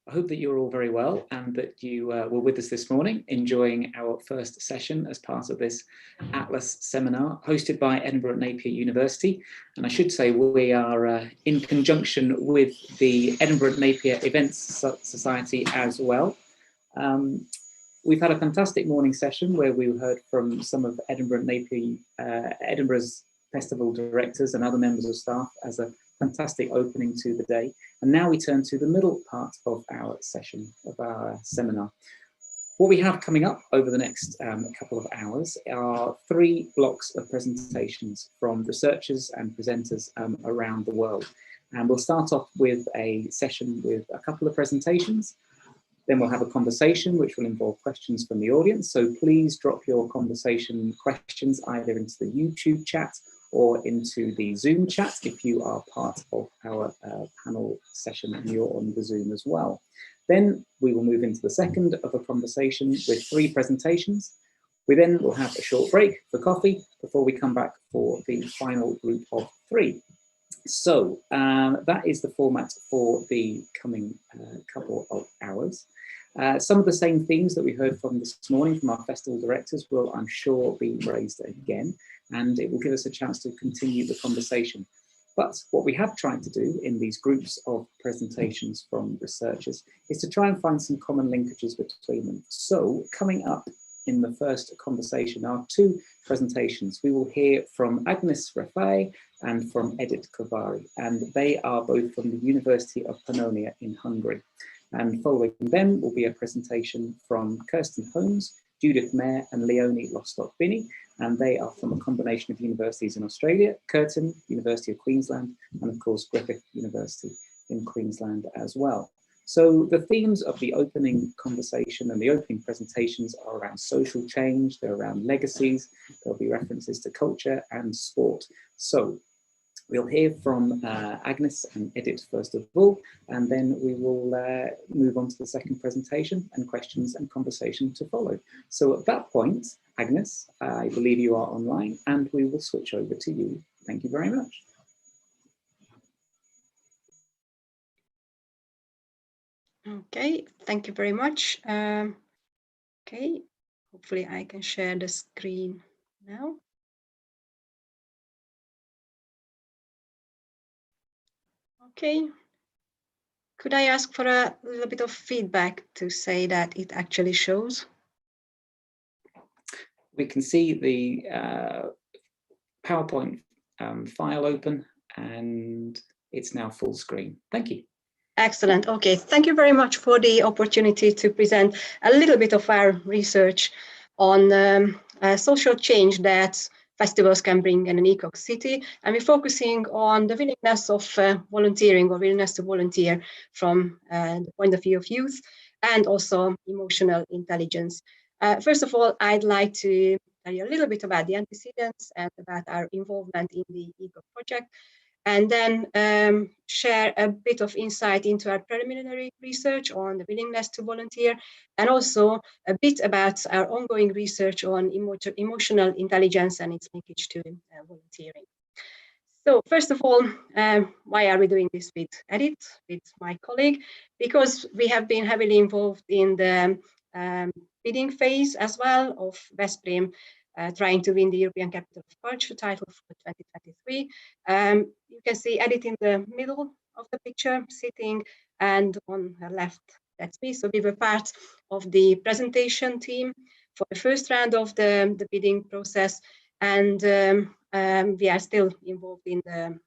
I hope that you're all very well and that you were with us this morning, enjoying our first session as part of this Atlas seminar hosted by Edinburgh Napier University. And I should say we are in conjunction with the Edinburgh Napier Events Society as well. We've had a fantastic morning session where we heard from some of Edinburgh Napier, Edinburgh's festival directors and other members of staff as a fantastic opening to the day. And now we turn to the middle part of our session, of our seminar. What we have coming up over the next couple of hours are 3 blocks of presentations from researchers and presenters around the world. And we'll start off with a session with a couple of presentations. Then we'll have a conversation which will involve questions from the audience. So please drop your conversation questions either into the YouTube chat or into the Zoom chat if you are part of our panel session and you're on the Zoom as well. Then we will move into the second of a conversation with 3 presentations. We then will have a short break for coffee before we come back for the final group of 3. So that is the format for the coming couple of hours. Some of the same themes that we heard from this morning from our festival directors will, I'm sure, be raised again, and it will give us a chance to continue the conversation. But what we have tried to do in these groups of presentations from researchers is to try and find some common linkages between them. So coming up in the first conversation are 2 presentations. We will hear from Agnes Rafai and from Edit Kovari, and they are both from the University of Pannonia in Hungary. And following them will be a presentation from Kirsten Holmes, Judith Mayer and Leonie Lostock-Binney, and they are from a combination of universities in Australia, Curtin, University of Queensland, and of course Griffith University in Queensland as well. So the themes of the opening conversation and the opening presentations are around social change, they're around legacies, there'll be references to culture and sport. So we'll hear from Agnes and Edit first of all, and then we will move on to the second presentation and questions and conversation to follow. So at that point, Agnes, I believe you are online and we will switch over to you. Thank you very much. Okay, thank you very much. Okay, hopefully I can share the screen now. Okay, could I ask for a little bit of feedback to say that it actually shows? We can see the PowerPoint file open and it's now full screen. Thank you. Excellent. Okay, thank you very much for the opportunity to present a little bit of our research on social change that festivals can bring in an ECOC city. And we're focusing on the willingness of volunteering or willingness to volunteer from the point of view of youth and also emotional intelligence. First of all, I'd like to tell you a little bit about the antecedents and about our involvement in the ECOC project, and then share a bit of insight into our preliminary research on the willingness to volunteer, and also a bit about our ongoing research on emotional intelligence and its linkage to volunteering. So first of all, why are we doing this with Edit, with my colleague? Because we have been heavily involved in the bidding phase as well of Veszprém, trying to win the European Capital of Culture title for 2023. You can see Edit in the middle of the picture sitting, and on her left, that's me. So we were part of the presentation team for the first round of the bidding process, and we are still involved in the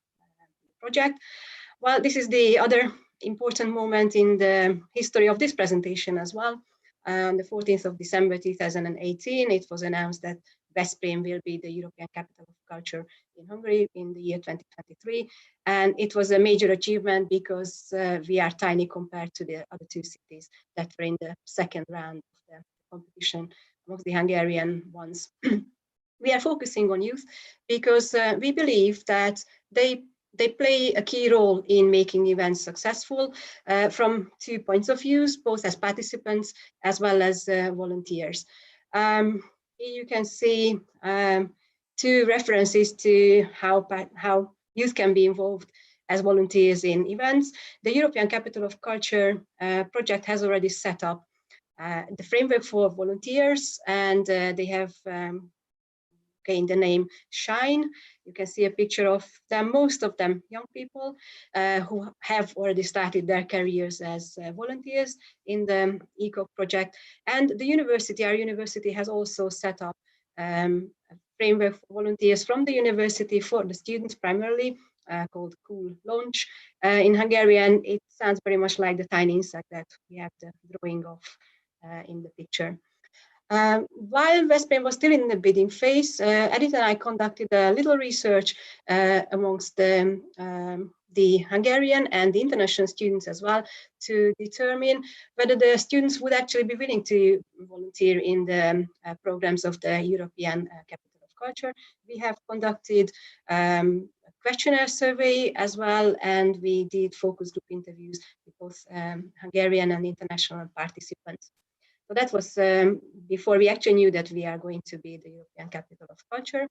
project. Well, this is the other important moment in the history of this presentation as well. On the 14th of December 2018, it was announced that Veszprém will be the European Capital of Culture in Hungary in the year 2023. And it was a major achievement because we are tiny compared to the other 2 cities that were in the second round of the competition amongst the Hungarian ones. We are focusing on youth because we believe that they play a key role in making events successful from 2 points of view, both as participants as well as volunteers. You can see 2 references to how youth can be involved as volunteers in events. The European Capital of Culture project has already set up the framework for volunteers, and they have gained the name SHINE. You can see a picture of them, most of them young people who have already started their careers as volunteers in the ECOC project. And the university, our university, has also set up a framework for volunteers from the university for the students primarily, called Cool Launch. In Hungarian, it sounds very much like the tiny insect that we have the drawing of in the picture. While Veszprém was still in the bidding phase, Edith and I conducted a little research amongst the Hungarian and the international students as well, to determine whether the students would actually be willing to volunteer in the programs of the European Capital of Culture. We have conducted a questionnaire survey as well, and we did focus group interviews with both Hungarian and international participants. So that was before we actually knew that we are going to be the European Capital of Culture.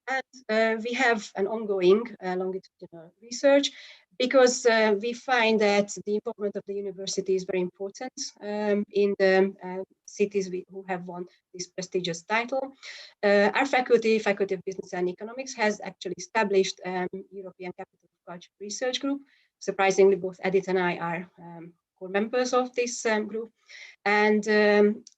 And we have an ongoing longitudinal research, because we find that the involvement of the university is very important in the cities who have won this prestigious title. Our faculty of Business and Economics, has actually established European Capital of Culture Research Group. Surprisingly, both Edith and I are core members of this group. And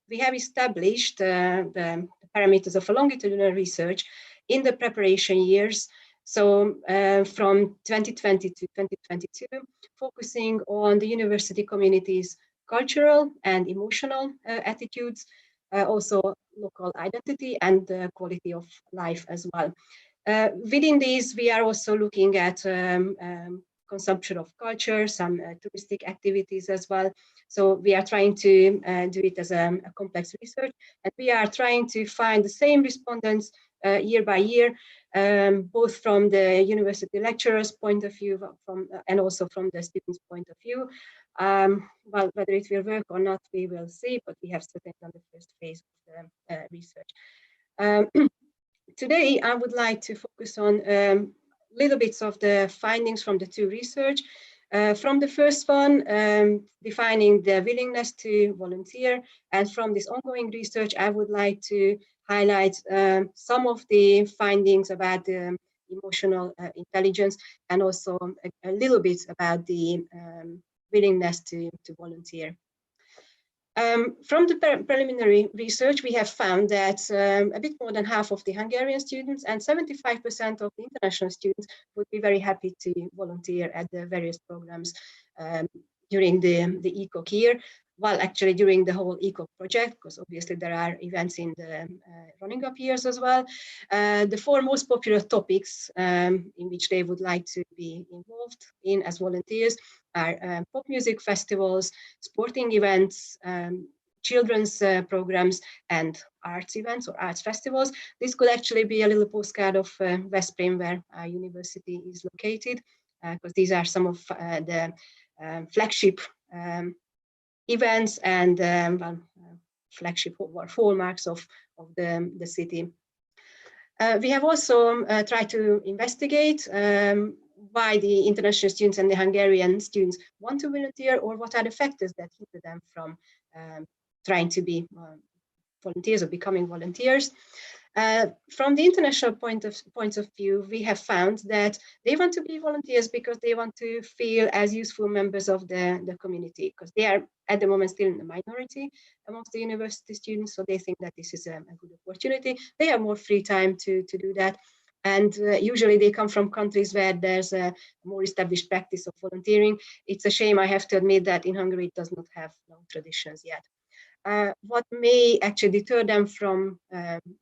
we have established the parameters of a longitudinal research in the preparation years. So from 2020 to 2022, focusing on the university community's cultural and emotional attitudes, also local identity and quality of life as well. Within these, we are also looking at consumption of culture, some touristic activities as well. So we are trying to do it as a complex research, and we are trying to find the same respondents year by year, both from the university lecturers' point of view and also from the students' point of view. Well, whether it will work or not, we will see, but we have certainly done the first phase of the research. Today, I would like to focus on little bits of the findings from the two research. From the first one, defining the willingness to volunteer, and from this ongoing research, I would like to highlight some of the findings about the emotional intelligence, and also a little bit about the willingness to volunteer. From the preliminary research, we have found that a bit more than half of the Hungarian students and 75% of the international students would be very happy to volunteer at the various programs during the ECOC year, while actually during the whole ECOC project, because obviously there are events in the running up years as well. The four most popular topics in which they would like to be involved in as volunteers are pop music festivals, sporting events, children's programs, and arts events or arts festivals. This could actually be a little postcard of Veszprém, where our university is located, because these are some of the flagship events and flagship or hallmarks of the city. We have also tried to investigate why the international students and the Hungarian students want to volunteer, or what are the factors that hinder them from trying to be volunteers or becoming volunteers. From the international point of view, we have found that they want to be volunteers because they want to feel as useful members of the community, because they are at the moment still in the minority amongst the university students, so they think that this is a good opportunity. They have more free time to do that. And usually they come from countries where there's a more established practice of volunteering. It's a shame, I have to admit, that in Hungary it does not have long traditions yet. What may actually deter them from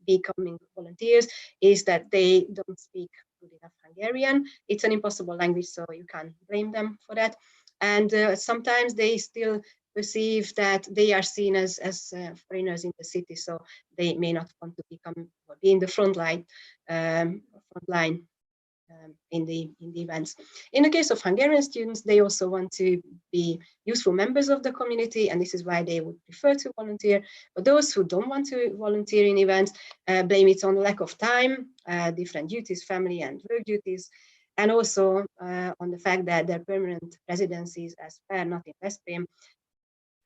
becoming volunteers is that they don't speak good enough Hungarian. It's an impossible language, so you can't blame them for that. And sometimes they still perceive that they are seen as foreigners in the city, so they may not want to become or be in the front line in the events. In the case of Hungarian students, they also want to be useful members of the community, and this is why they would prefer to volunteer. But those who don't want to volunteer in events blame it on lack of time, different duties, family and work duties. and also on the fact that their permanent residencies as Sper, not in Veszprém.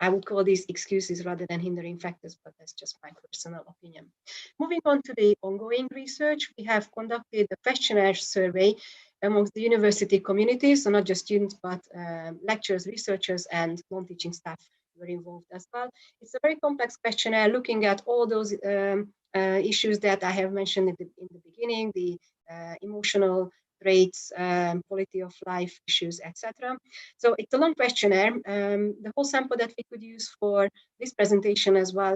I would call these excuses rather than hindering factors, but that's just my personal opinion. Moving on to the ongoing research, we have conducted a questionnaire survey amongst the university communities, so not just students, but lecturers, researchers, and non-teaching staff were involved as well. It's a very complex questionnaire looking at all those issues that I have mentioned in the beginning, the emotional rates, quality of life issues, etc. So it's a long questionnaire. The whole sample that we could use for this presentation as well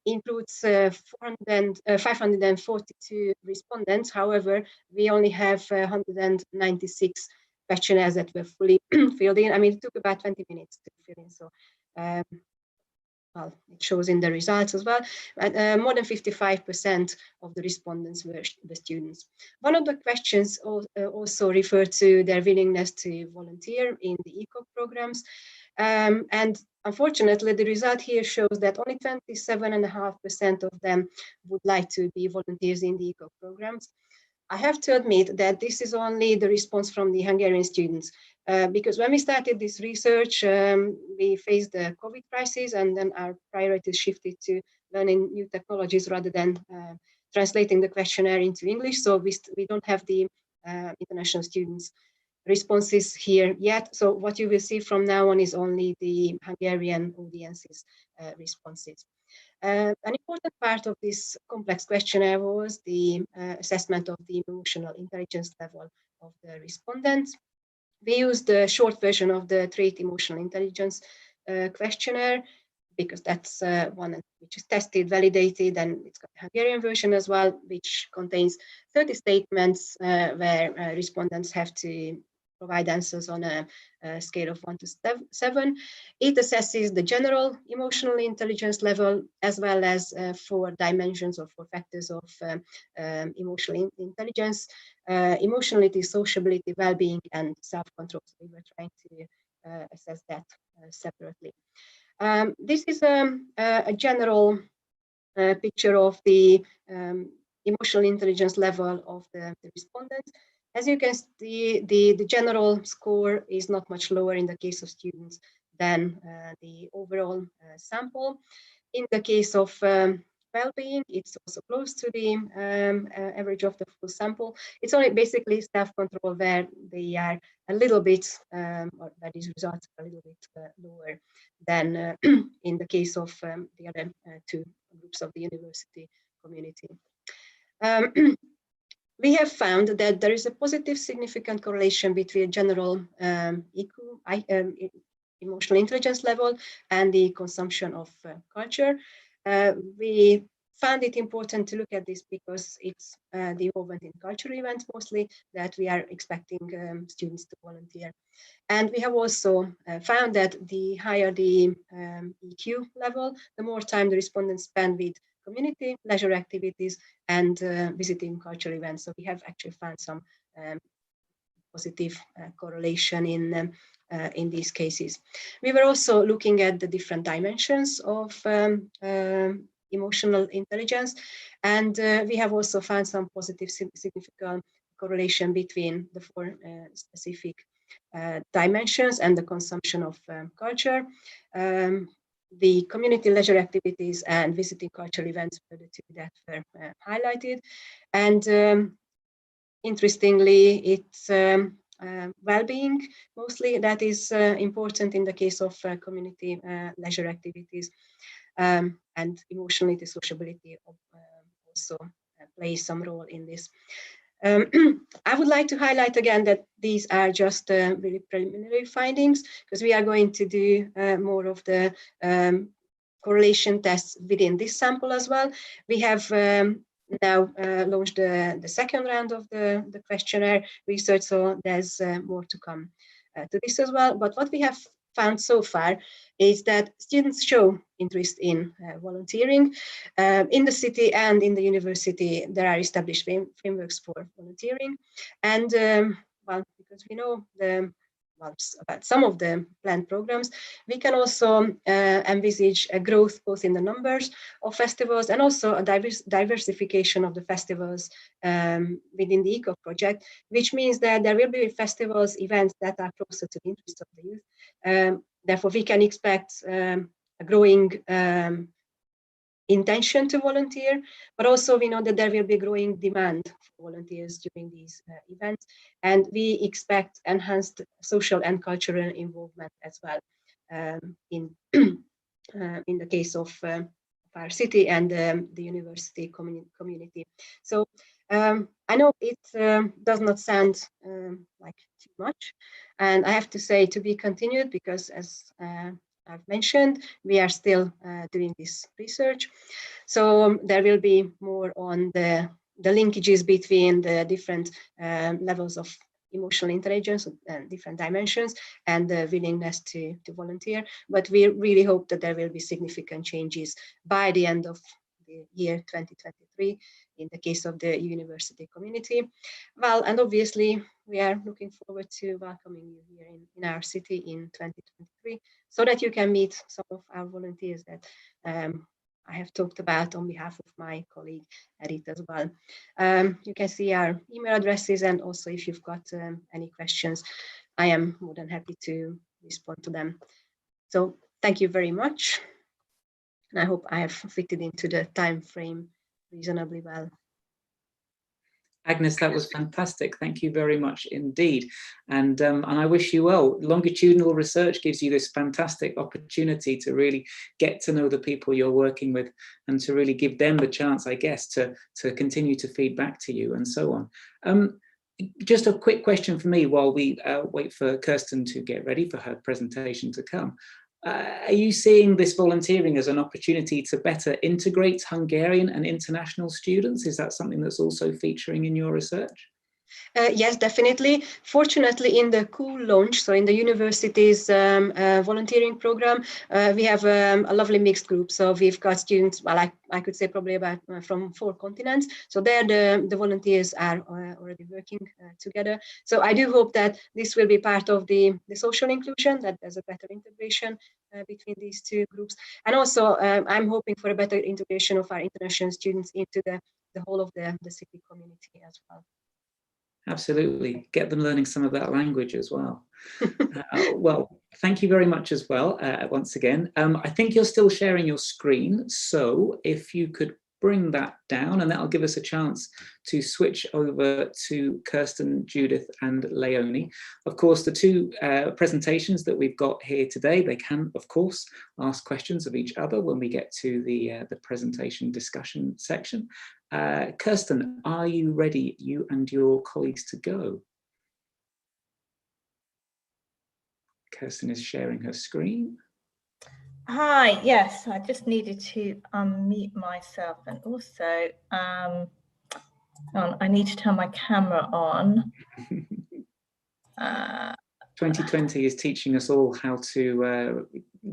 includes 542 respondents. However, we only have 196 questionnaires that were fully filled in. I mean, it took about 20 minutes to fill in. So, well, it shows in the results as well. More than 55% of the respondents were the students. One of the questions also referred to their willingness to volunteer in the ECOG programs. And unfortunately, the result here shows that only 27.5% of them would like to be volunteers in the ECOG programs. I have to admit that this is only the response from the Hungarian students, because when we started this research, we faced the COVID crisis, and then our priorities shifted to learning new technologies rather than translating the questionnaire into English. So we don't have the international students' responses here yet. So what you will see from now on is only the Hungarian audience's responses. An important part of this complex questionnaire was the assessment of the emotional intelligence level of the respondents. We used the short version of the trait emotional intelligence questionnaire because that's one which is tested, validated, and it's got a Hungarian version as well, which contains 30 statements where respondents have to provide answers on a scale of 1 to 7. It assesses the general emotional intelligence level as well as 4 dimensions or 4 factors of emotional intelligence: emotionality, sociability, well-being, and self-control. So we were trying to assess that separately. This is a general picture of the emotional intelligence level of the respondents. As you can see, the general score is not much lower in the case of students than the overall sample. In the case of well-being, it's also close to the average of the full sample. It's only basically self-control where they are a little bit, or where these results are a little bit lower than in the case of the other 2 groups of the university community. We have found that there is a positive significant correlation between general EQ, emotional intelligence level, and the consumption of culture. We found it important to look at this because it's the involvement in cultural events mostly that we are expecting students to volunteer. And we have also found that the higher the EQ level, the more time the respondents spend with community, leisure activities, and visiting cultural events. So we have actually found some positive correlation in these cases. We were also looking at the different dimensions of emotional intelligence, and we have also found some positive significant correlation between the 4 specific dimensions and the consumption of culture. The community leisure activities and visiting cultural events were the 2 that were highlighted. And interestingly, it's well-being mostly that is important in the case of community leisure activities, and emotionality, sociability also plays some role in this. I would like to highlight again that these are just really preliminary findings, because we are going to do more of the correlation tests within this sample as well. We have now launched the second round of the questionnaire research, so there's more to come to this as well. But what we have found so far is that students show interest in volunteering. In the city and in the university, there are established frameworks for volunteering. And well, because we know the about some of the planned programs, we can also envisage a growth both in the numbers of festivals and also a diversification of the festivals within the ECOC project, which means that there will be festivals, events that are closer to the interests of the youth. Therefore, we can expect a growing intention to volunteer, but also we know that there will be growing demand for volunteers during these events, and we expect enhanced social and cultural involvement as well in the case of our city and the university community. So I know it does not sound like too much, and I have to say to be continued, because as I've mentioned, we are still doing this research. So there will be more on the linkages between the different levels of emotional intelligence and different dimensions and the willingness to volunteer. But we really hope that there will be significant changes by the end of the year 2023 in the case of the university community. Well, and obviously we are looking forward to welcoming you here in our city in 2023, so that you can meet some of our volunteers that I have talked about on behalf of my colleague Edith as well. You can see our email addresses, and also if you've got any questions, I am more than happy to respond to them. So thank you very much. And I hope I have fitted into the time frame reasonably well. Agnes, that was fantastic. Thank you very much indeed. And I wish you well. Longitudinal research gives you this fantastic opportunity to really get to know the people you're working with and to really give them the chance, I guess, to continue to feed back to you and so on. Just a quick question for me while we wait for Kirsten to get ready for her presentation to come. Are you seeing this volunteering as an opportunity to better integrate Hungarian and international students? Is that something that's also featuring in your research? Yes, definitely. Fortunately, in the Cool launch, so in the university's volunteering program, we have a lovely mixed group. So we've got students, well, I could say probably about from 4 continents. So there the volunteers are already working together. So I do hope that this will be part of the social inclusion, that there's a better integration between these 2 groups. And also, I'm hoping for a better integration of our international students into the whole of the city community as well. Absolutely, get them learning some of that language as well. Well, thank you very much as well, once again. I think you're still sharing your screen, so if you could bring that down, and that'll give us a chance to switch over to Kirsten, Judith, and Leonie. Of course, the 2 presentations that we've got here today, they can, of course, ask questions of each other when we get to the presentation discussion section. Kirsten, are you ready, you and your colleagues, to go? Kirsten is sharing her screen. Hi, yes, I just needed to unmute myself, and also I need to turn my camera on. 2020 is teaching us all how to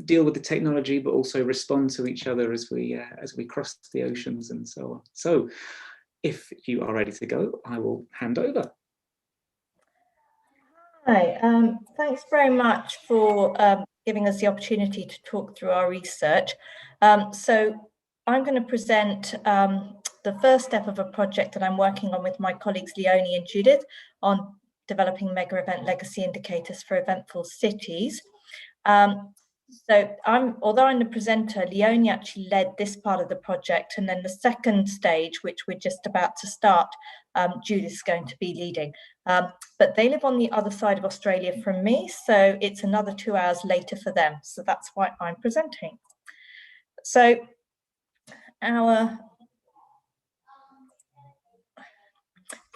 deal with the technology, but also respond to each other as we cross the oceans and so on. So if you are ready to go, I will hand over. Hi, thanks very much for giving us the opportunity to talk through our research. So I'm going to present the first step of a project that I'm working on with my colleagues Leonie and Judith on developing mega event legacy indicators for eventful cities. So although I'm the presenter, Leonie actually led this part of the project, and then the second stage, which we're just about to start, Judith's going to be leading. But they live on the other side of Australia from me, so it's another 2 hours later for them. So that's why I'm presenting. So I'll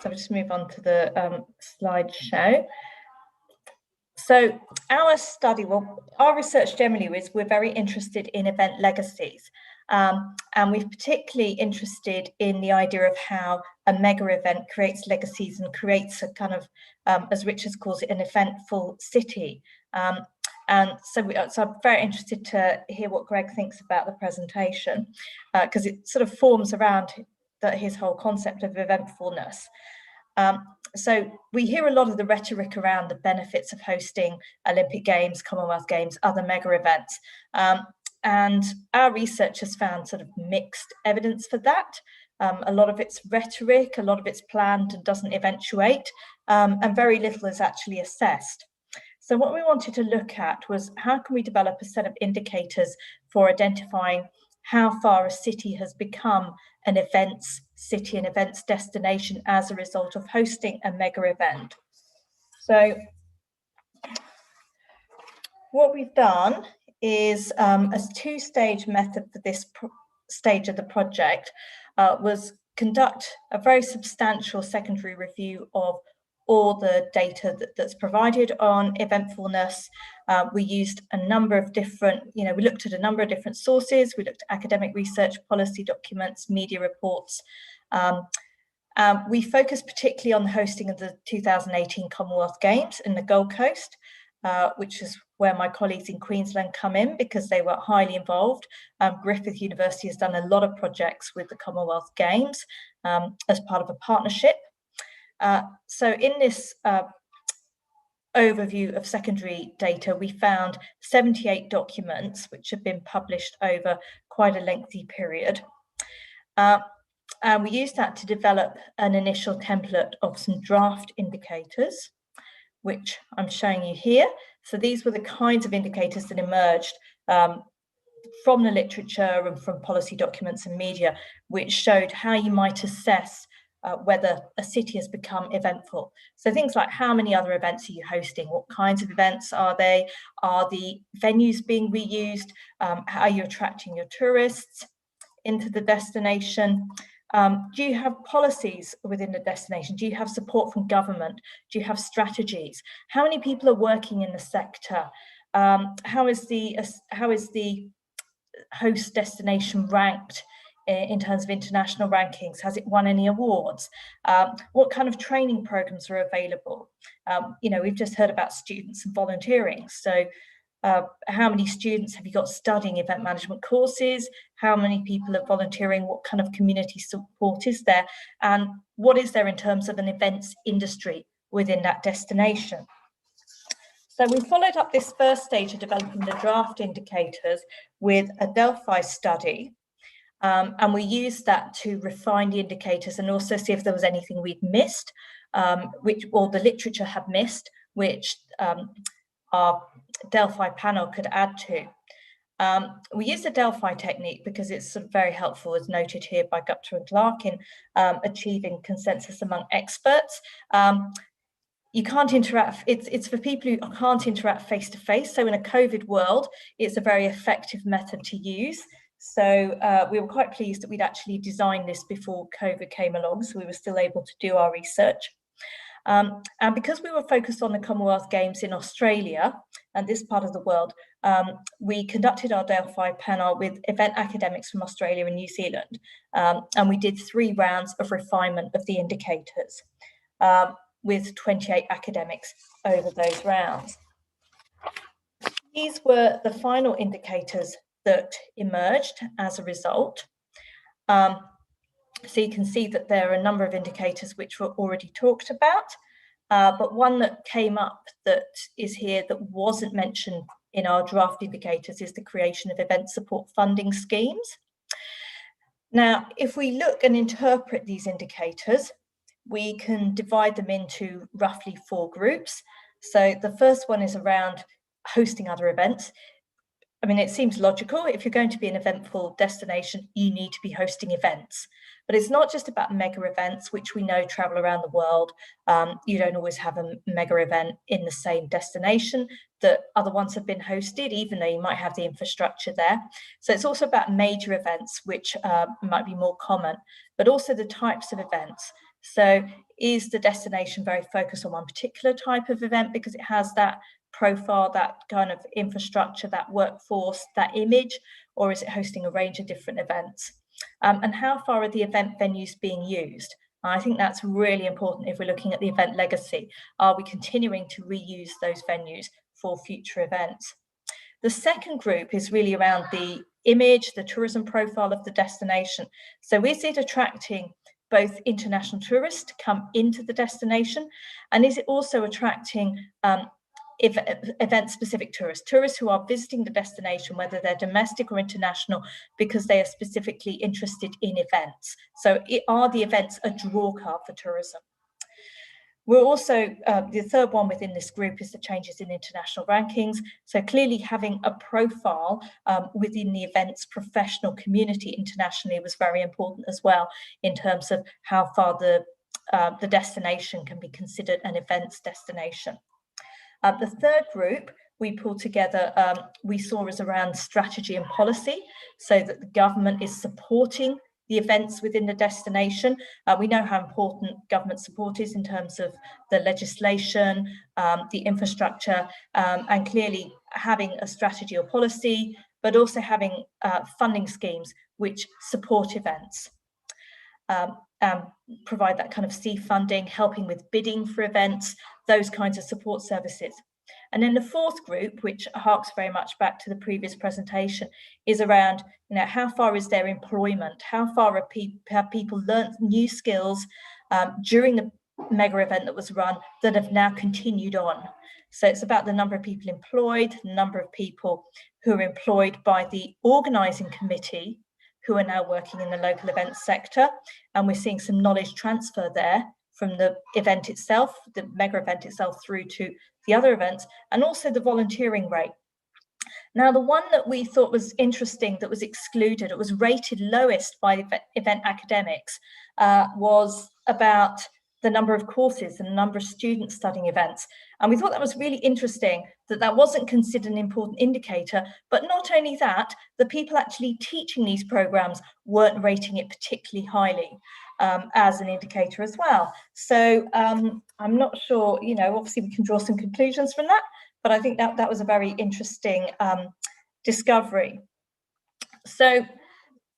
just move on to the slideshow. So our study, well, our research generally is we're very interested in event legacies. And we're particularly interested in the idea of how a mega event creates legacies and creates a kind of, as Richard calls it, an eventful city. And so I'm very interested to hear what Greg thinks about the presentation, because it sort of forms around his whole concept of eventfulness. So we hear a lot of the rhetoric around the benefits of hosting Olympic Games, Commonwealth Games, other mega events. And our research has found sort of mixed evidence for that. A lot of it's rhetoric, a lot of it's planned and doesn't eventuate, and very little is actually assessed. So what we wanted to look at was how can we develop a set of indicators for identifying how far a city has become an events city, an events destination as a result of hosting a mega event. So what we've done is a two-stage method for this stage of the project was conduct a very substantial secondary review of all the data that's provided on eventfulness. We used a number of different, we looked at a number of different sources. We looked at academic research, policy documents, media reports. We focused particularly on the hosting of the 2018 Commonwealth Games in the Gold Coast, which is where my colleagues in Queensland come in because they were highly involved. Griffith University has done a lot of projects with the Commonwealth Games as part of a partnership. So in this overview of secondary data, we found 78 documents which have been published over quite a lengthy period. And we used that to develop an initial template of some draft indicators, which I'm showing you here. So these were the kinds of indicators that emerged from the literature and from policy documents and media, which showed how you might assess whether a city has become eventful. So things like how many other events are you hosting? What kinds of events are they? Are the venues being reused? How are you attracting your tourists into the destination? Do you have policies within the destination? Do you have support from government? Do you have strategies? How many people are working in the sector? How is the host destination ranked in terms of international rankings? Has it won any awards? What kind of training programs are available? We've just heard about students and volunteering. So how many students have you got studying event management courses? How many people are volunteering? What kind of community support is there? And what is there in terms of an events industry within that destination? So we followed up this first stage of developing the draft indicators with a Delphi study. And we used that to refine the indicators and also see if there was anything we'd missed, or the literature had missed, which our Delphi panel could add to. We use the Delphi technique because it's sort of very helpful, as noted here by Gupta and Clark, in achieving consensus among experts. You can't interact, it's for people who can't interact face to face. So in a COVID world, it's a very effective method to use. So we were quite pleased that we'd actually designed this before COVID came along, so we were still able to do our research. And because we were focused on the Commonwealth Games in Australia and this part of the world, we conducted our Delphi panel with event academics from Australia and New Zealand. And we did 3 rounds of refinement of the indicators with 28 academics over those rounds. These were the final indicators that emerged as a result. So you can see that there are a number of indicators which were already talked about, but one that came up that is here that wasn't mentioned in our draft indicators is the creation of event support funding schemes. Now, if we look and interpret these indicators, we can divide them into roughly 4 groups. So the first one is around hosting other events. I mean, it seems logical. If you're going to be an eventful destination, you need to be hosting events. But it's not just about mega events, which we know travel around the world. You don't always have a mega event in the same destination that other ones have been hosted, even though you might have the infrastructure there. So it's also about major events, which might be more common, but also the types of events. So is the destination very focused on one particular type of event because it has that profile, that kind of infrastructure, that workforce, that image, or is it hosting a range of different events? And how far are the event venues being used? I think that's really important if we're looking at the event legacy. Are we continuing to reuse those venues for future events? The second group is really around the image, the tourism profile of the destination. So is it attracting both international tourists to come into the destination, and is it also attracting event-specific tourists who are visiting the destination, whether they're domestic or international, because they are specifically interested in events. So are the events a draw card for tourism? We're also, the third one within this group is the changes in international rankings. So clearly having a profile within the events professional community internationally was very important as well, in terms of how far the destination can be considered an events destination. The third group we pulled together, we saw as around strategy and policy, so that the government is supporting the events within the destination. We know how important government support is in terms of the legislation, the infrastructure, and clearly having a strategy or policy, but also having funding schemes which support events. Provide that kind of seed funding, helping with bidding for events, those kinds of support services. And then the fourth group, which harks very much back to the previous presentation, is around, how far is their employment? How far have people learned new skills during the mega event that was run that have now continued on? So it's about the number of people employed, the number of people who are employed by the organising committee, who are now working in the local events sector. And we're seeing some knowledge transfer there from the event itself, the mega event itself, through to the other events, and also the volunteering rate. Now, the one that we thought was interesting that was excluded, it was rated lowest by event academics, was about the number of courses and the number of students studying events. And we thought that was really interesting, that wasn't considered an important indicator, but not only that, the people actually teaching these programs weren't rating it particularly highly as an indicator as well. So I'm not sure, obviously we can draw some conclusions from that, but I think that was a very interesting discovery. So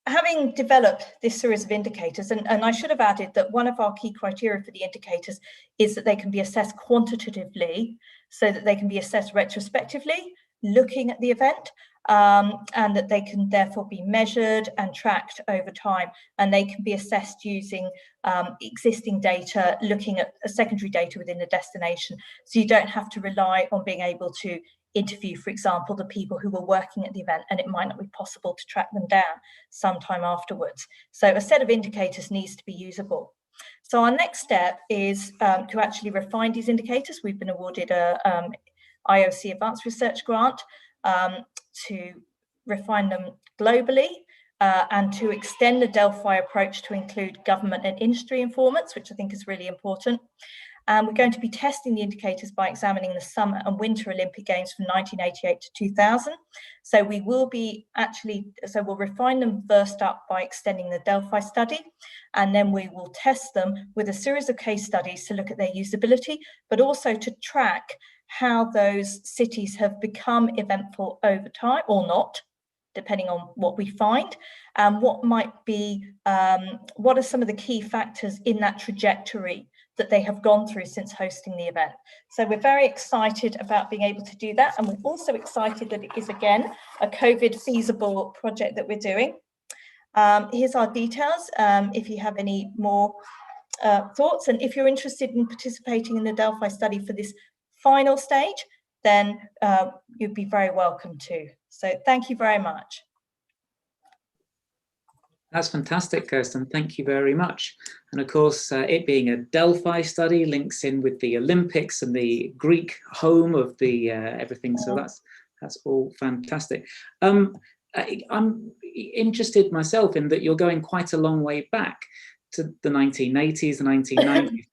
having developed this series of indicators, and I should have added that one of our key criteria for the indicators is that they can be assessed quantitatively, so that they can be assessed retrospectively, looking at the event, and that they can therefore be measured and tracked over time, and they can be assessed using existing data, looking at secondary data within the destination, so you don't have to rely on being able to interview, for example, the people who were working at the event, and it might not be possible to track them down sometime afterwards. So a set of indicators needs to be usable. So our next step is to actually refine these indicators. We've been awarded a IOC Advanced Research Grant to refine them globally and to extend the Delphi approach to include government and industry informants, which I think is really important. And we're going to be testing the indicators by examining the Summer and Winter Olympic Games from 1988 to 2000. So we will be we'll refine them first up by extending the Delphi study, and then we will test them with a series of case studies to look at their usability, but also to track how those cities have become eventful over time or not, depending on what we find, and what might be, what are some of the key factors in that trajectory that they have gone through since hosting the event. So we're very excited about being able to do that. And we're also excited that it is, again, a COVID feasible project that we're doing. Here's our details if you have any more thoughts. And if you're interested in participating in the Delphi study for this final stage, then you'd be very welcome to. So thank you very much. That's fantastic, Kirsten. Thank you very much. And of course, it being a Delphi study links in with the Olympics and the Greek home of the everything. So that's all fantastic. I'm interested myself in that you're going quite a long way back to the 1980s, the 1990s.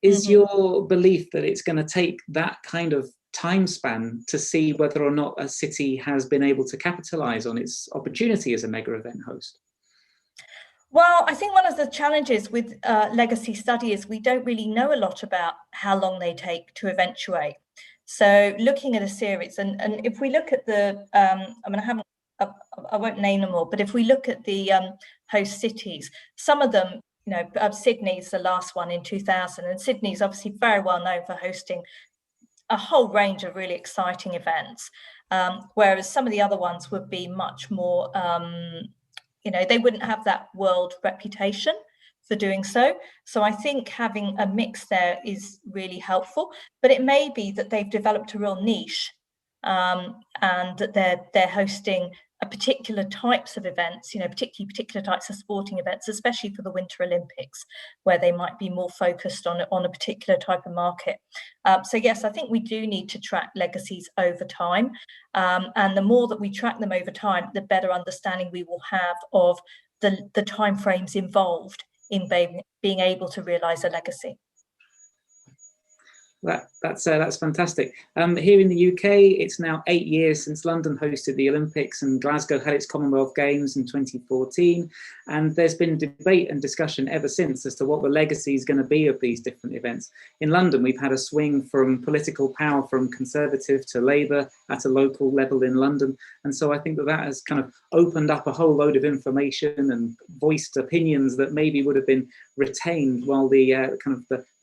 Is your belief that it's going to take that kind of time span to see whether or not a city has been able to capitalize on its opportunity as a mega event host? Well, I think one of the challenges with legacy study is we don't really know a lot about how long they take to eventuate. So looking at a series, and if we look at the, I won't name them all, but if we look at the host cities, some of them, Sydney's the last one in 2000, and Sydney's obviously very well known for hosting a whole range of really exciting events, whereas some of the other ones would be much more, they wouldn't have that world reputation for doing so. So I think having a mix there is really helpful, but it may be that they've developed a real niche, and that they're hosting a particular types of events, particular types of sporting events, especially for the Winter Olympics, where they might be more focused on a particular type of market. So yes, I think we do need to track legacies over time. And the more that we track them over time, the better understanding we will have of the timeframes involved in being able to realise a legacy. That's fantastic. Here in the UK, it's now 8 years since London hosted the Olympics and Glasgow had its Commonwealth Games in 2014. And there's been debate and discussion ever since as to what the legacy is going to be of these different events. In London, we've had a swing from political power from Conservative to Labour at a local level in London. And so I think that has kind of opened up a whole load of information and voiced opinions that maybe would have been retained while the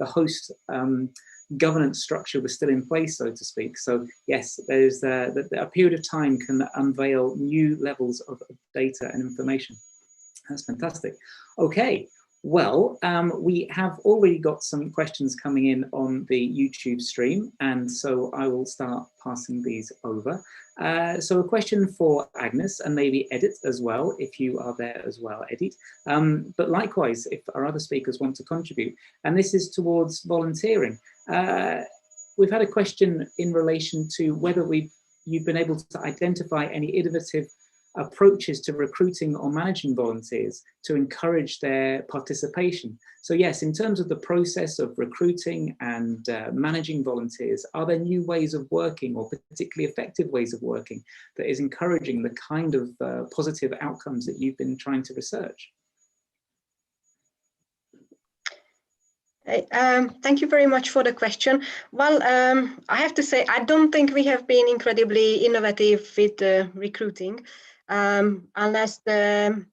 the host governance structure was still in place, so to speak. So yes, there's a period of time can unveil new levels of data and information. That's fantastic. Okay, well, we have already got some questions coming in on the YouTube stream, and so I will start passing these over. So a question for Agnes and maybe Edith as well, if you are there as well, Edith. But likewise, if our other speakers want to contribute, and this is towards volunteering. We've had a question in relation to whether you've been able to identify any innovative approaches to recruiting or managing volunteers to encourage their participation. So yes, in terms of the process of recruiting and managing volunteers, are there new ways of working or particularly effective ways of working that is encouraging the kind of positive outcomes that you've been trying to research? Thank you very much for the question. Well, I have to say, I don't think we have been incredibly innovative with recruiting, unless the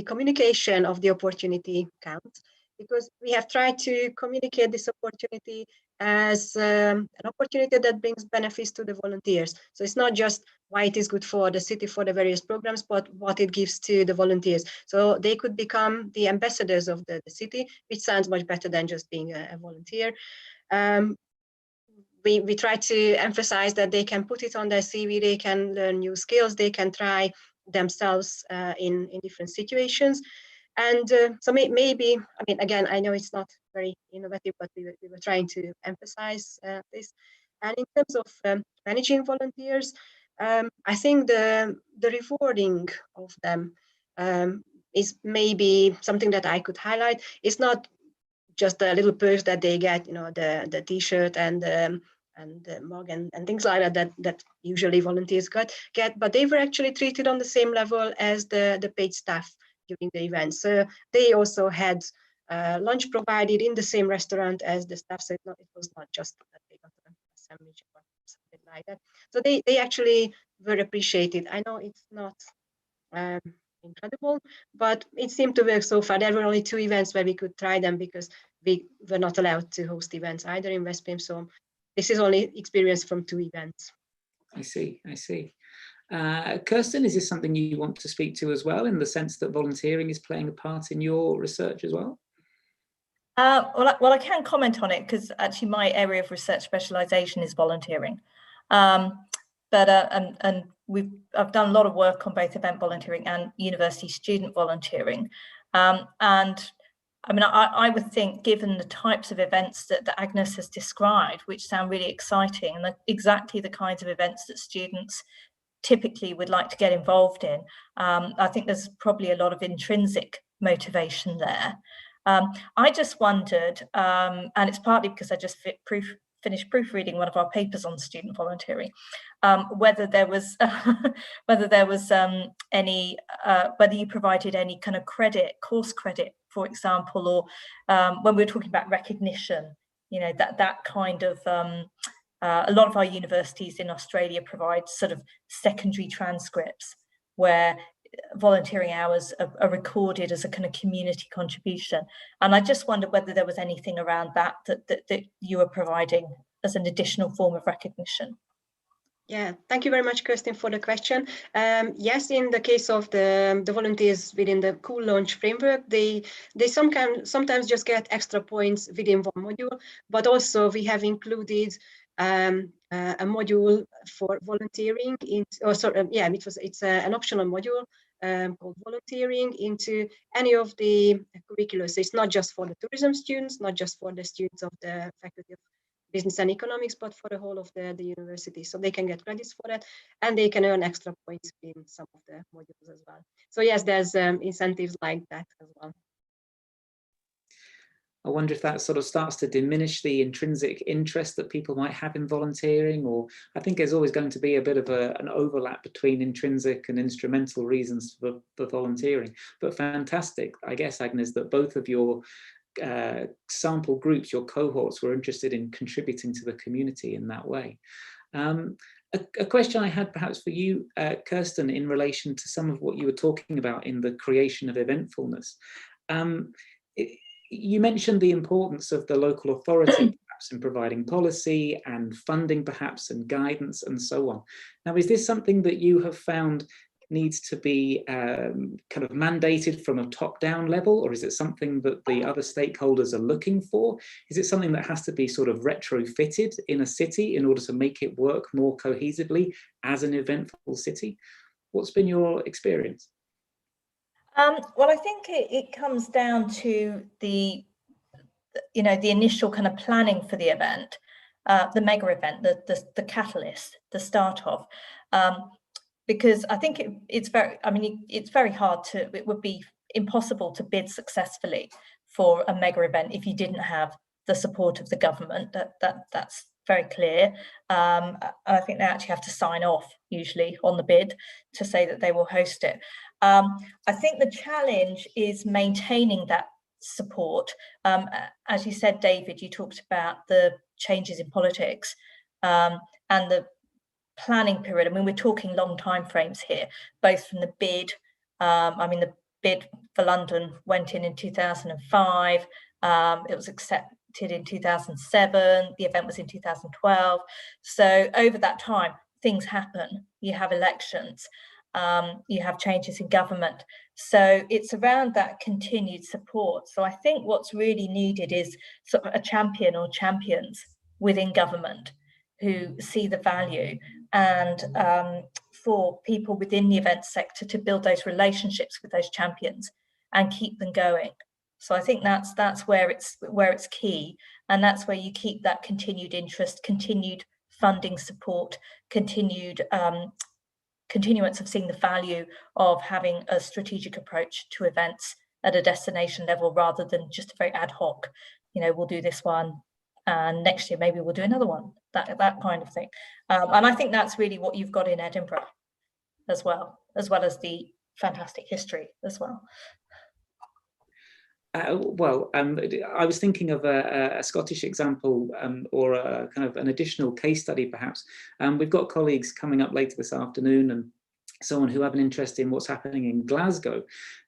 communication of the opportunity counts, because we have tried to communicate this opportunity as an opportunity that brings benefits to the volunteers. So it's not just why it is good for the city for the various programs, but what it gives to the volunteers. So they could become the ambassadors of the city, which sounds much better than just being a volunteer. We try to emphasize that they can put it on their CV, they can learn new skills, they can try themselves in different situations. And so maybe, I mean, again, I know it's not very innovative, but we were trying to emphasize this. And in terms of managing volunteers, I think the rewarding of them is maybe something that I could highlight. It's not just a little perks that they get, the T-shirt and the mug and things like that usually volunteers get, but they were actually treated on the same level as the paid staff during the event. So they also had lunch provided in the same restaurant as the staff. So it was not just that they got a sandwich or something like that. So they actually were appreciated. I know it's not incredible, but it seemed to work so far. There were only 2 events where we could try them because we were not allowed to host events either in Veszprém. So this is only experience from 2 events. I see. Kirsten, is this something you want to speak to as well, in the sense that volunteering is playing a part in your research as well? Well, I can comment on it because actually my area of research specialisation is volunteering. I've done a lot of work on both event volunteering and university student volunteering. And I mean, I would think, given the types of events that Agnes has described, which sound really exciting, and exactly the kinds of events that students typically would like to get involved in, I think there's probably a lot of intrinsic motivation there. I just wondered, and it's partly because I just finished proofreading one of our papers on student volunteering, whether there was whether you provided any kind of course credit, for example, or when we're talking about recognition, that kind of a lot of our universities in Australia provide sort of secondary transcripts where volunteering hours are recorded as a kind of community contribution. And I just wondered whether there was anything around that you were providing as an additional form of recognition. Yeah, thank you very much, Kirsten, for the question. Yes, in the case of the volunteers within the Cool Launch framework, they sometimes just get extra points within one module, but also we have included a module for volunteering it's an optional module called volunteering into any of the curricula. So it's not just for the tourism students, not just for the students of the Faculty of Business and Economics, but for the whole of the university. So they can get credits for that, and they can earn extra points in some of the modules as well. So yes, there's incentives like that as well. I wonder if that sort of starts to diminish the intrinsic interest that people might have in volunteering, or I think there's always going to be a bit of an overlap between intrinsic and instrumental reasons for volunteering. But fantastic, I guess, Agnes, that both of your sample groups, your cohorts, were interested in contributing to the community in that way. A question I had perhaps for you, Kirsten, in relation to some of what you were talking about in the creation of eventfulness. You mentioned the importance of the local authority perhaps in providing policy and funding perhaps and guidance and so on. Now, is this something that you have found needs to be kind of mandated from a top-down level, or is it something that the other stakeholders are looking for? Is it something that has to be sort of retrofitted in a city in order to make it work more cohesively as an eventful city? What's been your experience? Well, I think it comes down to the initial kind of planning for the event, the mega event, the catalyst, the start of. Because I think it's very hard it would be impossible to bid successfully for a mega event if you didn't have the support of the government. That's very clear. I think they actually have to sign off usually on the bid to say that they will host it. I think the challenge is maintaining that support. As you said, David, you talked about the changes in politics and the planning period. I mean, we're talking long time frames here, both from the bid. The bid for London went in 2005. It was accepted in 2007. The event was in 2012. So over that time, things happen. You have elections. You have changes in government. So it's around that continued support. So I think what's really needed is sort of a champion or champions within government who see the value, and for people within the event sector to build those relationships with those champions and keep them going. So I think that's where it's key, and that's where you keep that continued interest, continued funding support, continued continuance of seeing the value of having a strategic approach to events at a destination level rather than just a very ad hoc, we'll do this one and next year maybe we'll do another one, that kind of thing. And I think that's really what you've got in Edinburgh as well as the fantastic history as well. I was thinking of a Scottish example or a kind of an additional case study, perhaps. We've got colleagues coming up later this afternoon and so on who have an interest in what's happening in Glasgow.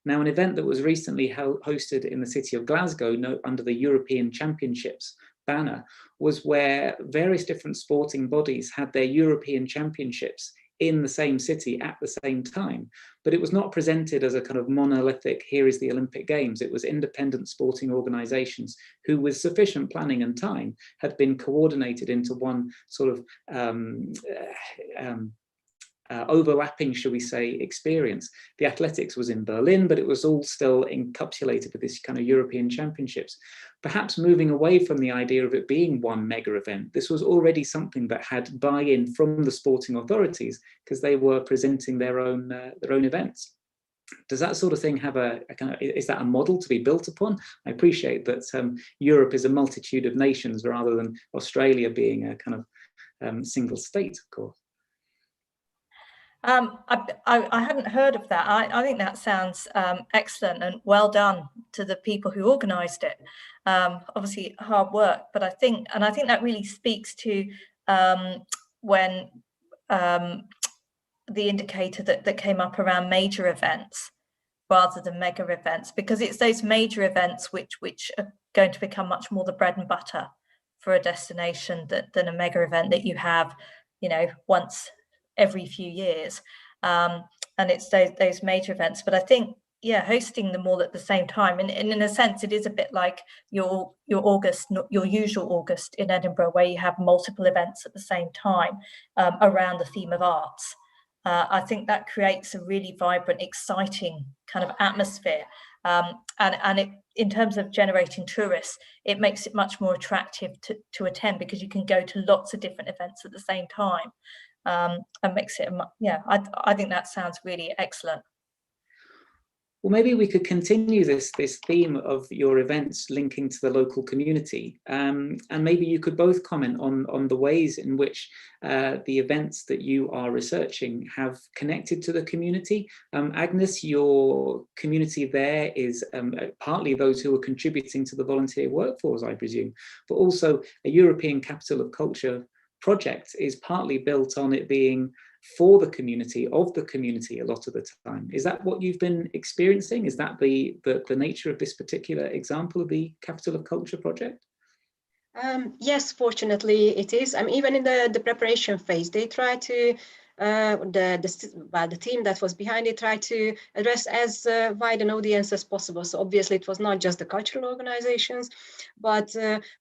Now, an event that was recently hosted in the city of Glasgow under the European Championships banner was where various different sporting bodies had their European Championships in the same city at the same time, but it was not presented as a kind of monolithic, here is the Olympic Games. It was independent sporting organizations who, with sufficient planning and time, had been coordinated into one sort of overlapping, shall we say, experience. The athletics was in Berlin, but it was all still encapsulated with this kind of European Championships. Perhaps moving away from the idea of it being one mega event, this was already something that had buy-in from the sporting authorities because they were presenting their own events. Does that sort of thing have a kind of, is that a model to be built upon? I appreciate that Europe is a multitude of nations rather than Australia being a kind of single state, of course. I hadn't heard of that. I think that sounds excellent and well done to the people who organised it. Obviously hard work, but I think that really speaks to when the indicator that came up around major events rather than mega events, because it's those major events which are going to become much more the bread and butter for a destination than a mega event that you have once every few years. And it's those major events. But I think, yeah, hosting them all at the same time, and in a sense, it is a bit like your August, your usual August in Edinburgh, where you have multiple events at the same time around the theme of arts. I think that creates a really vibrant, exciting kind of atmosphere. And it, in terms of generating tourists, it makes it much more attractive to attend, because you can go to lots of different events at the same time. And makes it, I think that sounds really excellent. Well, maybe we could continue this theme of your events linking to the local community, and maybe you could both comment on the ways in which the events that you are researching have connected to the community. Agnes, your community there is partly those who are contributing to the volunteer workforce, I presume, but also a European Capital of Culture project is partly built on it being for the community, of the community a lot of the time. Is that what you've been experiencing? Is that the nature of this particular example of the Capital of Culture project? Yes, fortunately it is. I mean, even in the preparation phase, they try to, the team that was behind it tried to address as wide an audience as possible. So obviously it was not just the cultural organizations, but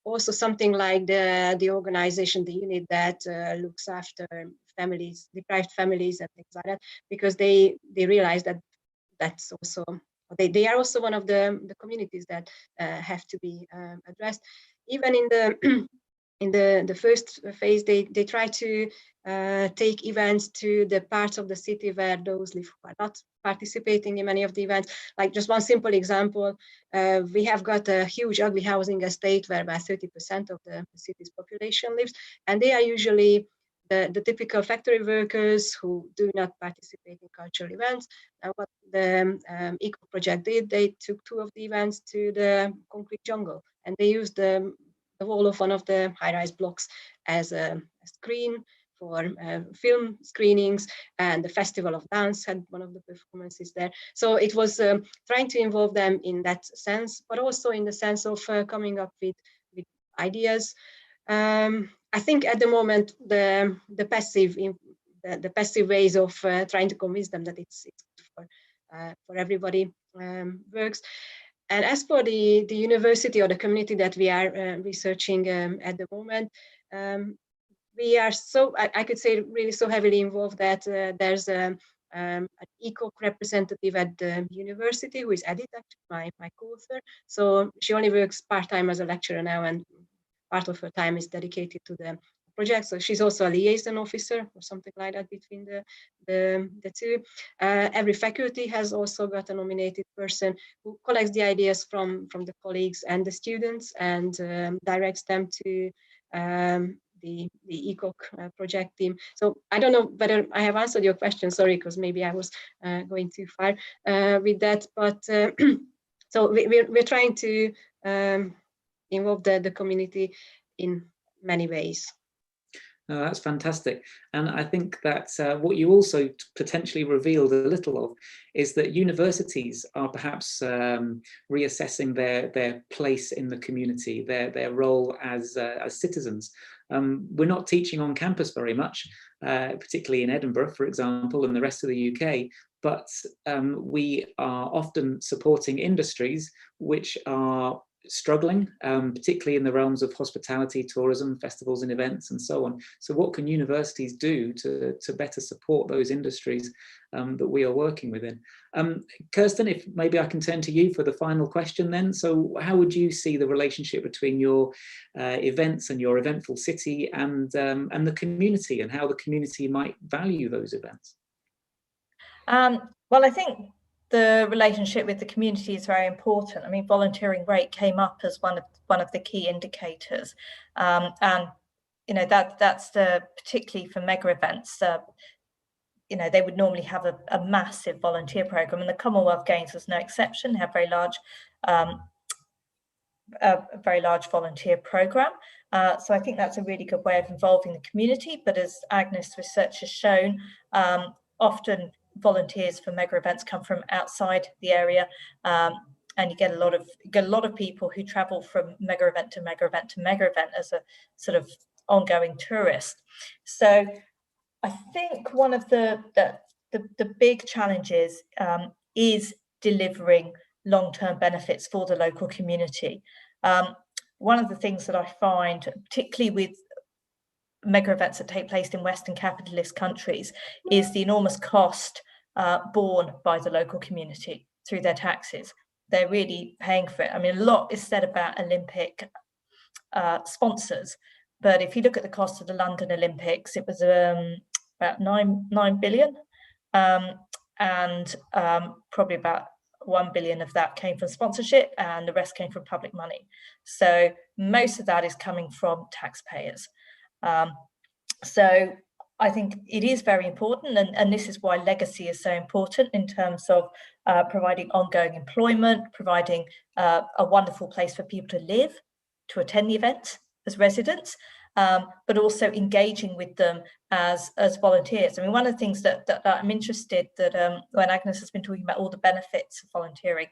also something like the organization, the unit that looks after families, deprived families and things like that, because they realize that that's also, they are also one of the communities that have to be addressed. Even in the in the first phase, they try to take events to the parts of the city where those live who are not participating in many of the events. Like just one simple example, we have got a huge ugly housing estate where about 30% of the city's population lives, and they are usually the typical factory workers who do not participate in cultural events. And what the Eco Project did, they took 2 of the events to the concrete jungle, and they used the wall of one of the high-rise blocks as a screen for film screenings, and the Festival of Dance had one of the performances there. So it was trying to involve them in that sense, but also in the sense of coming up with ideas. I think at the moment the passive ways of trying to convince them that it's good for everybody works. And as for the university or the community that we are researching at the moment, we are so, I could say, really so heavily involved that there's an ECOC representative at the university who is Edith, actually my co-author. So she only works part-time as a lecturer now, and part of her time is dedicated to the project. So she's also a liaison officer or something like that between the two. Every faculty has also got a nominated person who collects the ideas from the colleagues and the students, and directs them to the ECOC project team. So I don't know whether I have answered your question, sorry, because maybe I was going too far with that, but so we're trying to involve the community in many ways. No, that's fantastic. And I think that what you also potentially revealed a little of is that universities are perhaps reassessing their place in the community, their role as citizens. We're not teaching on campus very much, particularly in Edinburgh, for example, and the rest of the UK, but we are often supporting industries which are struggling, particularly in the realms of hospitality, tourism, festivals and events and so on. So what can universities do to better support those industries that we are working within? Kirsten, if maybe I can turn to you for the final question then. So how would you see the relationship between your events and your eventful city and the community, and how the community might value those events? Well, I think the relationship with the community is very important. I mean, volunteering rate came up as one of the key indicators, and you know that's particularly for mega events. You know, they would normally have a massive volunteer program, and the Commonwealth Games was no exception. They have a very large volunteer program. So I think that's a really good way of involving the community. But as Agnes' research has shown, often volunteers for mega events come from outside the area, and you get a lot of people who travel from mega event to mega event to mega event as a sort of ongoing tourist. So I think one of the big challenges is delivering long-term benefits for the local community. One of the things that I find, particularly with mega events that take place in Western capitalist countries, is the enormous cost borne by the local community through their taxes. They're really paying for it. I mean, a lot is said about Olympic sponsors, but if you look at the cost of the London Olympics, it was about 9 billion, and probably about 1 billion of that came from sponsorship, and the rest came from public money. So most of that is coming from taxpayers. So I think it is very important, and this is why legacy is so important in terms of providing ongoing employment, providing a wonderful place for people to live, to attend the event as residents, but also engaging with them as volunteers. I mean, one of the things that I'm interested that when Agnes has been talking about all the benefits of volunteering,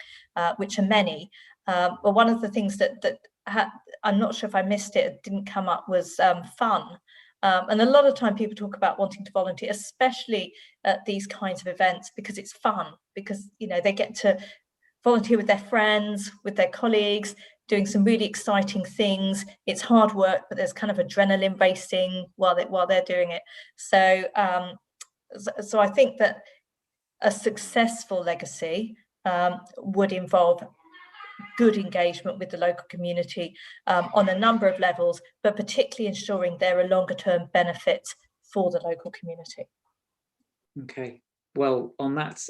which are many, but one of the things that I'm not sure if I missed it, didn't come up, was fun. And a lot of time people talk about wanting to volunteer, especially at these kinds of events, because it's fun, because, you know, they get to volunteer with their friends, with their colleagues, doing some really exciting things. It's hard work, but there's kind of adrenaline racing while they're doing it. So so I think that a successful legacy would involve good engagement with the local community on a number of levels, but particularly ensuring there are longer term benefits for the local community. Okay. Well, on that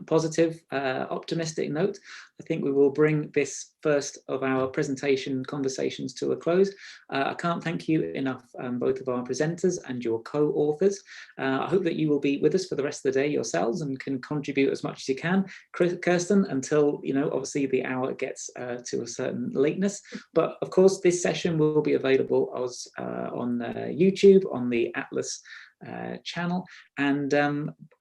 positive, optimistic note, I think we will bring this first of our presentation conversations to a close. I can't thank you enough, both of our presenters and your co-authors. I hope that you will be with us for the rest of the day yourselves and can contribute as much as you can, Kirsten, until, you know, obviously the hour gets to a certain lateness. But of course, this session will be available on YouTube, on the Atlas channel, and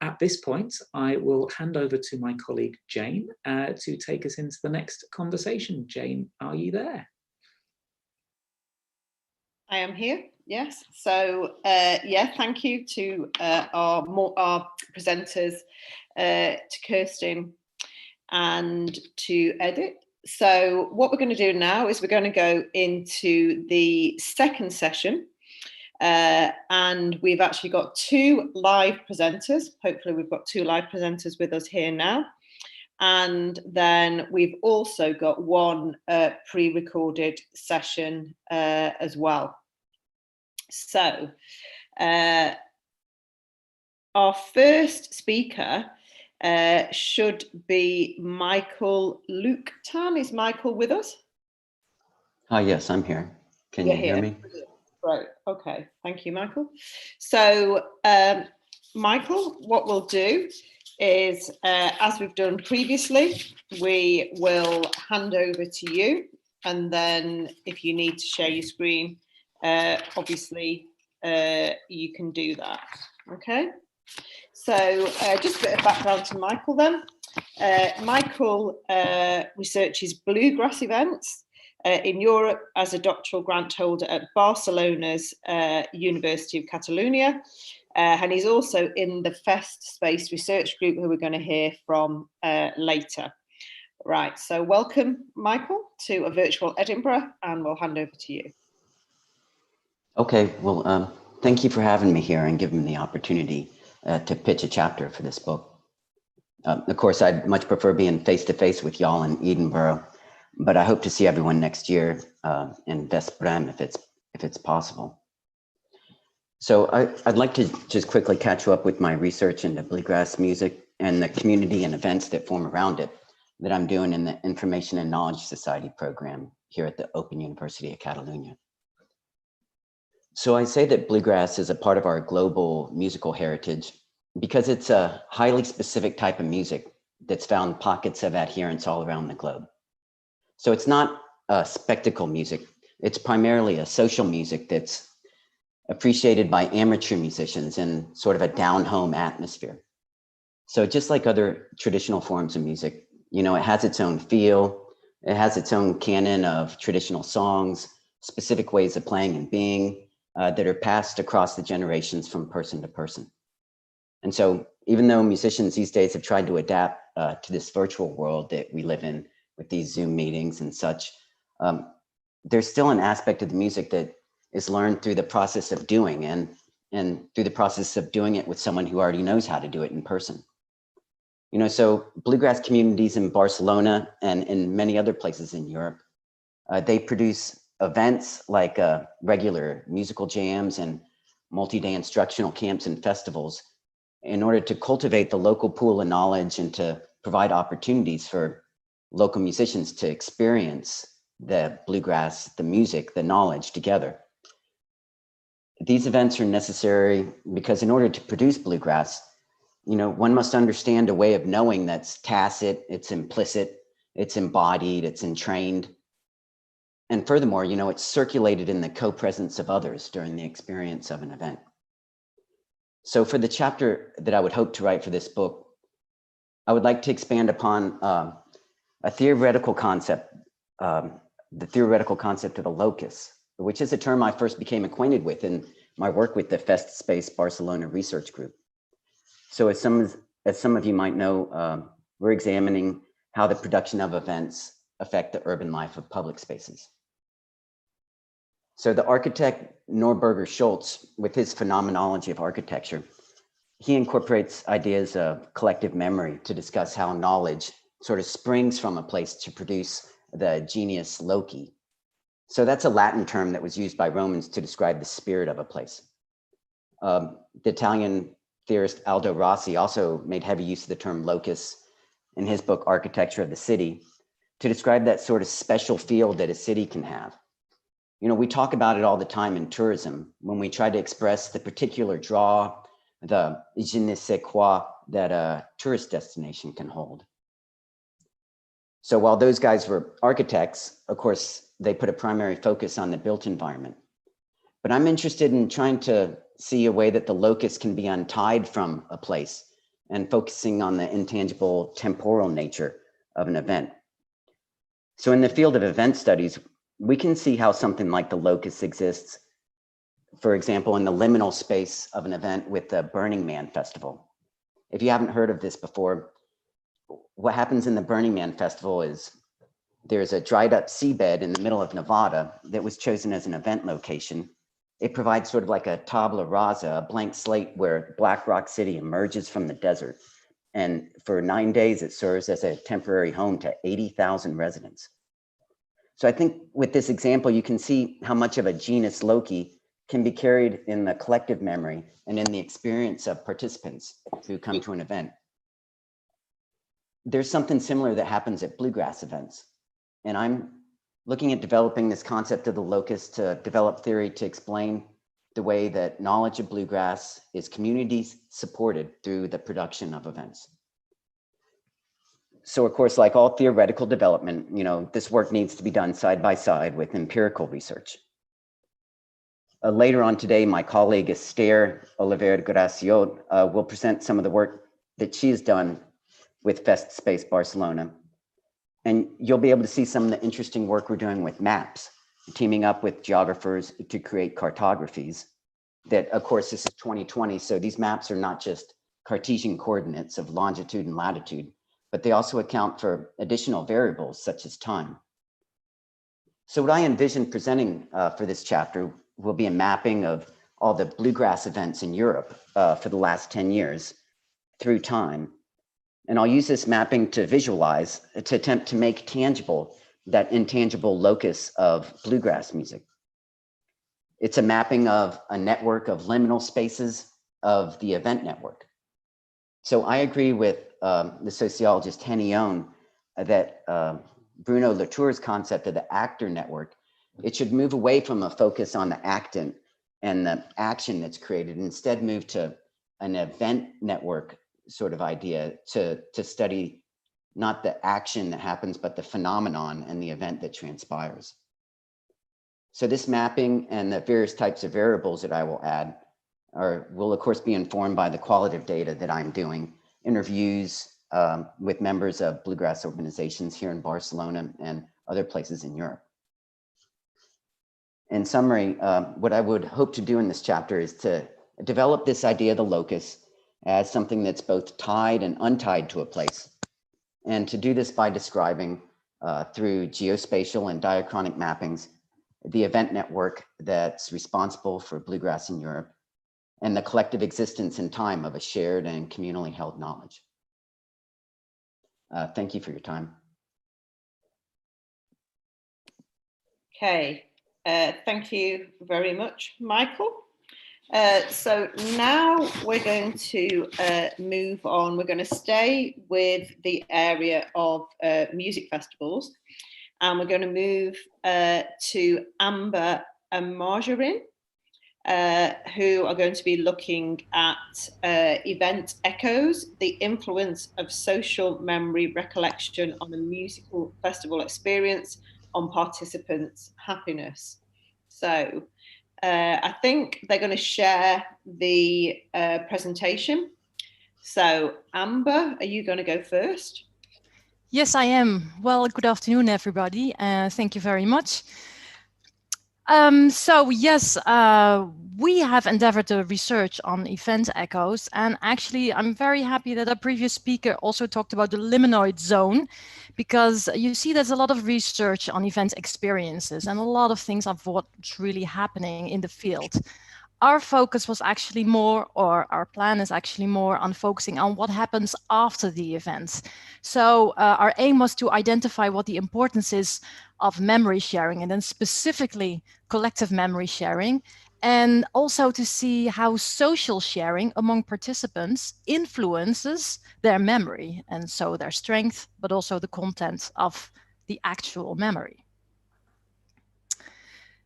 at this point I will hand over to my colleague Jane to take us into the next conversation. Jane, are you there? I am here, yes. So yeah, thank you to our presenters, to Kirsten and to Edith. So what we're going to do now is we're going to go into the second session. And we've actually got two live presenters. Hopefully we've got two live presenters with us here now. And then we've also got one pre-recorded session as well. So our first speaker should be Michael Luktan. Is Michael with us? Yes, I'm here. Can you hear me? Right, okay, thank you, Michael. So, Michael, what we'll do is, as we've done previously, we will hand over to you, and then if you need to share your screen, obviously, you can do that, okay? So, just a bit of background to Michael then. Michael researches bluegrass events in Europe as a doctoral grant holder at Barcelona's University of Catalonia. And he's also in the FEST Space Research Group, who we're going to hear from later. Right, so welcome, Michael, to a virtual Edinburgh, and we'll hand over to you. Okay, well, thank you for having me here and giving me the opportunity to pitch a chapter for this book. Of course, I'd much prefer being face-to-face with y'all in Edinburgh, but I hope to see everyone next year in Veszprém if it's possible. So I'd like to just quickly catch you up with my research into bluegrass music and the community and events that form around it that I'm doing in the Information and Knowledge Society program here at the Open University of Catalonia. So I say that bluegrass is a part of our global musical heritage because it's a highly specific type of music that's found pockets of adherence all around the globe. So it's not a spectacle music. It's primarily a social music that's appreciated by amateur musicians in sort of a down-home atmosphere. So just like other traditional forms of music, you know, it has its own feel. It has its own canon of traditional songs, specific ways of playing and being, that are passed across the generations from person to person. And so even though musicians these days have tried to adapt to this virtual world that we live in with these Zoom meetings and such, there's still an aspect of the music that is learned through the process of doing and through the process of doing it with someone who already knows how to do it in person. You know, so bluegrass communities in Barcelona and in many other places in Europe, they produce events like regular musical jams and multi-day instructional camps and festivals in order to cultivate the local pool of knowledge and to provide opportunities for local musicians to experience the bluegrass, the music, the knowledge together. These events are necessary because in order to produce bluegrass, you know, one must understand a way of knowing that's tacit, it's implicit, it's embodied, it's entrained. And furthermore, you know, it's circulated in the co-presence of others during the experience of an event. So for the chapter that I would hope to write for this book, I would like to expand upon a theoretical concept, the theoretical concept of the locus, which is a term I first became acquainted with in my work with the FestSpace Barcelona research group. So as some of you might know, we're examining how the production of events affect the urban life of public spaces. So the architect Norberger Schultz, with his phenomenology of architecture, he incorporates ideas of collective memory to discuss how knowledge sort of springs from a place to produce the genius loci. So that's a Latin term that was used by Romans to describe the spirit of a place. The Italian theorist Aldo Rossi also made heavy use of the term locus in his book, Architecture of the City, to describe that sort of special field that a city can have. You know, we talk about it all the time in tourism when we try to express the particular draw, the je ne sais quoi that a tourist destination can hold. So while those guys were architects, of course, they put a primary focus on the built environment. But I'm interested in trying to see a way that the locus can be untied from a place and focusing on the intangible temporal nature of an event. So in the field of event studies, we can see how something like the locus exists, for example, in the liminal space of an event with the Burning Man Festival. If you haven't heard of this before, what happens in the Burning Man Festival is there's a dried up seabed in the middle of Nevada that was chosen as an event location. It provides sort of like a tabula rasa, a blank slate where Black Rock City emerges from the desert. And for 9 days, it serves as a temporary home to 80,000 residents. So I think with this example, you can see how much of a genus loci can be carried in the collective memory and in the experience of participants who come to an event. There's something similar that happens at bluegrass events. And I'm looking at developing this concept of the locus to develop theory to explain the way that knowledge of bluegrass is community supported through the production of events. So of course, like all theoretical development, you know, this work needs to be done side by side with empirical research. Later on today, my colleague Esther Oliver Graciot will present some of the work that she has done with FestSpace Barcelona. And you'll be able to see some of the interesting work we're doing with maps, teaming up with geographers to create cartographies that, of course, this is 2020. So these maps are not just Cartesian coordinates of longitude and latitude, but they also account for additional variables such as time. So what I envision presenting for this chapter will be a mapping of all the bluegrass events in Europe for the last 10 years through time. And I'll use this mapping to visualize, to attempt to make tangible that intangible locus of bluegrass music. It's a mapping of a network of liminal spaces of the event network. So I agree with the sociologist Henny Yohn that Bruno Latour's concept of the actor network, it should move away from a focus on the actant and the action that's created, and instead move to an event network sort of idea to study not the action that happens, but the phenomenon and the event that transpires. So this mapping and the various types of variables that I will add will of course be informed by the qualitative data that I'm doing, interviews with members of bluegrass organizations here in Barcelona and other places in Europe. In summary, what I would hope to do in this chapter is to develop this idea of the locus as something that's both tied and untied to a place. And to do this by describing through geospatial and diachronic mappings, the event network that's responsible for bluegrass in Europe and the collective existence in time of a shared and communally held knowledge. Thank you for your time. Okay, thank you very much, Michael. So now we're going to move on. We're going to stay with the area of music festivals, and we're going to move to Amber and Marjorie, who are going to be looking at event echoes, the influence of social memory recollection on a musical festival experience on participants' happiness. So I think they're going to share the presentation. So Amber, are you going to go first? Yes, I am. Well, good afternoon, everybody. Thank you very much. So yes, we have endeavored to research on event echoes, and actually I'm very happy that our previous speaker also talked about the liminoid zone, because you see there's a lot of research on event experiences and a lot of things of what's really happening in the field. Our focus was actually more, or our plan is actually more on focusing on what happens after the event. So our aim was to identify what the importance is of memory sharing, and then specifically collective memory sharing, and also to see how social sharing among participants influences their memory, and so their strength, but also the content of the actual memory.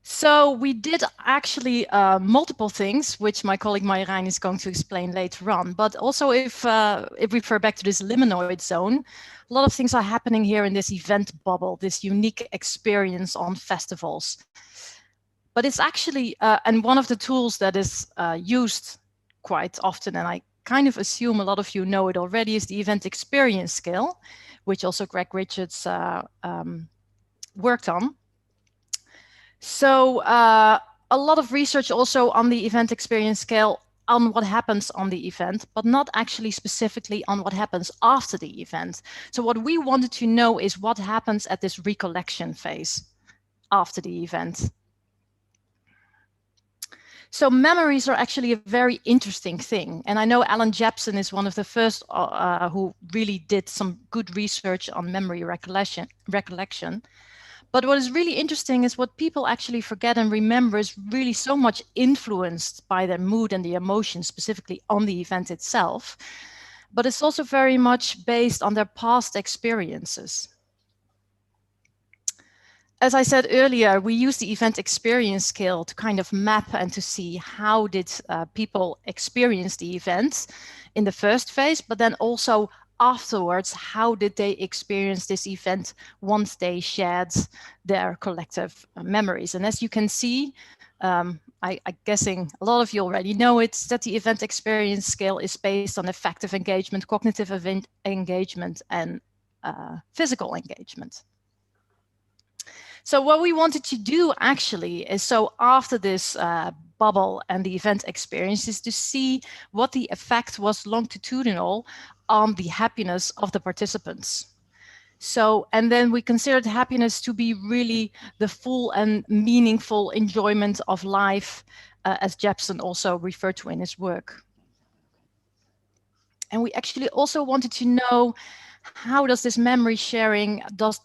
So we did actually multiple things, which my colleague Marjolein is going to explain later on. But also if we refer back to this liminoid zone, a lot of things are happening here in this event bubble, this unique experience on festivals. But it's actually, and one of the tools that is used quite often, and I kind of assume a lot of you know it already, is the event experience scale, which also Greg Richards worked on. So a lot of research also on the event experience scale on what happens on the event, but not actually specifically on what happens after the event. So what we wanted to know is what happens at this recollection phase after the event. So memories are actually a very interesting thing. And I know Alan Jepson is one of the first who really did some good research on memory recollection. But what is really interesting is what people actually forget and remember is really so much influenced by their mood and the emotions, specifically on the event itself. But it's also very much based on their past experiences. As I said earlier, we use the event experience scale to kind of map and to see how did people experience the event in the first phase, but then also afterwards, how did they experience this event once they shared their collective memories. And as you can see, I'm guessing a lot of you already know it, that the event experience scale is based on affective engagement, cognitive event engagement, and physical engagement. So what we wanted to do actually is, so after this bubble and the event experience, is to see what the effect was longitudinal on the happiness of the participants. So, and then we considered happiness to be really the full and meaningful enjoyment of life, as Jepson also referred to in his work. And we actually also wanted to know, how does this memory sharing, does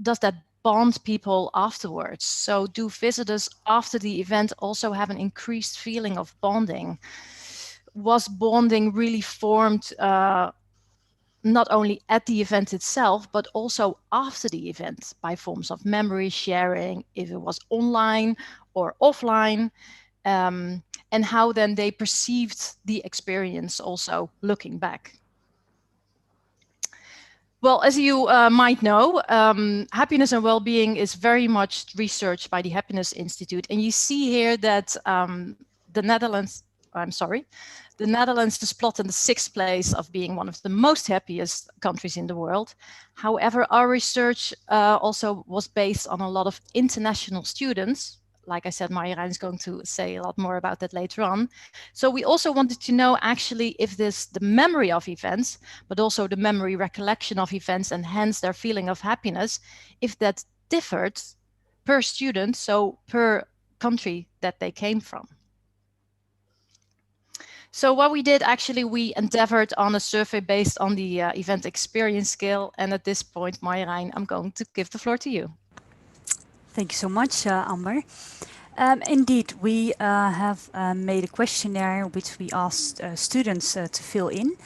that bond people afterwards? So do visitors after the event also have an increased feeling of bonding? Was bonding really formed not only at the event itself, but also after the event by forms of memory sharing, if it was online or offline, and how then they perceived the experience also looking back? Well, as you might know, happiness and well-being is very much researched by the Happiness Institute. And you see here that the Netherlands is plotted in the 6th place of being one of the most happiest countries in the world. However, our research also was based on a lot of international students, like I said, Marjolein is going to say a lot more about that later on. So we also wanted to know actually if the memory of events, but also the memory recollection of events and hence their feeling of happiness, if that differed per student, so per country that they came from. So what we did, actually, we endeavored on a survey based on the event experience scale. And at this point, Marjolein, I'm going to give the floor to you. Thank you so much, Amber. Indeed, we have made a questionnaire which we asked students to fill in.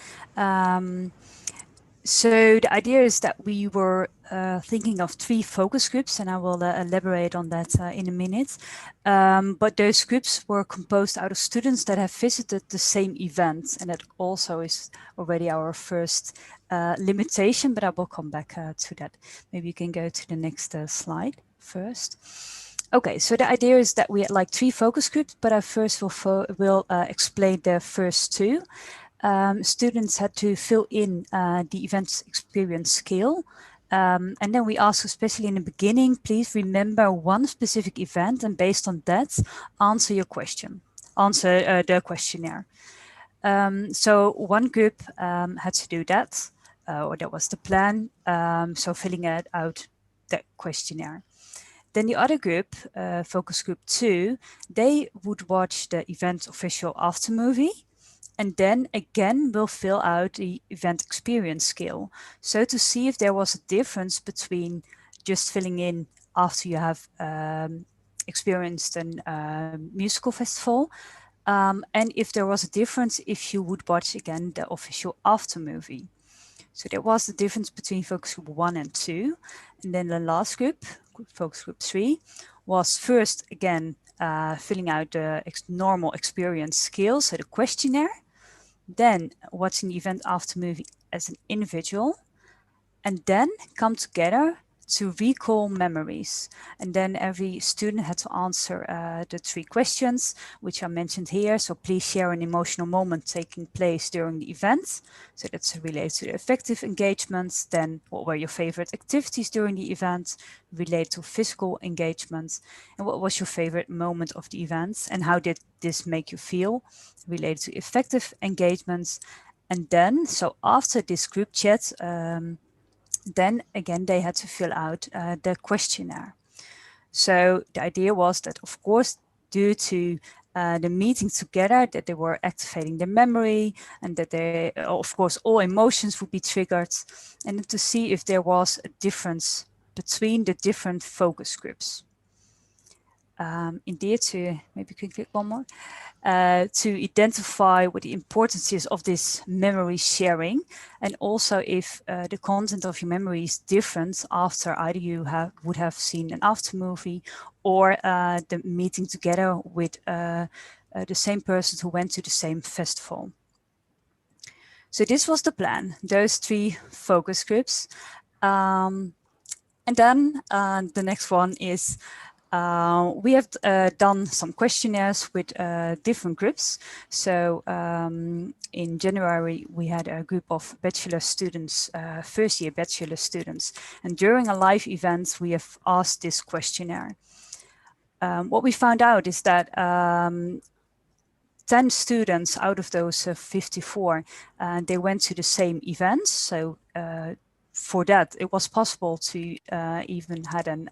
So the idea is that we were thinking of 3 focus groups, and I will elaborate on that in a minute. But those groups were composed out of students that have visited the same event, and that also is already our first limitation, but I will come back to that. Maybe you can go to the next slide first. Okay, so the idea is that we had like 3 focus groups, but I first will explain the first 2. Students had to fill in the event experience scale. And then we asked, especially in the beginning, please remember one specific event, and based on that, answer your question, answer the questionnaire. So one group had to do that, or that was the plan. So filling out that questionnaire. Then the other group, focus group 2, they would watch the event official after movie. And then again, we'll fill out the event experience scale. So to see if there was a difference between just filling in after you have experienced a musical festival, and if there was a difference if you would watch again the official after movie. So there was the difference between focus group 1 and 2. And then the last group, focus group 3, was first again filling out the normal experience scale, so the questionnaire, then watching the event after movie as an individual, and then come together to recall memories. And then every student had to answer the 3 questions, which are mentioned here. So please share an emotional moment taking place during the event. So that's related to the affective engagements. Then what were your favorite activities during the event? Related to physical engagements. And what was your favorite moment of the event? And how did this make you feel? Related to affective engagements. And then, so after this group chat, then again, they had to fill out the questionnaire. So the idea was that, of course, due to the meeting together, that they were activating the memory, and that they, of course, all emotions would be triggered, and to see if there was a difference between the different focus groups. Indeed, to maybe you can click one more, to identify what the importance is of this memory sharing, and also if the content of your memory is different after either you would have seen an after movie or the meeting together with the same person who went to the same festival. So this was the plan, those 3 focus groups. And then the next one is we have done some questionnaires with different groups. So in January, we had a group of bachelor students, first year bachelor students. And during a live event, we have asked this questionnaire. What we found out is that 10 students out of those 54, they went to the same events. So for that, it was possible to even had an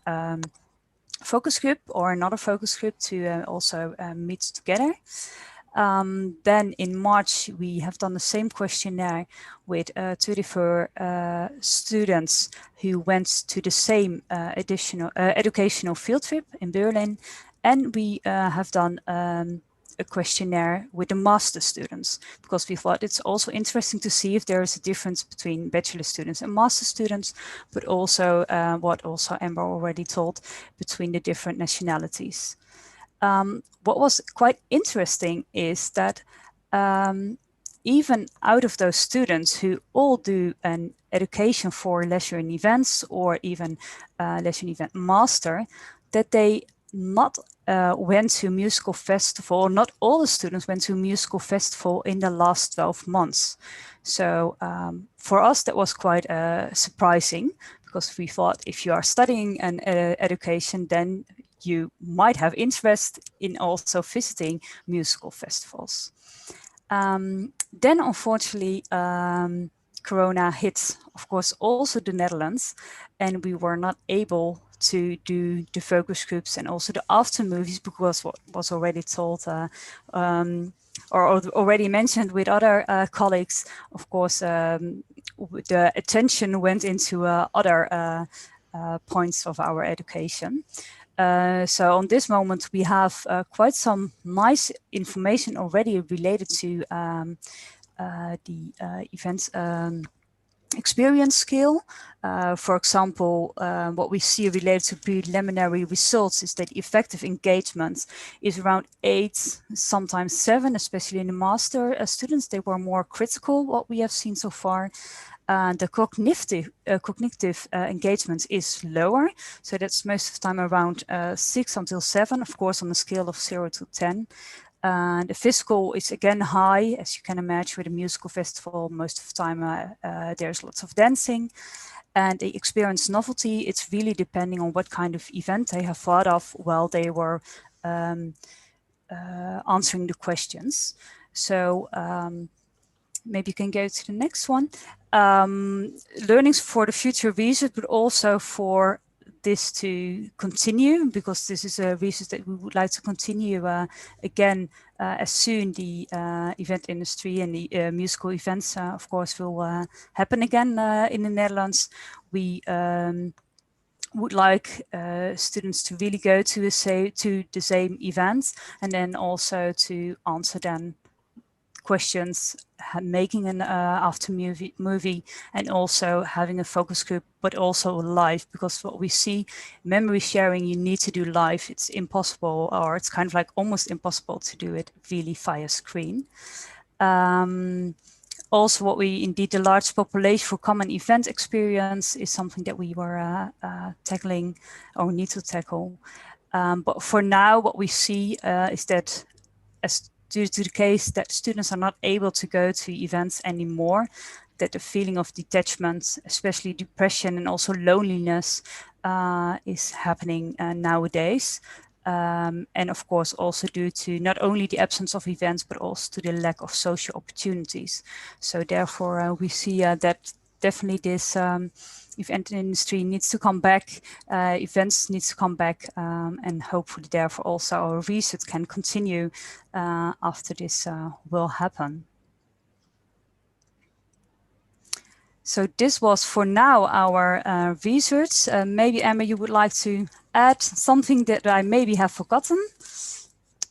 focus group or another focus group to also meet together. Then in March, we have done the same questionnaire with 34 students who went to the same educational field trip in Berlin. And we have done a questionnaire with the master students, because we thought it's also interesting to see if there is a difference between bachelor students and master students, but also what also Amber already told, between the different nationalities. What was quite interesting is that even out of those students who all do an education for leisure and events, or even leisure and event master, that they not went to a musical festival, not all the students went to a musical festival in the last 12 months. So for us, that was quite surprising, because we thought if you are studying an education, then you might have interest in also visiting musical festivals. Then unfortunately, Corona hit, of course, also the Netherlands, and we were not able to do the focus groups and also the after movies, because what was already told or already mentioned with other colleagues, of course, the attention went into other points of our education. So on this moment, we have quite some nice information already related to the events experience scale. For example, what we see related to preliminary results is that effective engagement is around 8, sometimes 7, especially in the master students. They were more critical, what we have seen so far. The cognitive engagement is lower. So that's most of the time around 6 until 7, of course, on a scale of 0 to 10. The physical is again high, as you can imagine with a musical festival. Most of the time there's lots of dancing. And the experience novelty, it's really depending on what kind of event they have thought of while they were answering the questions. So maybe you can go to the next one. Learnings for the future research, but also for this to continue, because this is a research that we would like to continue again as soon the event industry and the musical events, of course, will happen again in the Netherlands. We would like students to really go to the same events, and then also to answer then questions, making an after movie, and also having a focus group, but also live, because what we see, memory sharing, you need to do live. It's impossible, or it's kind of like almost impossible to do it really via screen. Also, what we indeed, the large population for common event experience is something that we were tackling or need to tackle. But for now, what we see is that due to the case that students are not able to go to events anymore, that the feeling of detachment, especially depression and also loneliness, is happening nowadays. And of course, also due to not only the absence of events, but also to the lack of social opportunities. So therefore, we see that definitely this event industry needs to come back, events needs to come back, and hopefully therefore also our research can continue after this will happen. So this was for now our research. Maybe Emma, you would like to add something that I maybe have forgotten?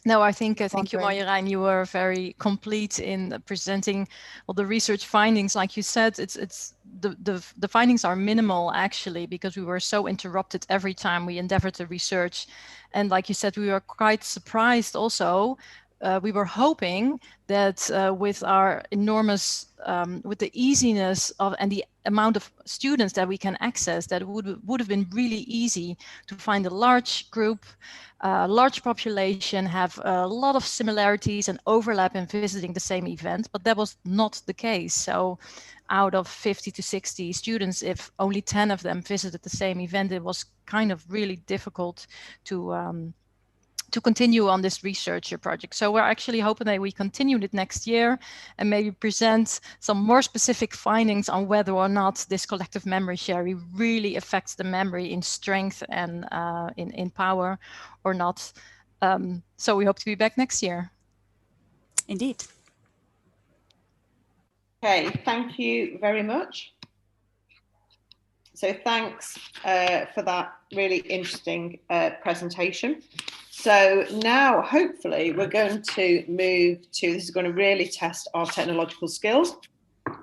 No, I think thank you, Marjolein. You were very complete in presenting all the research findings. Like you said, it's the findings are minimal actually, because we were so interrupted every time we endeavored to research. And like you said, we were quite surprised also. We were hoping that with our enormous, with the easiness of and the amount of students that we can access, that would have been really easy to find a large group, large population, have a lot of similarities and overlap in visiting the same event, but that was not the case. So out of 50 to 60 students, if only 10 of them visited the same event, it was kind of really difficult to continue on this research project. So we're actually hoping that we continue it next year and maybe present some more specific findings on whether or not this collective memory sharing really affects the memory in strength and in power or not. So we hope to be back next year. Indeed. Okay, thank you very much. So thanks for that really interesting presentation. So now, hopefully, we're going to move to, this is going to really test our technological skills.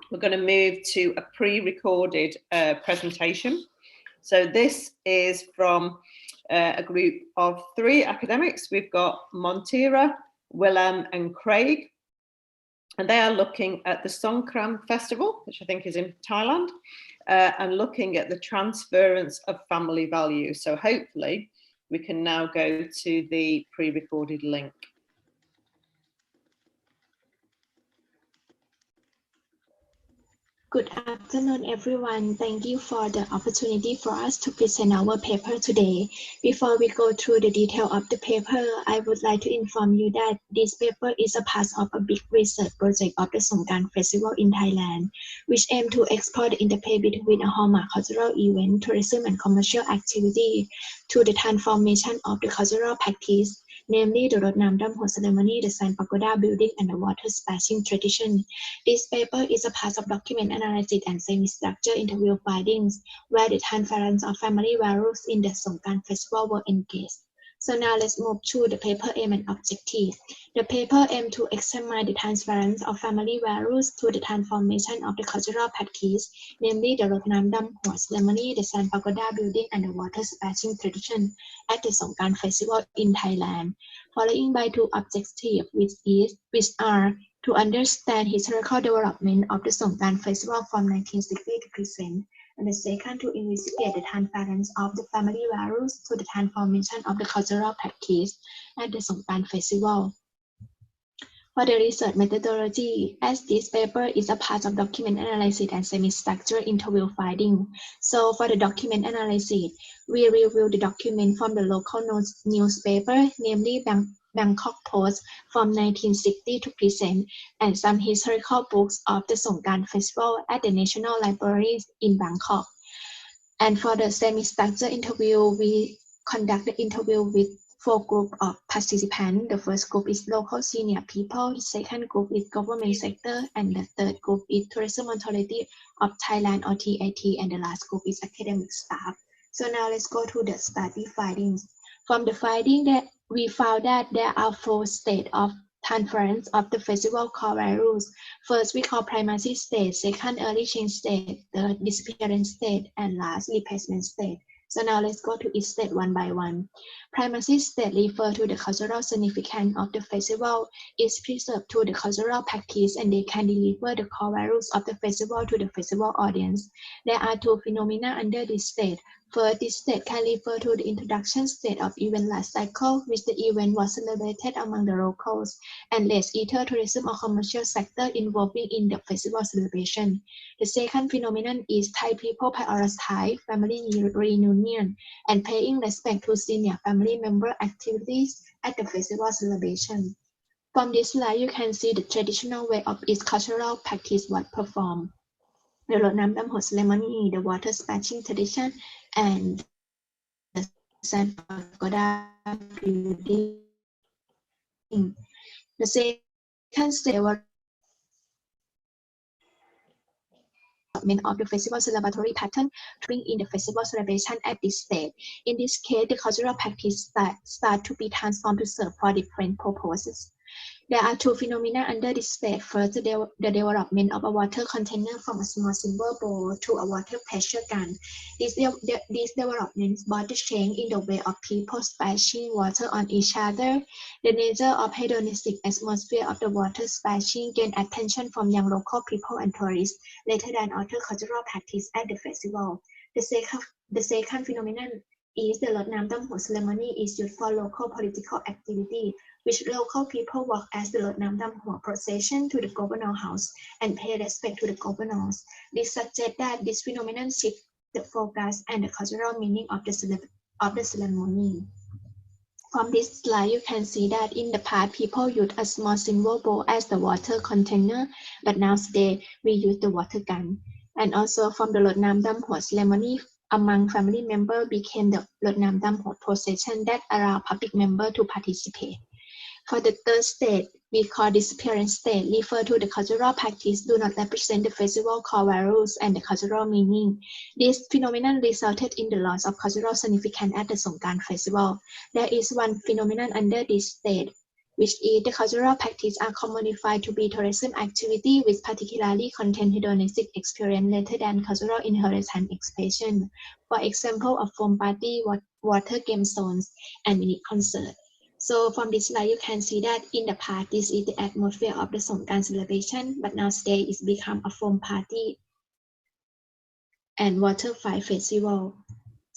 We're going to move to a pre-recorded presentation. So this is from a group of 3 academics. We've got Montira, Willem and Craig. And they are looking at the Songkran Festival, which I think is in Thailand, and looking at the transference of family values. So hopefully we can now go to the pre-recorded link. Good afternoon, everyone. Thank you for the opportunity for us to present our paper today. Before we go through the detail of the paper, I would like to inform you that this paper is a part of a big research project of the Songkran Festival in Thailand, which aim to explore the interplay between a hallmark cultural event, tourism, and commercial activity to the transformation of the cultural practice, namely the Rot Nam Dam Ho ceremony, the Sand Pagoda building, and the water splashing tradition. This paper is a part of document analysis and semi-structured interview findings, where the transference of family values in the Songkran Festival were engaged. So now let's move to the paper aim and objective. The paper aimed to examine the transference of family values to the transformation of the cultural practice, namely the Rot Nam Dam Ho ceremony, the Sand Pagoda building, and the water splashing tradition at the Songkran Festival in Thailand, following by two objectives, which are to understand historical development of the Songkran Festival from 1960 to present, and the second to investigate the transference of the family values to the transformation of the cultural practice at the Songkran Festival. For the research methodology, as this paper is a part of document analysis and semi-structured interview finding. So for the document analysis, we review the document from the local newspaper, namely Bangkok Post from 1960 to present, and some historical books of the Songkran Festival at the National Library in Bangkok. And for the semi-structured interview, we conduct the interview with 4 groups of participants. The first group is local senior people, the second group is government sector, and the third group is Tourism Authority of Thailand or TAT, and the last group is academic staff. So now let's go to the study findings. From the finding that we found that there are 4 states of transference of the festival core values. First, we call primacy state, second, early change state, third, disappearance state, and last, replacement state. So now let's go to each state one by one. Primacy state refers to the cultural significance of the festival, is preserved to the cultural practice, and they can deliver the core values of the festival to the festival audience. There are 2 phenomena under this state. First, this state can refer to the introduction state of event life cycle, which the event was celebrated among the locals, and less either tourism or commercial sector involving in the festival celebration. The second phenomenon is Thai people prioritize family reunion and paying respect to senior family member activities at the festival celebration. From this slide, you can see the traditional way of its cultural practice was performed. The Rot Nam Dam Ho ceremony, the water splashing tradition, and the Sand Pagoda building. The second stage was of the festival celebratory pattern to bring in the festival celebration at this stage. In this case, the cultural practice start to be transformed to serve for different purposes. There are 2 phenomena under this stage. First, the development of a water container from a small silver bowl to a water pressure gun. These developments brought the change in the way of people splashing water on each other. The nature of hedonistic atmosphere of the water splashing gained attention from young local people and tourists, rather than other cultural practice at the festival. The second phenomenon is the Rot Nam Dam Ho ceremony is used for local political activity, which local people walk as the Rot Nam Dam Ho procession to the governor house and pay respect to the governors. This suggests that this phenomenon shifts the focus and the cultural meaning of the ceremony. From this slide, you can see that in the past, people used a small silver bowl as the water container, but nowadays we use the water gun. And also from the Rot Nam Dam Ho ceremony, among family members became the Rot Nam Dam Ho procession that allowed public members to participate. For the third state, we call disappearance state, refer to the cultural practice do not represent the festival core values and the cultural meaning. This phenomenon resulted in the loss of cultural significance at the Songkran Festival. There is one phenomenon under this state, which is the cultural practice are commodified to be tourism activity with particularly content hedonistic experience rather than cultural inheritance expression. For example, a foam party, water game zones, and mini concert. So from this slide, you can see that in the past, this is the atmosphere of the Songkran celebration, but now today it's become a foam party and water fight festival.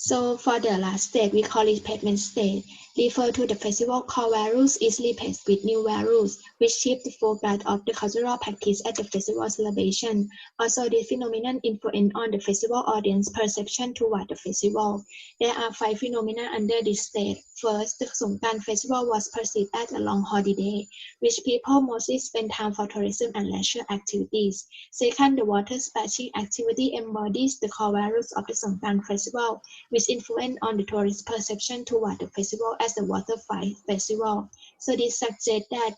So for the last stage, we call it pavement stage, refer to the festival core values is replaced with new values, which shift the focus of the cultural practice at the festival celebration. Also, this phenomenon influence on the festival audience perception toward the festival. There are 5 phenomena under this stage. First, the Songkran festival was perceived as a long holiday, which people mostly spend time for tourism and leisure activities. Second, the water splashing activity embodies the core values of the Songkran festival, which influence on the tourist perception toward the festival as a water fight festival. So this suggests that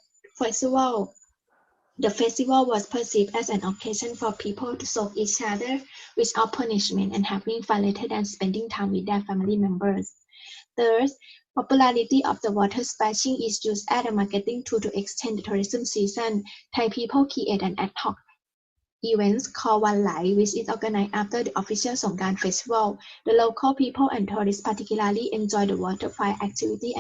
the festival was perceived as an occasion for people to soak each other without punishment and having fun rather than spending time with their family members. Third, popularity of the water splashing is used as a marketing tool to extend the tourism season. Thai people create an ad hoc events called One Lai, which is organized after the official Songkran festival. The local people and tourists particularly enjoy the water fight activity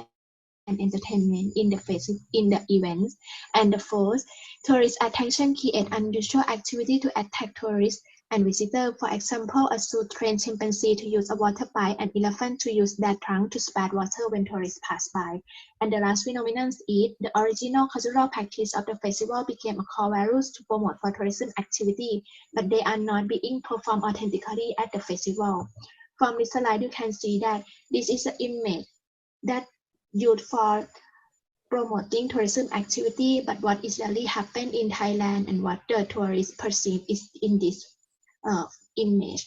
and entertainment in the events. And the fourth, tourist attraction create unusual activity to attract tourists and visitors. For example, a zoo trains chimpanzee to use a water pipe and elephant to use their trunk to splash water when tourists pass by. And the last phenomenon is the original cultural practice of the festival became a core values to promote for tourism activity, but they are not being performed authentically at the festival. From this slide, you can see that this is an image that used for promoting tourism activity, but what is really happened in Thailand and what the tourists perceive is in this image.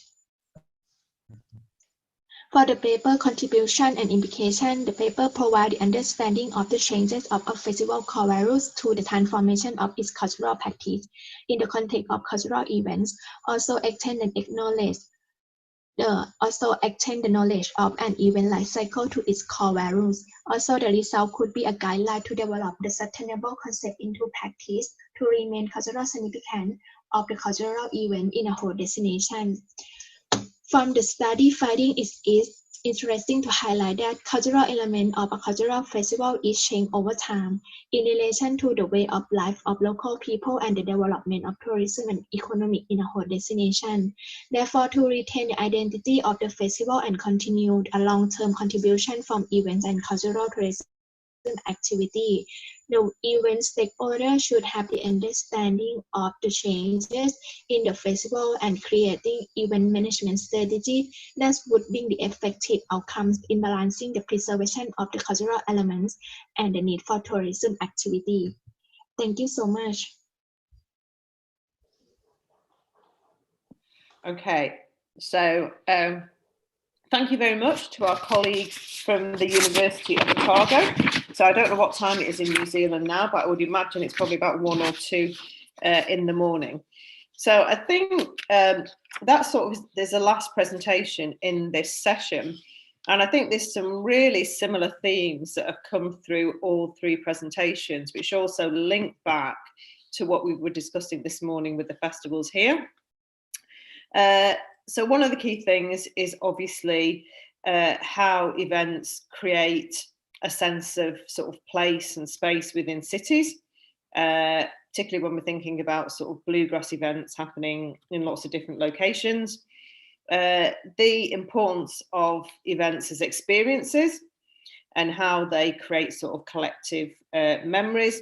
For the paper contribution and implication, the paper provides the understanding of the changes of a festival core values to the transformation of its cultural practice in the context of cultural events, also extend and acknowledge the knowledge of an event life cycle to its core values. Also, the result could be a guideline to develop the sustainable concept into practice to remain cultural significance of the cultural event in a whole destination. From the study finding, it is interesting to highlight that cultural element of a cultural festival is changed over time in relation to the way of life of local people and the development of tourism and economy in a whole destination. Therefore, to retain the identity of the festival and continue a long-term contribution from events and cultural tourism activity, the event stakeholders should have the understanding of the changes in the festival and creating event management strategy that would bring the effective outcomes in balancing the preservation of the cultural elements and the need for tourism activity. Thank you so much. Okay, so thank you very much to our colleagues from the University of Otago. So I don't know what time it is in New Zealand now, but I would imagine it's probably about 1 or 2 in the morning. So I think that's there's a last presentation in this session. And I think there's some really similar themes that have come through all 3 presentations, which also link back to what we were discussing this morning with the festivals here. So one of the key things is obviously how events create a sense of place and space within cities, particularly when we're thinking about bluegrass events happening in lots of different locations. The importance of events as experiences and how they create collective memories.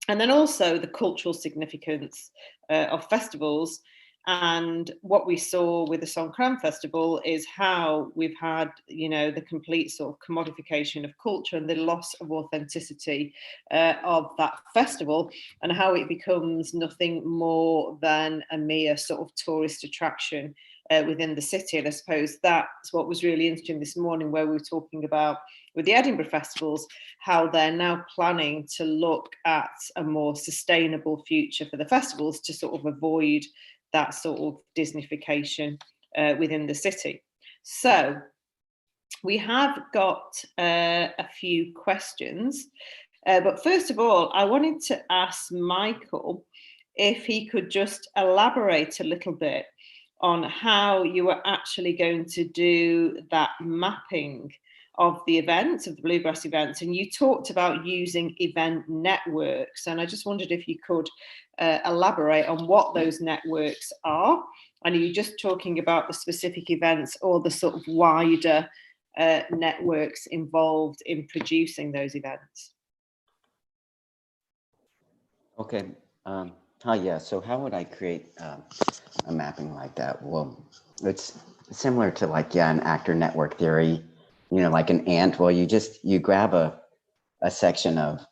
And then also the cultural significance of festivals. And what we saw with the Songkran Festival is how we've had, the complete commodification of culture and the loss of authenticity of that festival, and how it becomes nothing more than a mere tourist attraction within the city. And I suppose that's what was really interesting this morning, where we were talking about with the Edinburgh festivals, how they're now planning to look at a more sustainable future for the festivals to avoid that Disneyfication within the city. So we have got a few questions, but first of all, I wanted to ask Michael if he could just elaborate a little bit on how you were actually going to do that mapping of the events, of the bluegrass events, and you talked about using event networks, and I just wondered if you could elaborate on what those networks are And are you just talking about the specific events or the sort of wider networks involved in producing those events? Okay. Yeah. So how would I create a mapping like that? Well, it's similar to like, an actor network theory, like an ant. Well, you grab a section of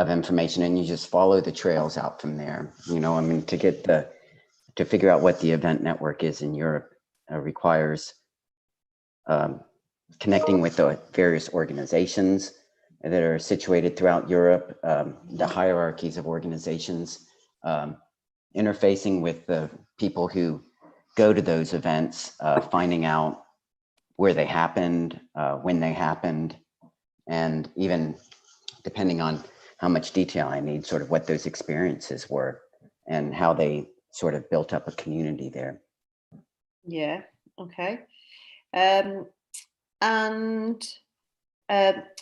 information and you just follow the trails out from there. I mean, to figure out what the event network is in Europe requires connecting with the various organizations that are situated throughout Europe, the hierarchies of organizations, interfacing with the people who go to those events, finding out where they happened, when they happened, and even depending on how much detail I need, sort of what those experiences were and how they sort of built up a community there. Yeah, okay.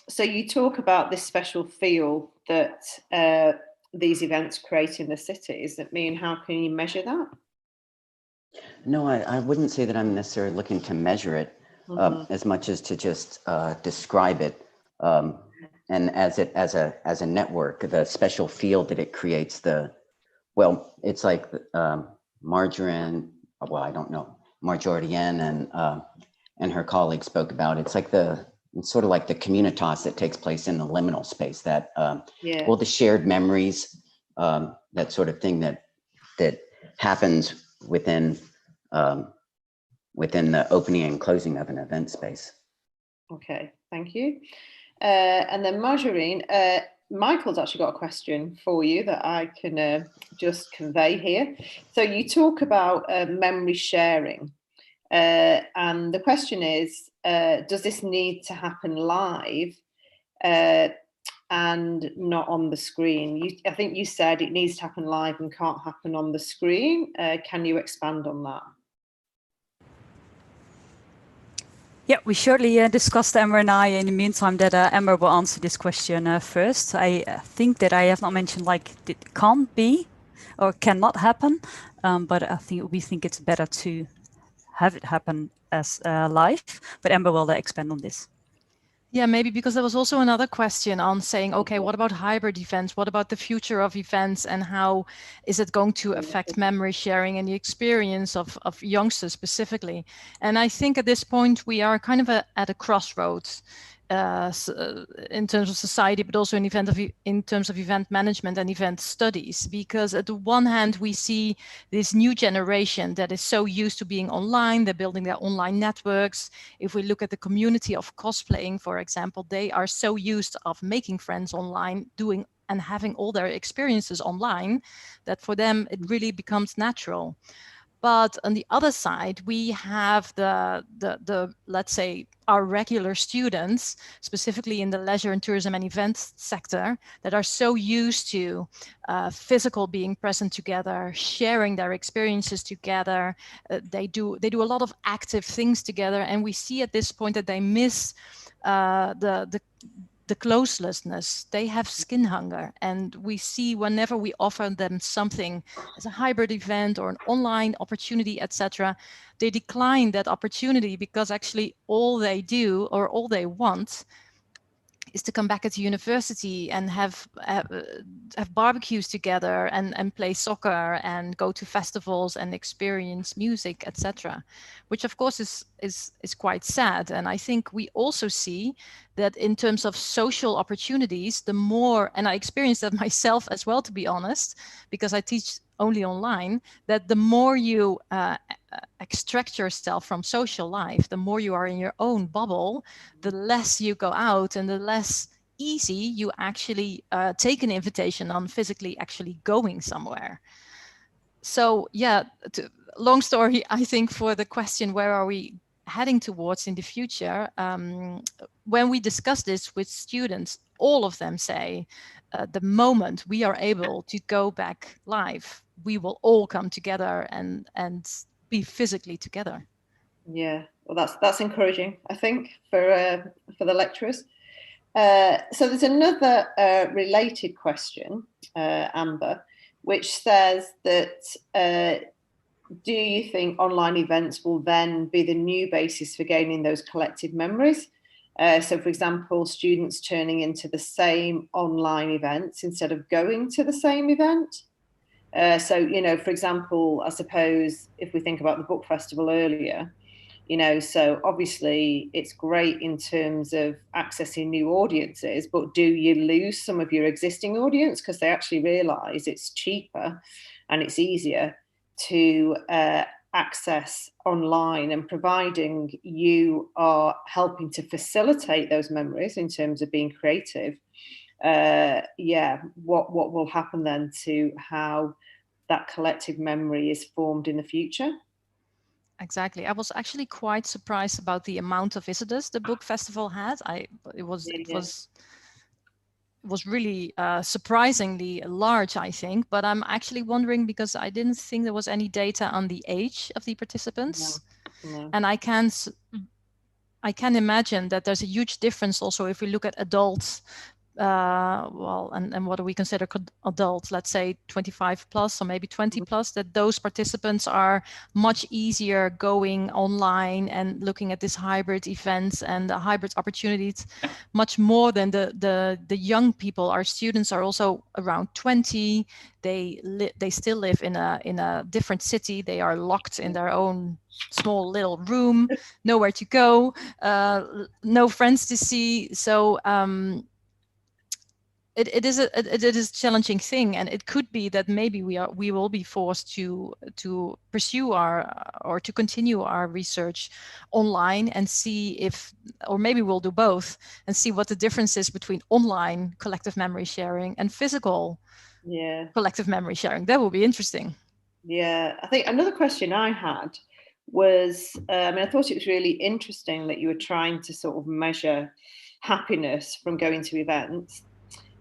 So you talk about this special feel that these events create in the cities. How can you measure that? No, I wouldn't say that I'm necessarily looking to measure it as much as to just describe it. And as a network, the special field that it creates, it's like Marjorie and her colleagues spoke about. It's sort of like the communitas that takes place in the liminal space, that the shared memories, that sort of thing that happens within the opening and closing of an event space. Okay, thank you. And then Marjorie, Michael's actually got a question for you that I can just convey here. So you talk about memory sharing, and the question is, does this need to happen live and not on the screen? I think you said it needs to happen live and can't happen on the screen. Can you expand on that? Yeah, we surely discussed, Emma and I, in the meantime, that Emma will answer this question first. I think that I have not mentioned it can't be or cannot happen, but I think we think it's better to have it happen as live, but Emma will expand on this. Yeah, maybe because there was also another question on saying, okay, what about hybrid events? What about the future of events, and how is it going to affect memory sharing and the experience of youngsters specifically? And I think at this point we are kind of at a crossroads in terms of society, but also in terms of event management and event studies, because at the one hand we see this new generation that is so used to being online, they're building their online networks. If we look at the community of cosplaying, for example, they are so used of making friends online, doing and having all their experiences online, that for them it really becomes natural. But on the other side, we have the let's say our regular students, specifically in the leisure and tourism and events sector, that are so used to physical being present together, sharing their experiences together. They do a lot of active things together, and we see at this point that they miss the closelessness. They have skin hunger, and we see whenever we offer them something as a hybrid event or an online opportunity, etc., they decline that opportunity because actually all they do or all they want is to come back at university and have barbecues together and play soccer and go to festivals and experience music, etc., which of course is quite sad. And I think we also see that in terms of social opportunities, the more, and I experienced that myself as well, to be honest, because I teach only online, that the more you extract yourself from social life, the more you are in your own bubble, the less you go out and the less easy you actually take an invitation on physically actually going somewhere. So yeah, long story, I think, for the question, where are we heading towards in the future? When we discuss this with students, all of them say the moment we are able to go back live, we will all come together and be physically together. Yeah, well, that's encouraging, I think, for the lecturers. So there's another related question, Amber, which says that do you think online events will then be the new basis for gaining those collective memories? So, for example, students turning into the same online events instead of going to the same event. So, you know, for example, I suppose if we think about the book festival earlier, you know, so obviously it's great in terms of accessing new audiences, but do you lose some of your existing audience because they actually realise it's cheaper and it's easier to access online, and providing you are helping to facilitate those memories in terms of being creative, what will happen then to how that collective memory is formed in the future? Exactly. I was actually quite surprised about the amount of visitors the book festival had. It was really surprisingly large, I think. But I'm actually wondering, because I didn't think there was any data on the age of the participants, No. and I can imagine that there's a huge difference also if we look at adults. And what do we consider adults? Let's say 25 plus, or maybe 20 plus, that those participants are much easier going online and looking at these hybrid events and the hybrid opportunities much more than the young people. Our students are also around 20. They still live in a different city. They are locked in their own small little room, nowhere to go, no friends to see. So it is a challenging thing, and it could be that maybe we will be forced to pursue or to continue our research online and see if, or maybe we'll do both and see what the difference is between online collective memory sharing and physical collective memory sharing. That will be interesting. Yeah, I think another question I had was, I thought it was really interesting that you were trying to sort of measure happiness from going to events.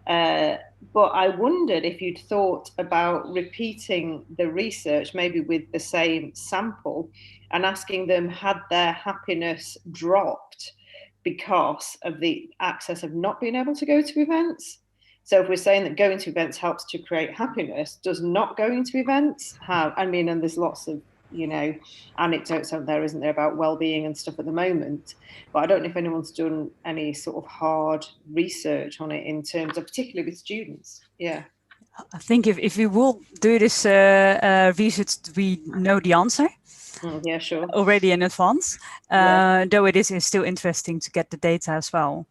But I wondered if you'd thought about repeating the research, maybe with the same sample, and asking them, had their happiness dropped because of the access of not being able to go to events? So if we're saying that going to events helps to create happiness, does not going to events have? I mean, and there's lots of, you know, anecdotes out there, isn't there, about well-being and stuff at the moment. But I don't know if anyone's done any sort of hard research on it in terms of, particularly with students. Yeah. I think if we will do this research, we know the answer. Yeah, sure. Already in advance, though it is still interesting to get the data as well.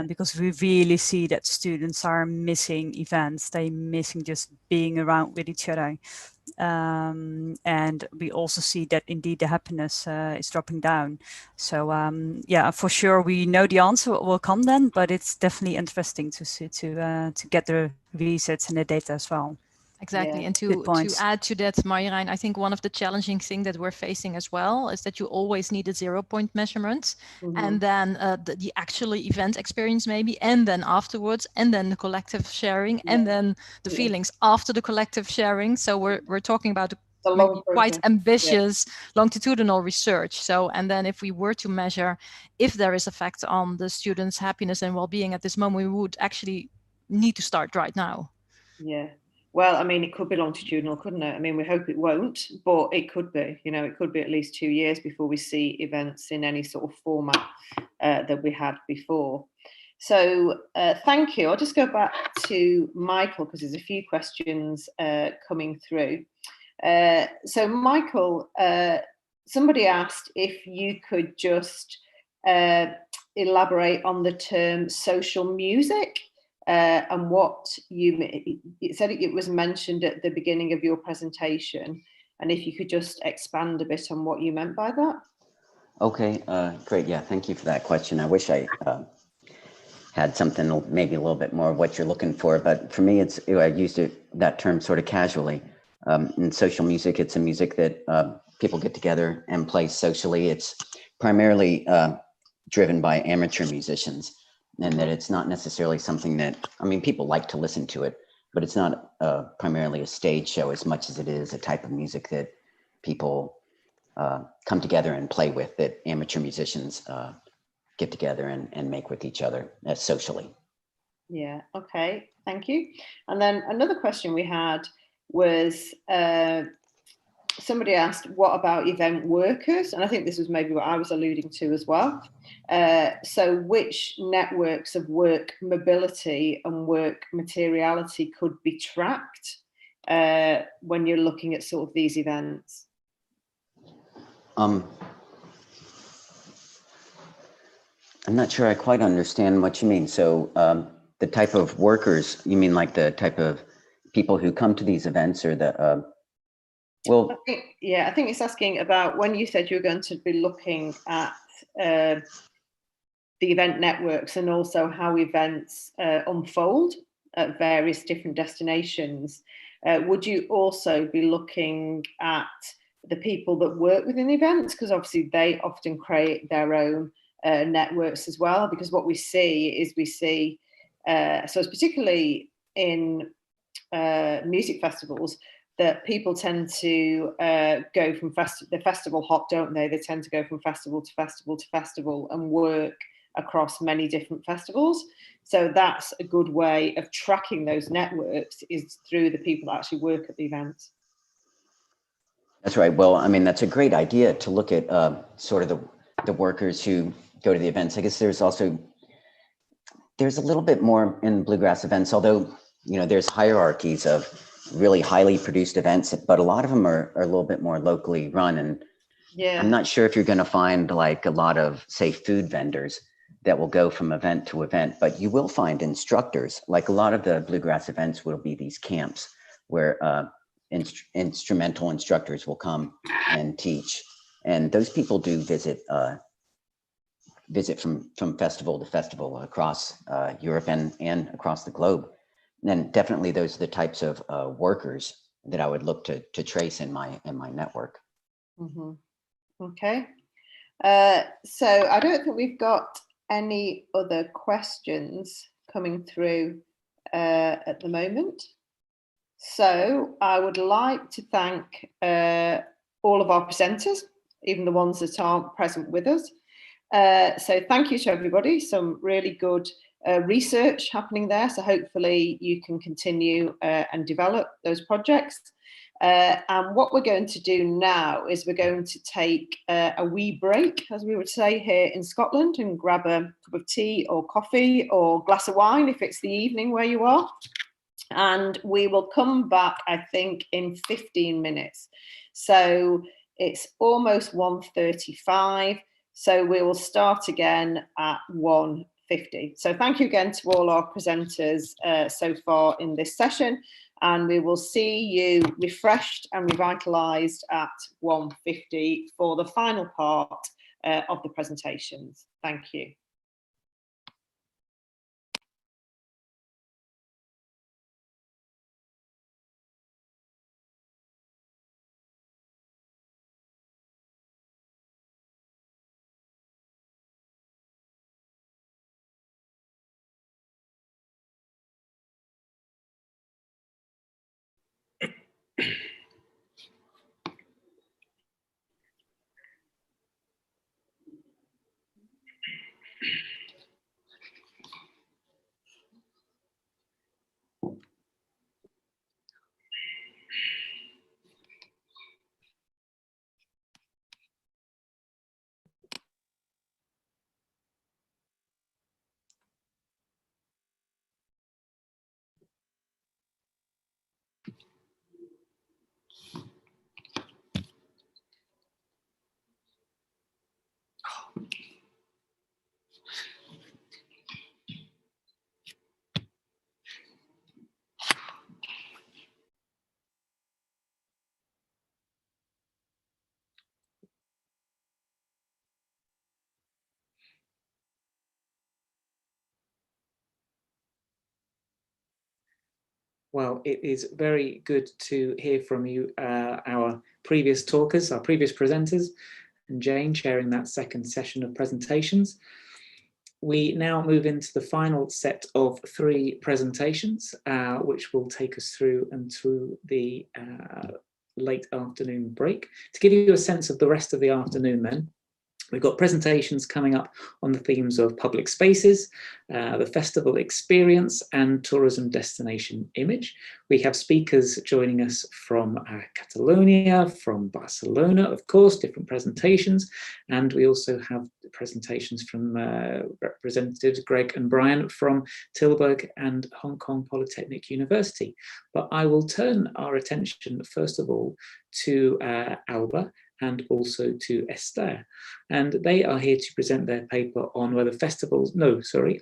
Because we really see that students are missing events, they're missing just being around with each other. And we also see that indeed the happiness is dropping down. So yeah, for sure we know the answer will come then, but it's definitely interesting to see to get the research and the data as well. Exactly. And to add to that, Marjolein, I think one of the challenging things that we're facing as well is that you always need a 0-point measurement, and then the actual event experience maybe, and then afterwards, and then the collective sharing, and then the feelings after the collective sharing. So we're talking about quite ambitious longitudinal research. So, and then if we were to measure if there is effect on the students' happiness and well-being at this moment, we would actually need to start right now. Yeah. Well, I mean, it could be longitudinal, couldn't it? I mean, we hope it won't, but it could be, you know, it could be at least 2 years before we see events in any sort of format that we had before. So thank you. I'll just go back to Michael because there's a few questions coming through. So Michael, somebody asked if you could just elaborate on the term social music. And what it said it was mentioned at the beginning of your presentation, and if you could just expand a bit on what you meant by that. Okay, great. Yeah, thank you for that question. I wish I had something maybe a little bit more of what you're looking for, but for me, I used that term sort of casually. In social music, it's a music that people get together and play socially. It's primarily driven by amateur musicians. And that it's not necessarily something that, I mean, people like to listen to it, but it's not primarily a stage show as much as it is a type of music that people come together and play with, that amateur musicians get together and make with each other socially. Yeah, okay, thank you. And then another question we had was, somebody asked, what about event workers? And I think this was maybe what I was alluding to as well. So which networks of work mobility and work materiality could be tracked when you're looking at sort of these events? I'm not sure I quite understand what you mean. So the type of workers, you mean like the type of people who come to these events, or the, well, I think it's asking about when you said you were going to be looking at the event networks and also how events unfold at various different destinations. Would you also be looking at the people that work within events? Because obviously they often create their own networks as well, because what we see, so it's particularly in music festivals, that people tend to go from the festival hop, don't they? They tend to go from festival to festival to festival and work across many different festivals. So that's a good way of tracking those networks, is through the people that actually work at the event. That's right. Well, I mean, that's a great idea to look at sort of the workers who go to the events. I guess there's a little bit more in bluegrass events, although, you know, there's hierarchies of really highly produced events, but a lot of them are a little bit more locally run. And yeah, I'm not sure if you're going to find like a lot of, say, food vendors that will go from event to event, but you will find instructors. Like a lot of the bluegrass events will be these camps where instrumental instructors will come and teach. And those people do visit from festival to festival across Europe and across the globe. And definitely those are the types of workers that I would look to trace in my network. Mm-hmm. Okay. So I don't think we've got any other questions coming through at the moment. So I would like to thank all of our presenters, even the ones that aren't present with us. So thank you to everybody. Some really good research happening there. So hopefully you can continue and develop those projects. And what we're going to do now is we're going to take a wee break, as we would say here in Scotland, and grab a cup of tea or coffee or glass of wine if it's the evening where you are. And we will come back, I think, in 15 minutes. So it's almost 1:35. So we will start again at 1:50. So thank you again to all our presenters so far in this session. And we will see you refreshed and revitalized at 1:50 for the final part of the presentations. Thank you. Well, it is very good to hear from you, our previous talkers, our previous presenters, and Jane chairing that second session of presentations. We now move into the final set of 3 presentations, which will take us through and through the late afternoon break. To give you a sense of the rest of the afternoon then, We've got presentations coming up on the themes of public spaces, the festival experience, and tourism destination image. We have speakers joining us from Catalonia, from Barcelona, of course, different presentations. And we also have presentations from representatives Greg and Brian from Tilburg and Hong Kong Polytechnic University. But I will turn our attention, first of all, to Alba and also to Esther. And they are here to present their paper on whether festivals,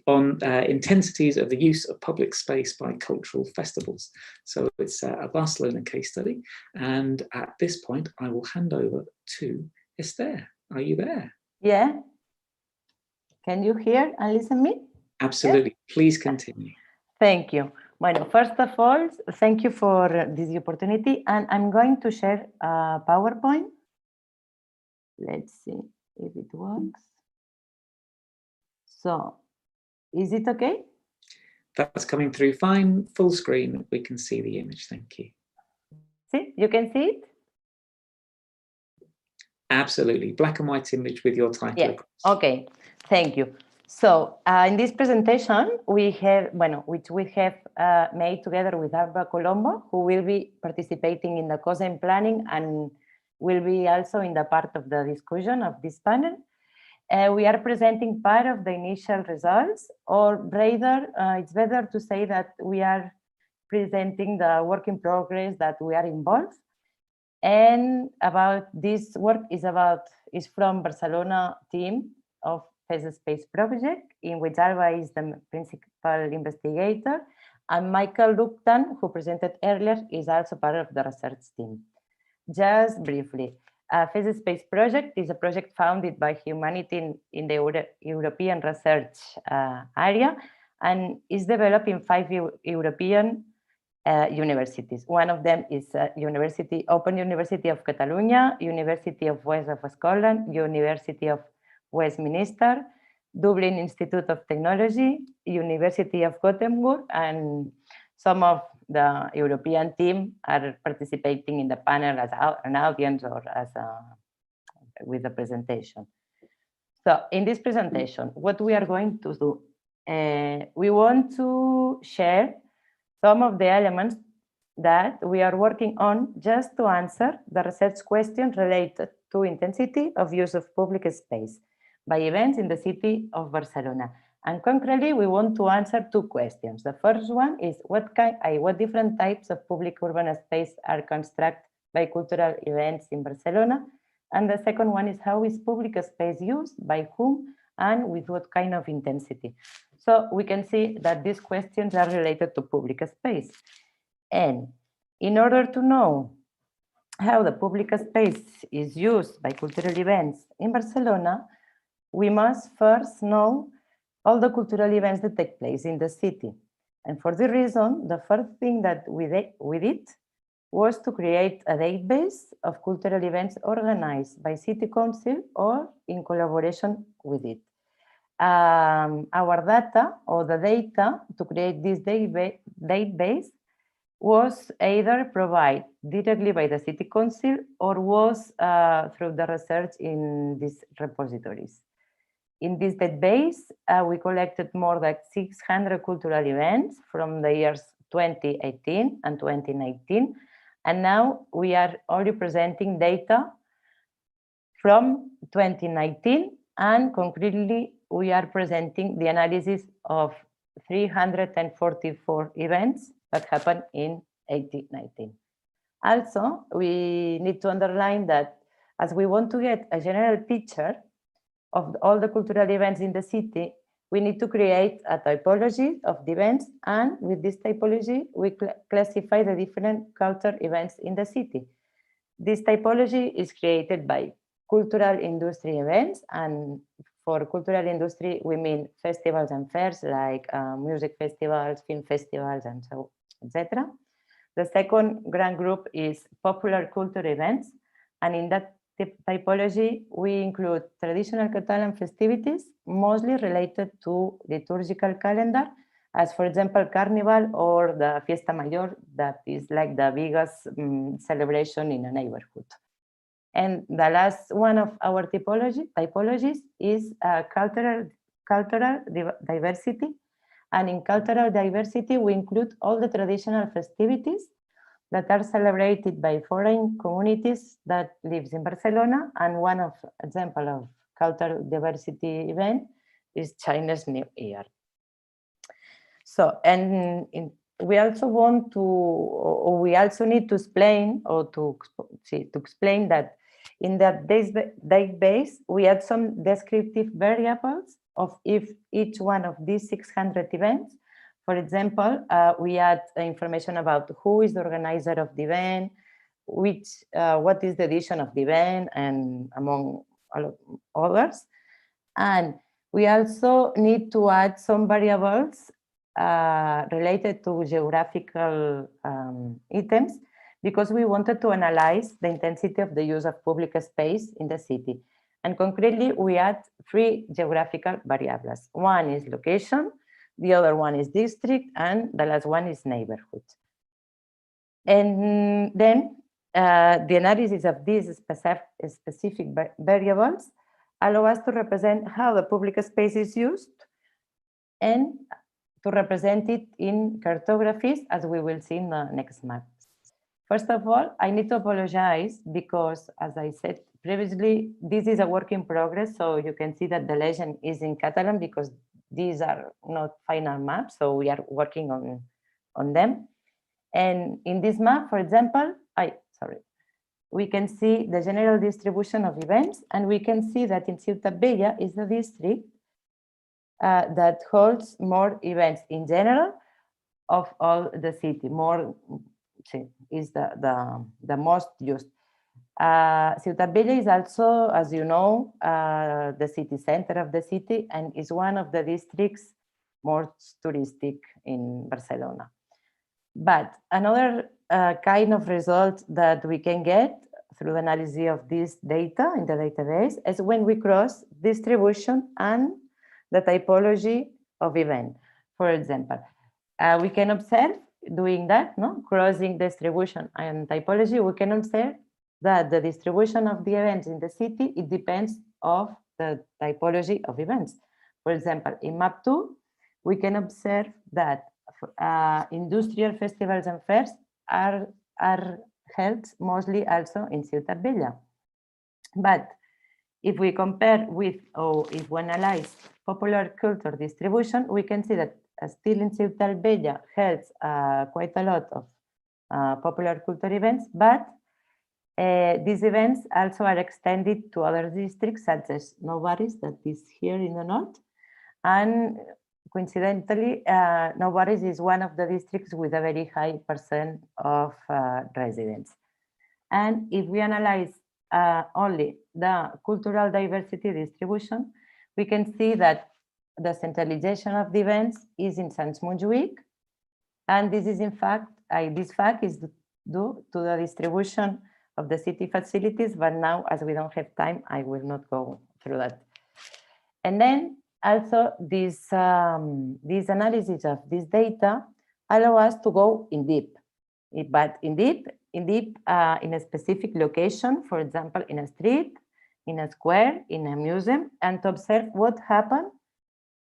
on intensities of the use of public space by cultural festivals. So it's a Barcelona case study. And at this point, I will hand over to Esther. Are you there? Yeah. Can you hear and listen me? Absolutely. Yeah. Please continue. Thank you. Bueno, first of all, thank you for this opportunity. And I'm going to share a PowerPoint. Let's see if it works. So, is it okay? That's coming through fine, full screen. We can see the image. Thank you. See, you can see it? Absolutely. Black and white image with your title. Yeah. Okay. Thank you. So, in this presentation, we have, which we have made together with Alba Colombo, who will be participating in the COSEM planning and will be also in the part of the discussion of this panel. We are presenting part of the initial results, or rather, it's better to say that we are presenting the work in progress that we are involved. And about this work is from Barcelona team of FES Space Project, in which Alba is the principal investigator, and Michael Lupton, who presented earlier, is also part of the research team. Just briefly, FES Space Project is a project founded by Humanity in the European research area, and is developed in 5 European universities. One of them is Open University of Catalonia, University of West of Scotland, University of Westminster, Dublin Institute of Technology, University of Gothenburg, and some of the European team are participating in the panel as an audience or as with the presentation. So in this presentation, what we are going to do, we want to share some of the elements that we are working on just to answer the research question related to intensity of use of public space by events in the city of Barcelona. And concretely, we want to answer 2 questions. The first one is what different types of public urban space are constructed by cultural events in Barcelona? And the second one is how is public space used, by whom, and with what kind of intensity? So we can see that these questions are related to public space. And in order to know how the public space is used by cultural events in Barcelona, we must first know all the cultural events that take place in the city. And for the reason, the first thing that we did was to create a database of cultural events organized by City Council or in collaboration with it. Our data, or the data to create this database, was either provided directly by the City Council or was through the research in these repositories. In this database, we collected more than 600 cultural events from the years 2018 and 2019. And now we are only presenting data from 2019, and concretely, we are presenting the analysis of 344 events that happened in 2018-19. Also, we need to underline that as we want to get a general picture of all the cultural events in the city, we need to create a typology of the events, and with this typology, we classify the different cultural events in the city. This typology is created by cultural industry events, and for cultural industry, we mean festivals and fairs like music festivals, film festivals, and so, etc. The second grand group is popular culture events, and in that typology, we include traditional Catalan festivities, mostly related to liturgical calendar, as for example, Carnival or the Fiesta Mayor, that is like the biggest celebration in a neighborhood. And the last one of our typologies is cultural diversity. And in cultural diversity, we include all the traditional festivities that are celebrated by foreign communities that lives in Barcelona. And one of example of cultural diversity event is Chinese New Year. So, and we also want to, or we also need to explain, or to explain that in that database, we add some descriptive variables of each one of these 600 events. For example, we add information about who is the organizer of the event, what is the edition of the event, and among others. And we also need to add some variables related to geographical items, because we wanted to analyze the intensity of the use of public space in the city. And concretely, we add 3 geographical variables. One is location, the other one is district, and the last one is neighborhood. And then the analysis of these specific variables allow us to represent how the public space is used and to represent it in cartographies, as we will see in the next map. First of all, I need to apologize because, as I said previously, this is a work in progress. So you can see that the legend is in Catalan because these are not final maps. So we are working on them. And in this map, for example, we can see the general distribution of events, and we can see that in Ciutat Vella is the district that holds more events in general of all the city. More is the most used. Ciutat Vella is also, as you know, the city center of the city, and is one of the districts most touristic in Barcelona. But another kind of result that we can get through the analysis of this data in the database is when we cross distribution and the typology of event. For example, we can observe doing that, crossing distribution and typology, we can observe that the distribution of the events in the city, it depends of the typology of events. For example, in map 2, we can observe that industrial festivals and fairs are held mostly also in Ciutat Vella. But if we compare with, or if we analyze popular culture distribution, we can see that still in Ciutat Vella holds quite a lot of popular culture events, but these events also are extended to other districts such as Nou Barris, that is here in the north. And coincidentally, Nou Barris is one of the districts with a very high percent of residents. And if we analyze only the cultural diversity distribution, we can see that the centralization of the events is in Sant Montjuïc, and this is in fact, this fact is due to the distribution of the city facilities, but now, as we don't have time, I will not go through that. And then also this analysis of this data allow us to go in deep, but in deep in a specific location, for example, in a street, in a square, in a museum, and to observe what happened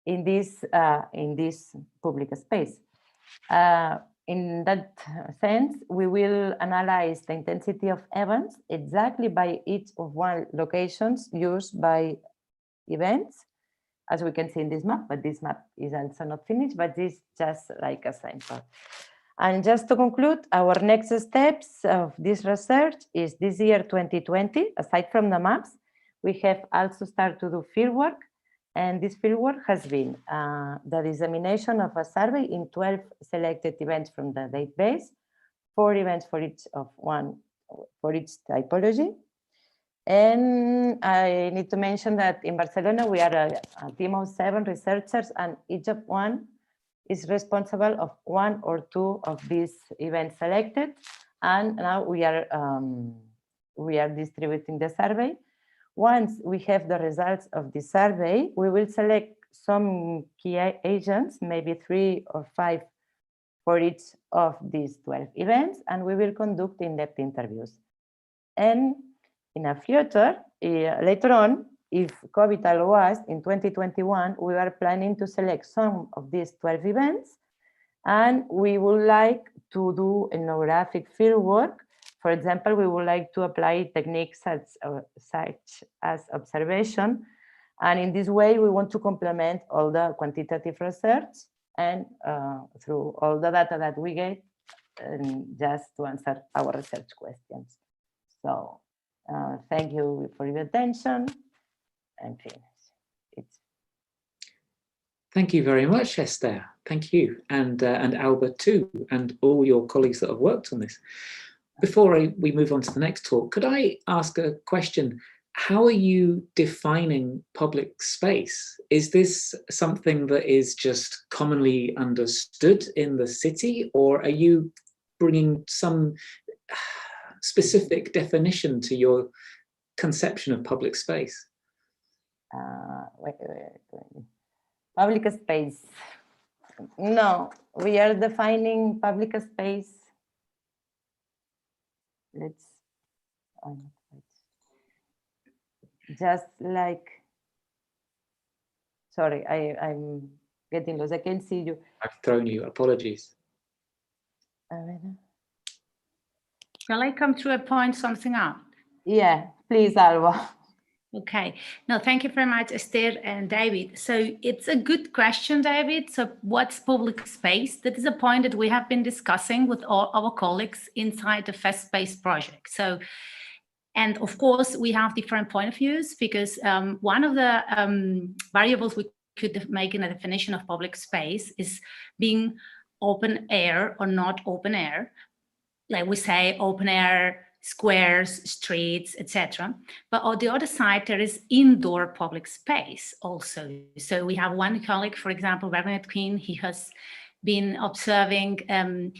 in this public space. In that sense, we will analyze the intensity of events exactly by each of one locations used by events, as we can see in this map, but this map is also not finished, but this is just like a sample. And just to conclude, our next steps of this research is this year 2020, aside from the maps, we have also started to do fieldwork. And this fieldwork has been the dissemination of a survey in 12 selected events from the database, 4 events for each typology. And I need to mention that in Barcelona, we are a team of 7 researchers, and each of one is responsible of 1 or 2 of these events selected. And now we are distributing the survey. Once we have the results of the survey, we will select some key agents, maybe 3 or 5 for each of these 12 events, and we will conduct in-depth interviews. And in a future, later on, if COVID allows, in 2021, we are planning to select some of these 12 events, and we would like to do ethnographic fieldwork. For example, we would like to apply techniques such as observation, and in this way, we want to complement all the quantitative research and through all the data that we get, just to answer our research questions. So thank you for your attention. I'm finished. Thank you very much, Esther. Thank you, and Albert too, and all your colleagues that have worked on this. Before we move on to the next talk, could I ask a question? How are you defining public space? Is this something that is just commonly understood in the city, or are you bringing some specific definition to your conception of public space? Wait. Public space. No, we are defining public space. Just like, sorry, I'm getting lost. I can't see you. I've thrown you, apologies. Shall I come to a point something out? Yeah, please, Alba. Okay. No, thank you very much, Esther and David. So it's a good question, David. So what's public space? That is a point that we have been discussing with all our colleagues inside the FastSpace project. So, and of course, we have different point of views, because one of the variables we could make in a definition of public space is being open air or not open air. Like we say, open air, squares, streets, etc. But on the other side, there is indoor public space also. So we have one colleague, for example, Bernadette Quinn. He has been observing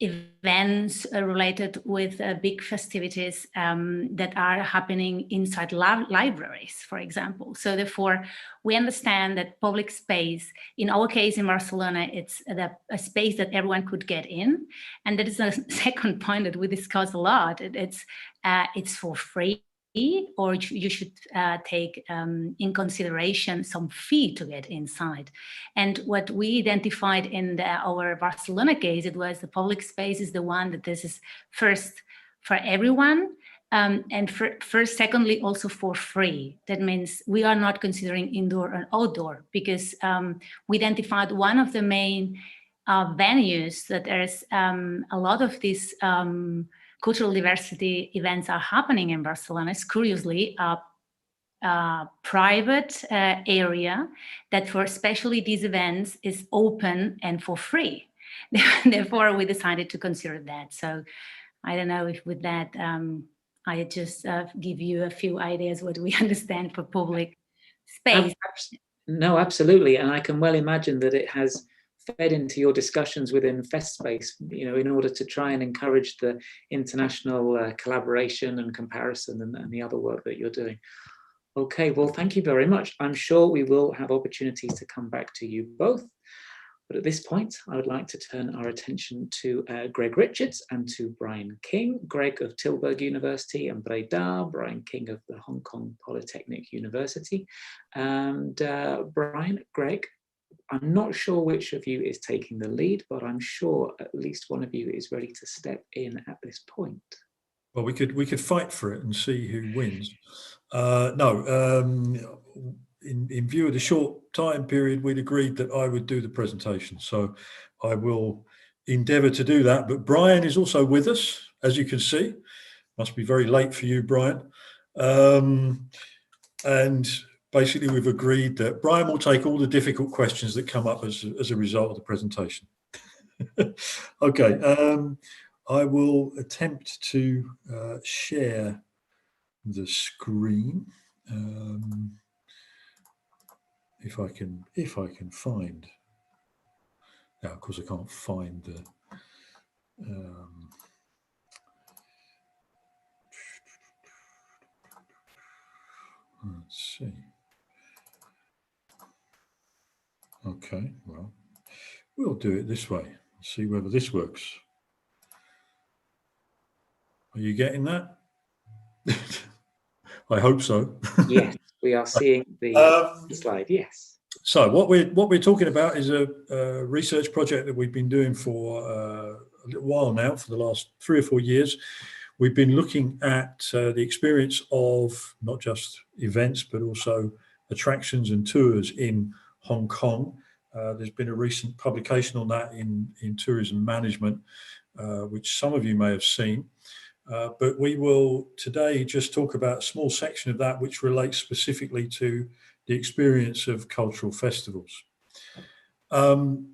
events related with big festivities that are happening inside libraries, for example. So therefore, we understand that public space, in our case in Barcelona, it's a space that everyone could get in. And that is a second point that we discuss a lot. It's for free, or you should take in consideration some fee to get inside. And what we identified in our Barcelona case, it was the public space is the one that this is first for everyone, and secondly, also for free. That means we are not considering indoor and outdoor, because we identified one of the main venues that there's a lot of these cultural diversity events are happening in Barcelona. It's curiously a private area that for especially these events is open and for free. Therefore, we decided to consider that. So I don't know if with that, I just give you a few ideas what we understand for public space. No, absolutely. And I can well imagine that it has fed into your discussions within FestSpace, in order to try and encourage the international collaboration and comparison and the other work that you're doing. Okay, well, thank you very much. I'm sure we will have opportunities to come back to you both. But at this point, I would like to turn our attention to Greg Richards and to Brian King. Greg of Tilburg University and Breda, Brian King of the Hong Kong Polytechnic University. And Greg, I'm not sure which of you is taking the lead, but I'm sure at least one of you is ready to step in at this point. Well, we could fight for it and see who wins. In view of the short time period, we'd agreed that I would do the presentation. So I will endeavour to do that. But Brian is also with us, as you can see. Must be very late for you, Brian. And basically, we've agreed that Brian will take all the difficult questions that come up as a result of the presentation. Okay, I will attempt to share the screen. If I can find. Now, of course, I can't find the. Let's see. Okay, well, we'll do it this way. See whether this works. Are you getting that? I hope so. Yes, we are seeing the slide. Yes. So what we're talking about is a research project that we've been doing for a little while now, for the last 3 or 4 years. We've been looking at the experience of not just events, but also attractions and tours in Hong Kong. There's been a recent publication on that in Tourism Management, which some of you may have seen. But we will today just talk about a small section of that which relates specifically to the experience of cultural festivals. Cultural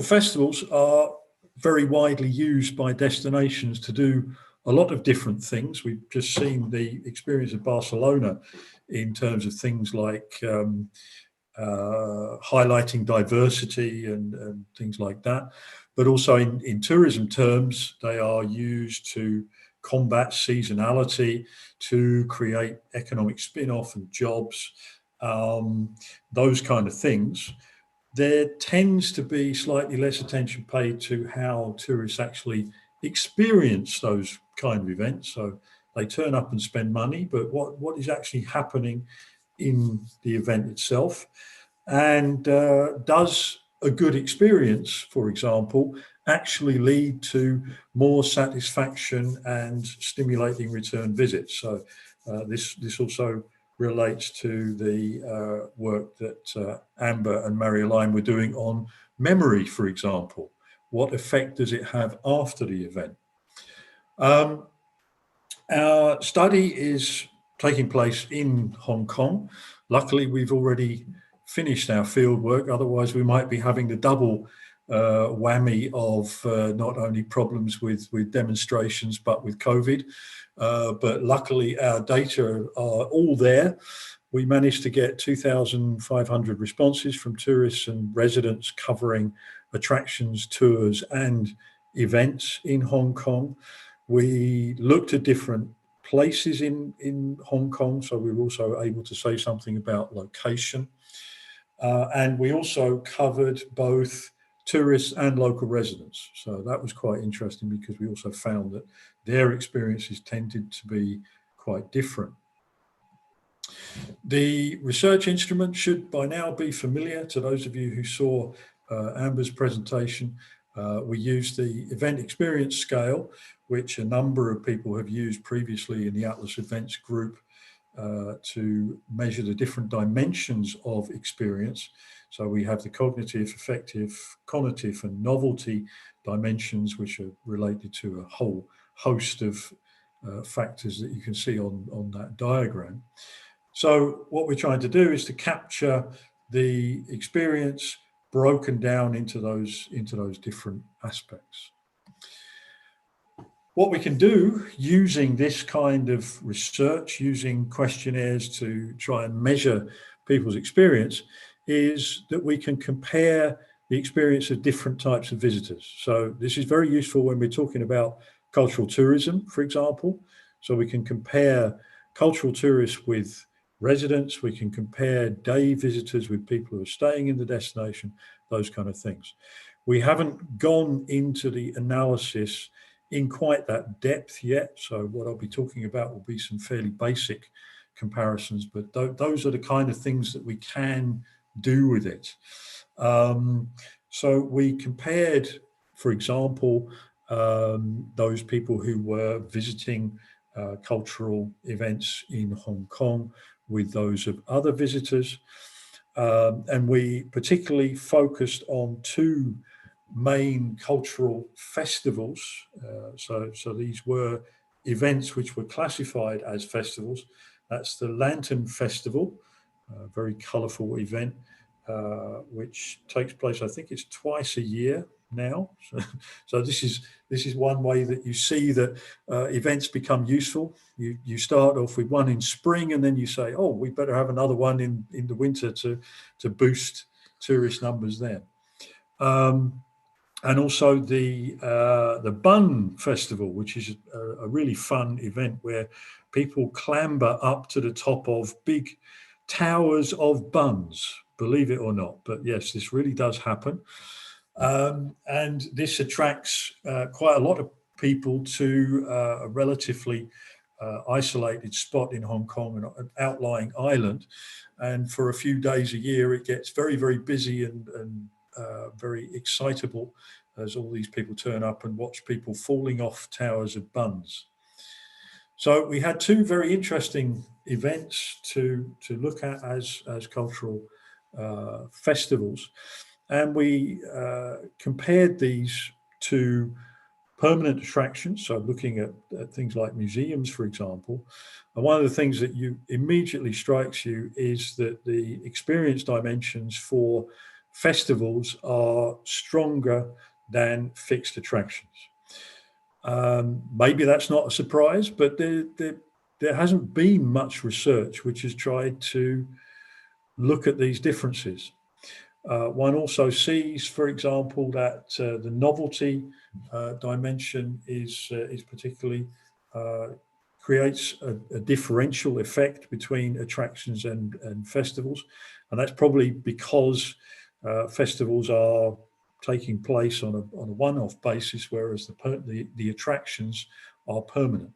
festivals are very widely used by destinations to do a lot of different things. We've just seen the experience of Barcelona in terms of things like highlighting diversity and things like that. But also in tourism terms, they are used to combat seasonality, to create economic spin-off and jobs, those kind of things. There tends to be slightly less attention paid to how tourists actually experience those kind of events. So they turn up and spend money, but what is actually happening in the event itself? And does a good experience, for example, actually lead to more satisfaction and stimulating return visits? So this also relates to the work that Amber and Marie-Elaine were doing on memory, for example. What effect does it have after the event? Our study is taking place in Hong Kong. Luckily, we've already finished our field work. Otherwise, we might be having the double whammy of not only problems with demonstrations, but with COVID. But luckily, our data are all there. We managed to get 2,500 responses from tourists and residents covering attractions, tours, and events in Hong Kong. We looked at different places in Hong Kong, so we were also able to say something about location. And we also covered both tourists and local residents. So that was quite interesting because we also found that their experiences tended to be quite different. The research instrument should by now be familiar to those of you who saw Amber's presentation. We used the event experience scale, which a number of people have used previously in the Atlas Events group to measure the different dimensions of experience. So we have the cognitive, affective, conative, and novelty dimensions, which are related to a whole host of factors that you can see on that diagram. So what we're trying to do is to capture the experience broken down into those different aspects. What we can do using this kind of research, using questionnaires to try and measure people's experience, is that we can compare the experience of different types of visitors. So this is very useful when we're talking about cultural tourism, for example. So we can compare cultural tourists with residents, we can compare day visitors with people who are staying in the destination, those kind of things. We haven't gone into the analysis in quite that depth yet. So what I'll be talking about will be some fairly basic comparisons, but those are the kind of things that we can do with it. So we compared, for example, those people who were visiting cultural events in Hong Kong with those of other visitors. And we particularly focused on two main cultural festivals. So these were events which were classified as festivals. That's the Lantern Festival, a very colourful event, which takes place, I think it's twice a year now. So this is one way that you see that events become useful. You start off with one in spring and then you say, oh, we better have another one in the winter to boost tourist numbers there. And also the Bun Festival, which is a really fun event where people clamber up to the top of big towers of buns, believe it or not. But yes, this really does happen. And this attracts quite a lot of people to a relatively isolated spot in Hong Kong, an outlying island. And for a few days a year, it gets very, very busy and very excitable as all these people turn up and watch people falling off towers of buns. So we had two very interesting events to look at as cultural festivals. And we compared these to permanent attractions, so looking at things like museums, for example. And one of the things that you immediately strikes you is that the experience dimensions for festivals are stronger than fixed attractions. Maybe that's not a surprise, but there hasn't been much research which has tried to look at these differences. One also sees, for example, that the novelty dimension is particularly creates a differential effect between attractions and festivals, and that's probably because festivals are taking place on a one-off basis, whereas the attractions are permanent.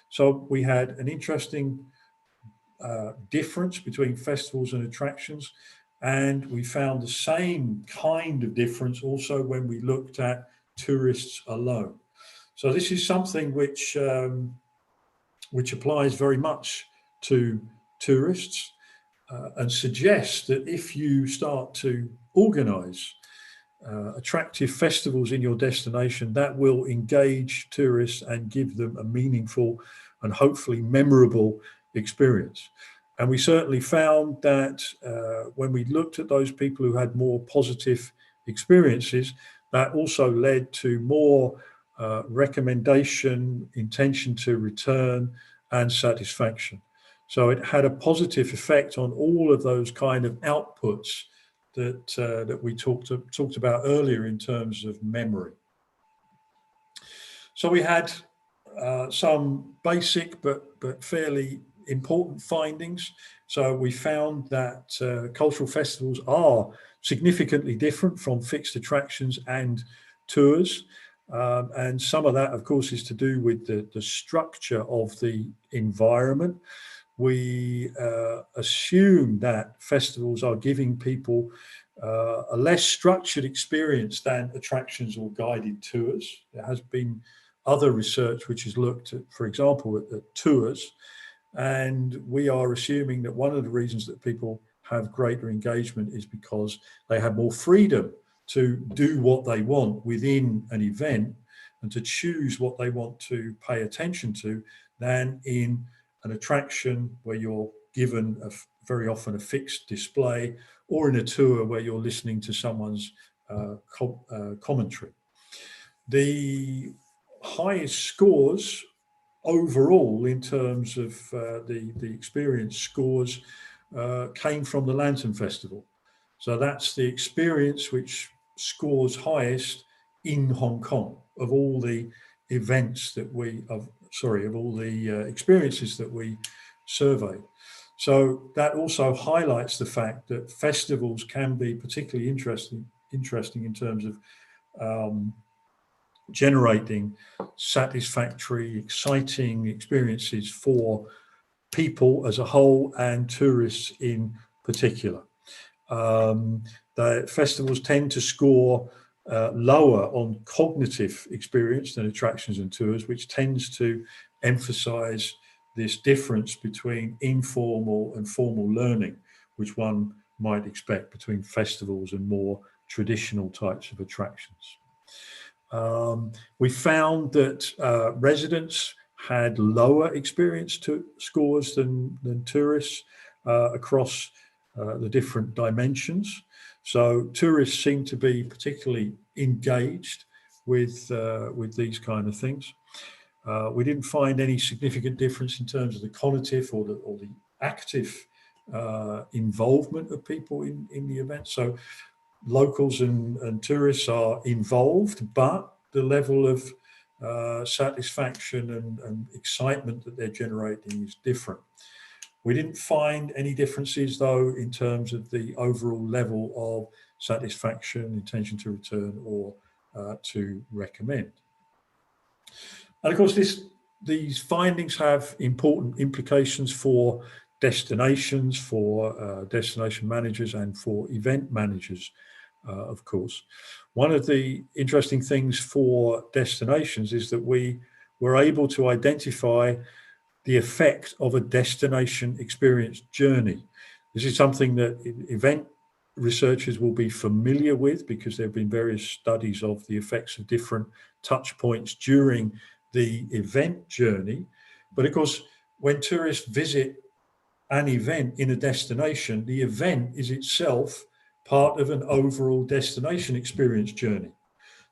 So we had an interesting difference between festivals and attractions, and we found the same kind of difference also when we looked at tourists alone. So this is something which applies very much to tourists and suggests that if you start to organise attractive festivals in your destination, that will engage tourists and give them a meaningful and hopefully memorable experience. And we certainly found that when we looked at those people who had more positive experiences, that also led to more recommendation, intention to return, and satisfaction. So it had a positive effect on all of those kind of outputs that we talked about earlier in terms of memory. So we had some basic but fairly important findings. So we found that cultural festivals are significantly different from fixed attractions and tours. And some of that, of course, is to do with the structure of the environment. We assume that festivals are giving people a less structured experience than attractions or guided tours. There has been other research which has looked at, for example, at tours. And we are assuming that one of the reasons that people have greater engagement is because they have more freedom to do what they want within an event and to choose what they want to pay attention to than in an attraction where you're given very often a fixed display, or in a tour where you're listening to someone's commentary. The highest scores overall in terms of the experience scores came from the Lantern Festival. So that's the experience which scores highest in Hong Kong of all the events that of all the experiences that we surveyed. So that also highlights the fact that festivals can be particularly interesting in terms of generating satisfactory, exciting experiences for people as a whole and tourists in particular. The festivals tend to score lower on cognitive experience than attractions and tours, which tends to emphasize this difference between informal and formal learning, which one might expect between festivals and more traditional types of attractions. We found that residents had lower experience scores than tourists across the different dimensions. So tourists seem to be particularly engaged with these kind of things. We didn't find any significant difference in terms of the cognitive or the active involvement of people in the event. So locals and tourists are involved, but the level of satisfaction and excitement that they're generating is different. We didn't find any differences, though, in terms of the overall level of satisfaction, intention to return, or to recommend. And of course, this these findings have important implications for destinations, for destination managers, and for event managers, of course. One of the interesting things for destinations is that we were able to identify the effect of a destination experience journey. This is something that event researchers will be familiar with, because there have been various studies of the effects of different touch points during the event journey. But of course, when tourists visit an event in a destination, the event is itself part of an overall destination experience journey.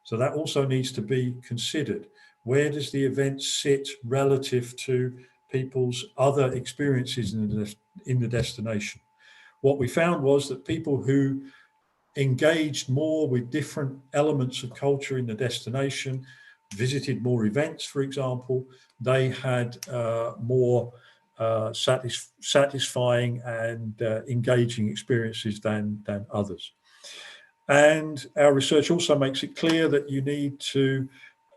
So that also needs to be considered. Where does the event sit relative to people's other experiences in the destination? What we found was that people who engaged more with different elements of culture in the destination, visited more events, for example, they had more satisfying and engaging experiences than others. And our research also makes it clear that you need to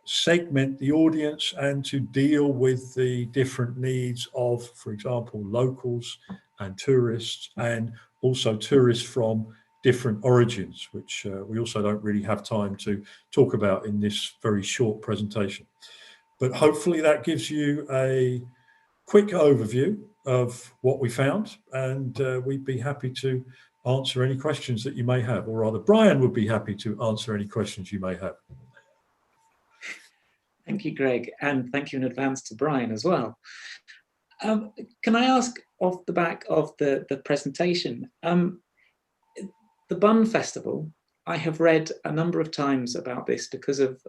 segment the audience and to deal with the different needs of, for example, locals and tourists, and also tourists from different origins, which we also don't really have time to talk about in this very short presentation. But hopefully that gives you a quick overview of what we found, and we'd be happy to answer any questions that you may have, or rather Brian would be happy to answer any questions you may have. Thank you, Greg, and thank you in advance to Brian as well. Can I ask, off the back of the presentation, the Bun Festival, I have read a number of times about this because of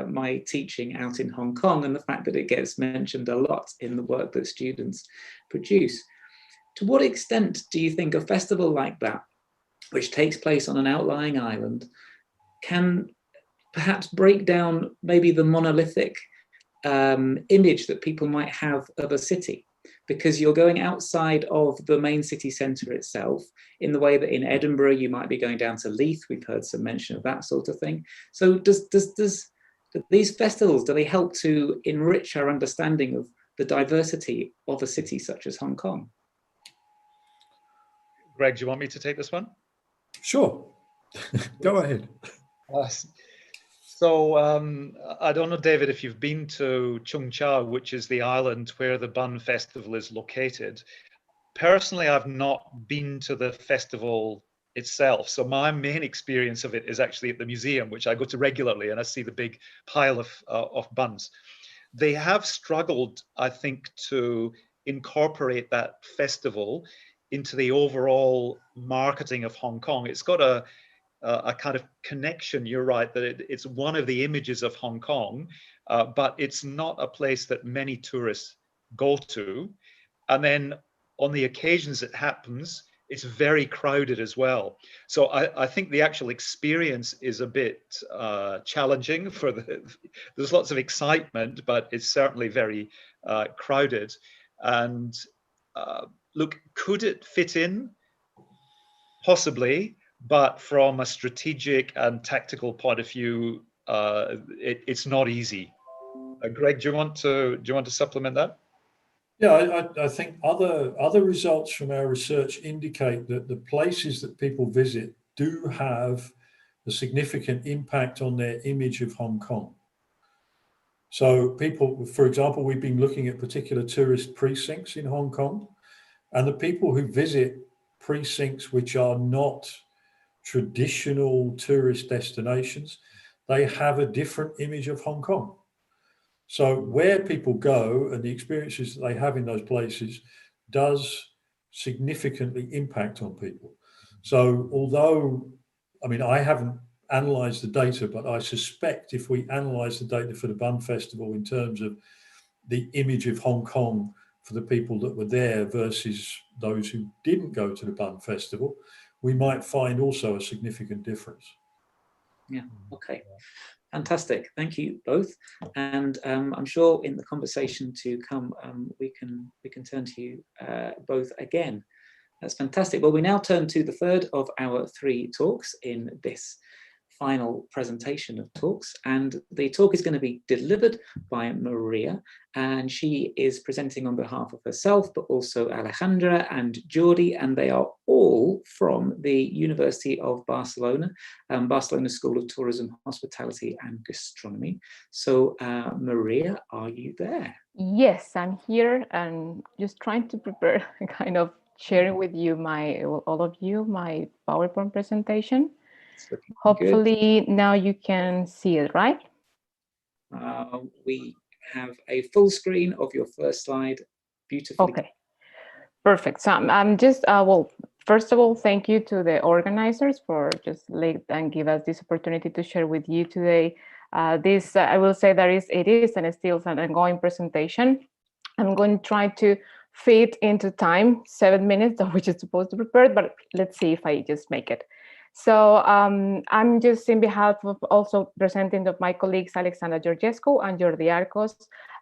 my teaching out in Hong Kong, and the fact that it gets mentioned a lot in the work that students produce. To what extent do you think a festival like that, which takes place on an outlying island, can perhaps break down maybe the monolithic image that people might have of a city? Because you're going outside of the main city centre itself, in the way that in Edinburgh you might be going down to Leith. We've heard some mention of that sort of thing. So does these festivals, do they help to enrich our understanding of the diversity of a city such as Hong Kong? Greg, do you want me to take this one? Sure. Go ahead. So I don't know, David, if you've been to Chung Chau, which is the island where the Bun Festival is located. Personally, I've not been to the festival itself. So my main experience of it is actually at the museum, which I go to regularly, and I see the big pile of buns. They have struggled, I think, to incorporate that festival into the overall marketing of Hong Kong. It's got a kind of connection, you're right, that it's one of the images of Hong Kong, but it's not a place that many tourists go to. And then on the occasions it happens, it's very crowded as well. So I think the actual experience is a bit challenging. There's lots of excitement, but it's certainly very crowded. And look, could it fit in? Possibly. But from a strategic and tactical point of view, it's not easy. Greg, do you want to supplement that? Yeah, I think other results from our research indicate that the places that people visit do have a significant impact on their image of Hong Kong. So people, for example, we've been looking at particular tourist precincts in Hong Kong, and the people who visit precincts which are not traditional tourist destinations, they have a different image of Hong Kong. So where people go and the experiences that they have in those places does significantly impact on people. So although, I mean, I haven't analysed the data, but I suspect if we analyse the data for the Bun Festival in terms of the image of Hong Kong for the people that were there versus those who didn't go to the Bun Festival, we might find also a significant difference. Yeah, okay. Fantastic, thank you both. And I'm sure in the conversation to come, we can turn to you both again. That's fantastic. Well, we now turn to the third of our three talks in this final presentation of talks, and the talk is going to be delivered by Maria, and she is presenting on behalf of herself, but also Alejandra and Jordi, and they are all from the University of Barcelona, Barcelona School of Tourism, Hospitality and Gastronomy. So Maria, are you there? Yes, I'm here and just trying to prepare, kind of sharing with you all of you my PowerPoint presentation. Hopefully good. Now you can see it, right? We have a full screen of your first slide. Beautifully. Okay, perfect. So I'm just, well, first of all, thank you to the organizers for just let and give us this opportunity to share with you today. I will say that it is and it's still an ongoing presentation. I'm going to try to fit into time, 7 minutes, which is supposed to prepare, but let's see if I just make it. So I'm just in behalf of also presenting of my colleagues, Alexandra Georgescu and Jordi Arcos,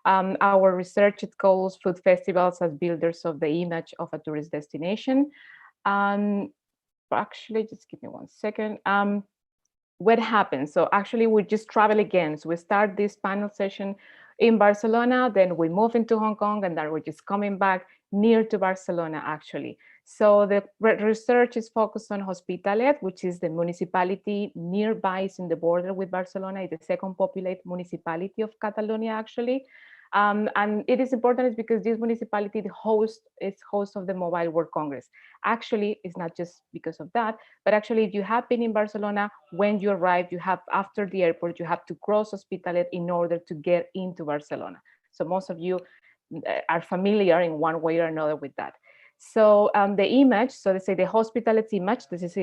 our research at calls food festivals as builders of the image of a tourist destination. Actually, just give me 1 second. What happens? So actually we just travel again. So we start this panel session in Barcelona, then we move into Hong Kong, and then we're just coming back near to Barcelona actually. So the research is focused on Hospitalet, which is the municipality nearby, is in the border with Barcelona, it's the second populated municipality of Catalonia actually. And it is important because this municipality is host of the Mobile World Congress. Actually, it's not just because of that, but actually if you have been in Barcelona, when you arrive, you have, after the airport, you have to cross Hospitalet in order to get into Barcelona. So most of you are familiar in one way or another with that. So the image, so they say the Hospitalet image, this is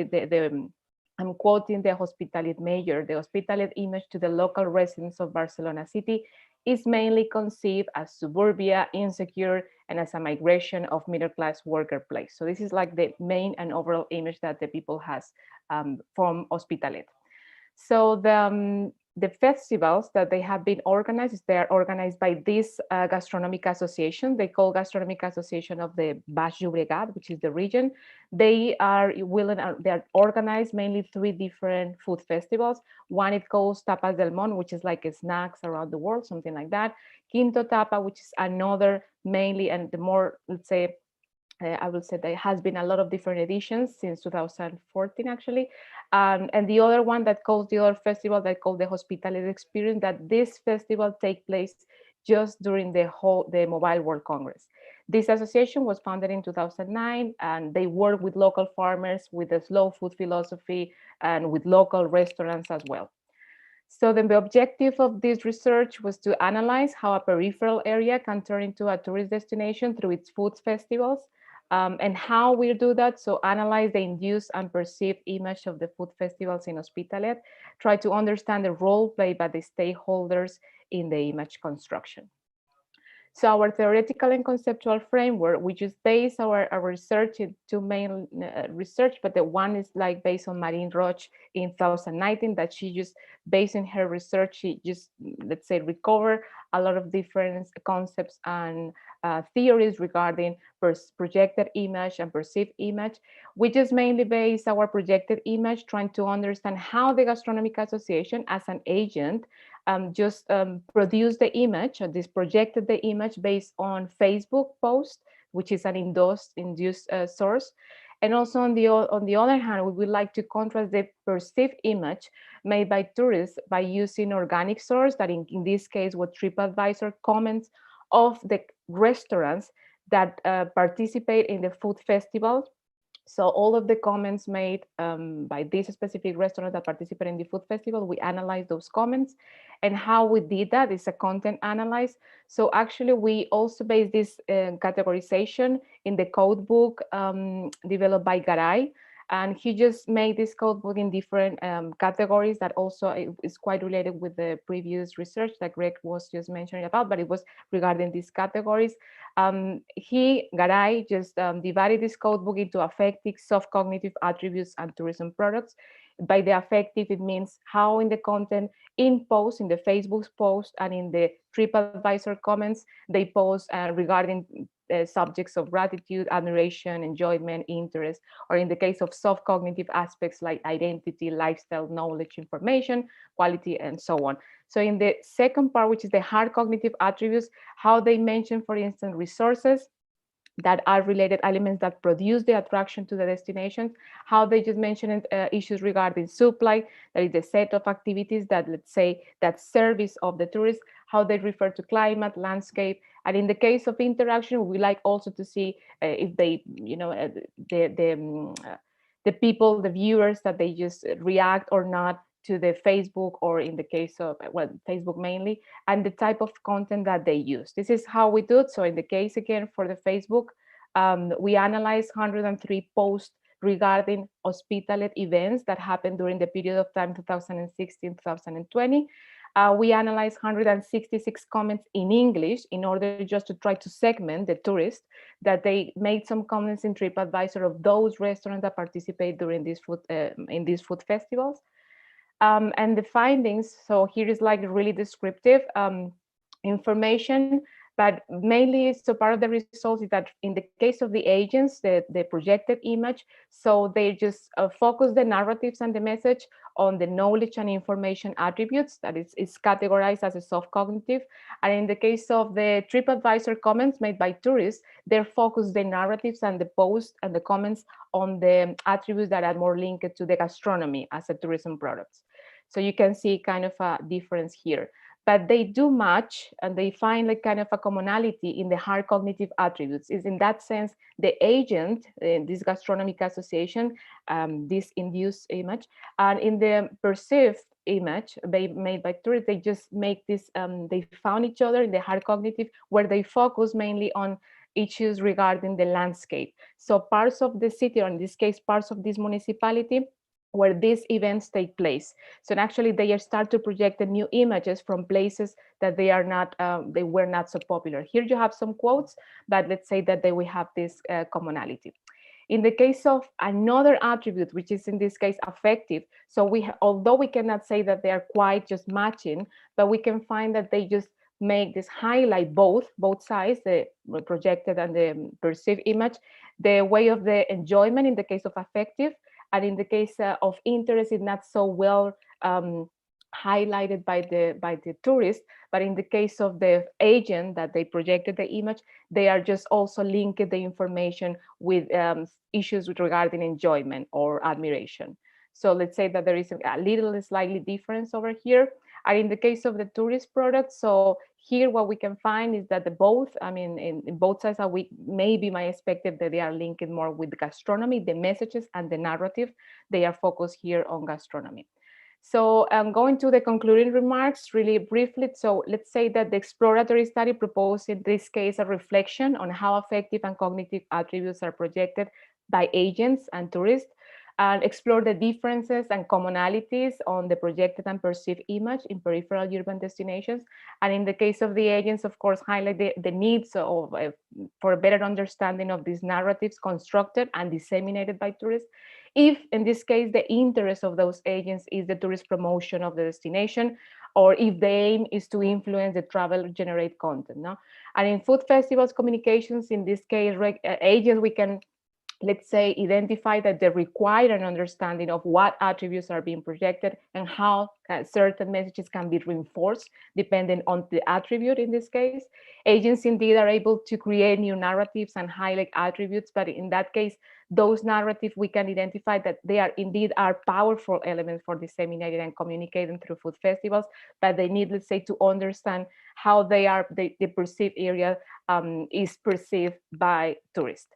I'm quoting the Hospitalet mayor, the Hospitalet image to the local residents of Barcelona city is mainly conceived as suburbia, insecure, and as a migration of middle-class worker place. So this is like the main and overall image that the people has from Hospitalet. So the festivals that they have been organized, they are organized by this gastronomic association. They call Gastronomic Association of the Baix Llobregat, which is the region. They are organized mainly 3 different food festivals. One it calls Tapas del Món, which is like snacks around the world, something like that. Quinto Tapa, which is another mainly and the more, let's say, I will say there has been a lot of different editions since 2014 actually. And the other one that calls the other festival that called the Hospitalet Experience, that this festival take place just during the Mobile World Congress. This association was founded in 2009 and they work with local farmers with a slow food philosophy and with local restaurants as well. So then the objective of this research was to analyze how a peripheral area can turn into a tourist destination through its food festivals. And how we do that, so analyze the induced and perceived image of the food festivals in Hospitalet, try to understand the role played by the stakeholders in the image construction. So our theoretical and conceptual framework, we just base our research in 2 main research, but the one is like based on Marine Roche in 2019 that she just based in her research, she just, let's say, recover a lot of different concepts and theories regarding projected image and perceived image. We just mainly base our projected image trying to understand how the Gastronomic Association as an agent produce the image, or this projected the image based on Facebook post, which is an induced source. And also on the other hand, we would like to contrast the perceived image made by tourists by using organic source, that in this case was TripAdvisor comments of the restaurants that participate in the food festival. So all of the comments made by this specific restaurant that participate in the food festival, we analyze those comments. And how we did that is a content analyze. So actually we also base this categorization in the code book developed by Garay. And he just made this code book in different categories that also is quite related with the previous research that Greg was just mentioning about, but it was regarding these categories. Garay just divided this code book into affective, soft cognitive attributes and tourism products. By the affective, it means how in the content, in posts, in the Facebook post and in the TripAdvisor comments, they post regarding subjects of gratitude, admiration, enjoyment, interest, or in the case of soft cognitive aspects like identity, lifestyle, knowledge, information, quality, and so on. So in the second part, which is the hard cognitive attributes, how they mention, for instance, resources that are related elements that produce the attraction to the destinations, how they just mentioned issues regarding supply, that is the set of activities that, let's say, that service of the tourist, how they refer to climate, landscape, and in the case of interaction, we like also to see if they, you know, the people, the viewers, that they just react or not to the Facebook, or in the case of, well, Facebook mainly, and the type of content that they use. This is how we do it. So in the case, again, for the Facebook, we analyzed 103 posts regarding hospitality events that happened during the period of time 2016-2020. We analyzed 166 comments in English in order just to try to segment the tourists, that they made some comments in TripAdvisor of those restaurants that participate during these food, in these food festivals. And the findings, so here is like really descriptive information, but mainly, so part of the results is that in the case of the agents, the projected image, so they just focus the narratives and the message on the knowledge and information attributes that is categorized as a soft cognitive. And in the case of the TripAdvisor comments made by tourists, they focus the narratives and the posts and the comments on the attributes that are more linked to the gastronomy as a tourism product. So you can see kind of a difference here, but they do match and they find like kind of a commonality in the hard cognitive attributes. Is in that sense, the agent, this gastronomic association, this induced image, and in the perceived image they made by tourists, they just make this, they found each other in the hard cognitive, where they focus mainly on issues regarding the landscape. So parts of the city, or in this case, parts of this municipality, where these events take place. So actually they start to project the new images from places that they are not, they were not so popular. Here you have some quotes, but let's say that we have this commonality. In the case of another attribute, which is in this case affective, so although we cannot say that they are quite just matching, but we can find that they just make this highlight both sides, the projected and the perceived image, the way of the enjoyment in the case of affective, and in the case of interest, it's not so well highlighted by the tourist, but in the case of the agent that they projected the image, they are just also linked the information with issues regarding enjoyment or admiration. So let's say that there is a little slightly difference over here. And in the case of the tourist product, so here what we can find is that both, I mean, in both sides, maybe my expected that they are linked more with gastronomy, the messages and the narrative, they are focused here on gastronomy. So I'm going to the concluding remarks really briefly. So let's say that the exploratory study proposed in this case a reflection on how affective and cognitive attributes are projected by agents and tourists, and explore the differences and commonalities on the projected and perceived image in peripheral urban destinations. And in the case of the agents, of course, highlight the needs of, for a better understanding of these narratives constructed and disseminated by tourists. If, in this case, the interest of those agents is the tourist promotion of the destination, or if the aim is to influence the travel, generate content. No? And in food festivals communications, in this case, agents, we can, let's say, identify that they require an understanding of what attributes are being projected and how certain messages can be reinforced depending on the attribute in this case. Agents indeed are able to create new narratives and highlight attributes, but in that case, those narratives, we can identify that they are indeed powerful elements for disseminating and communicating through food festivals, but they need, let's say, to understand how the perceived area is perceived by tourists.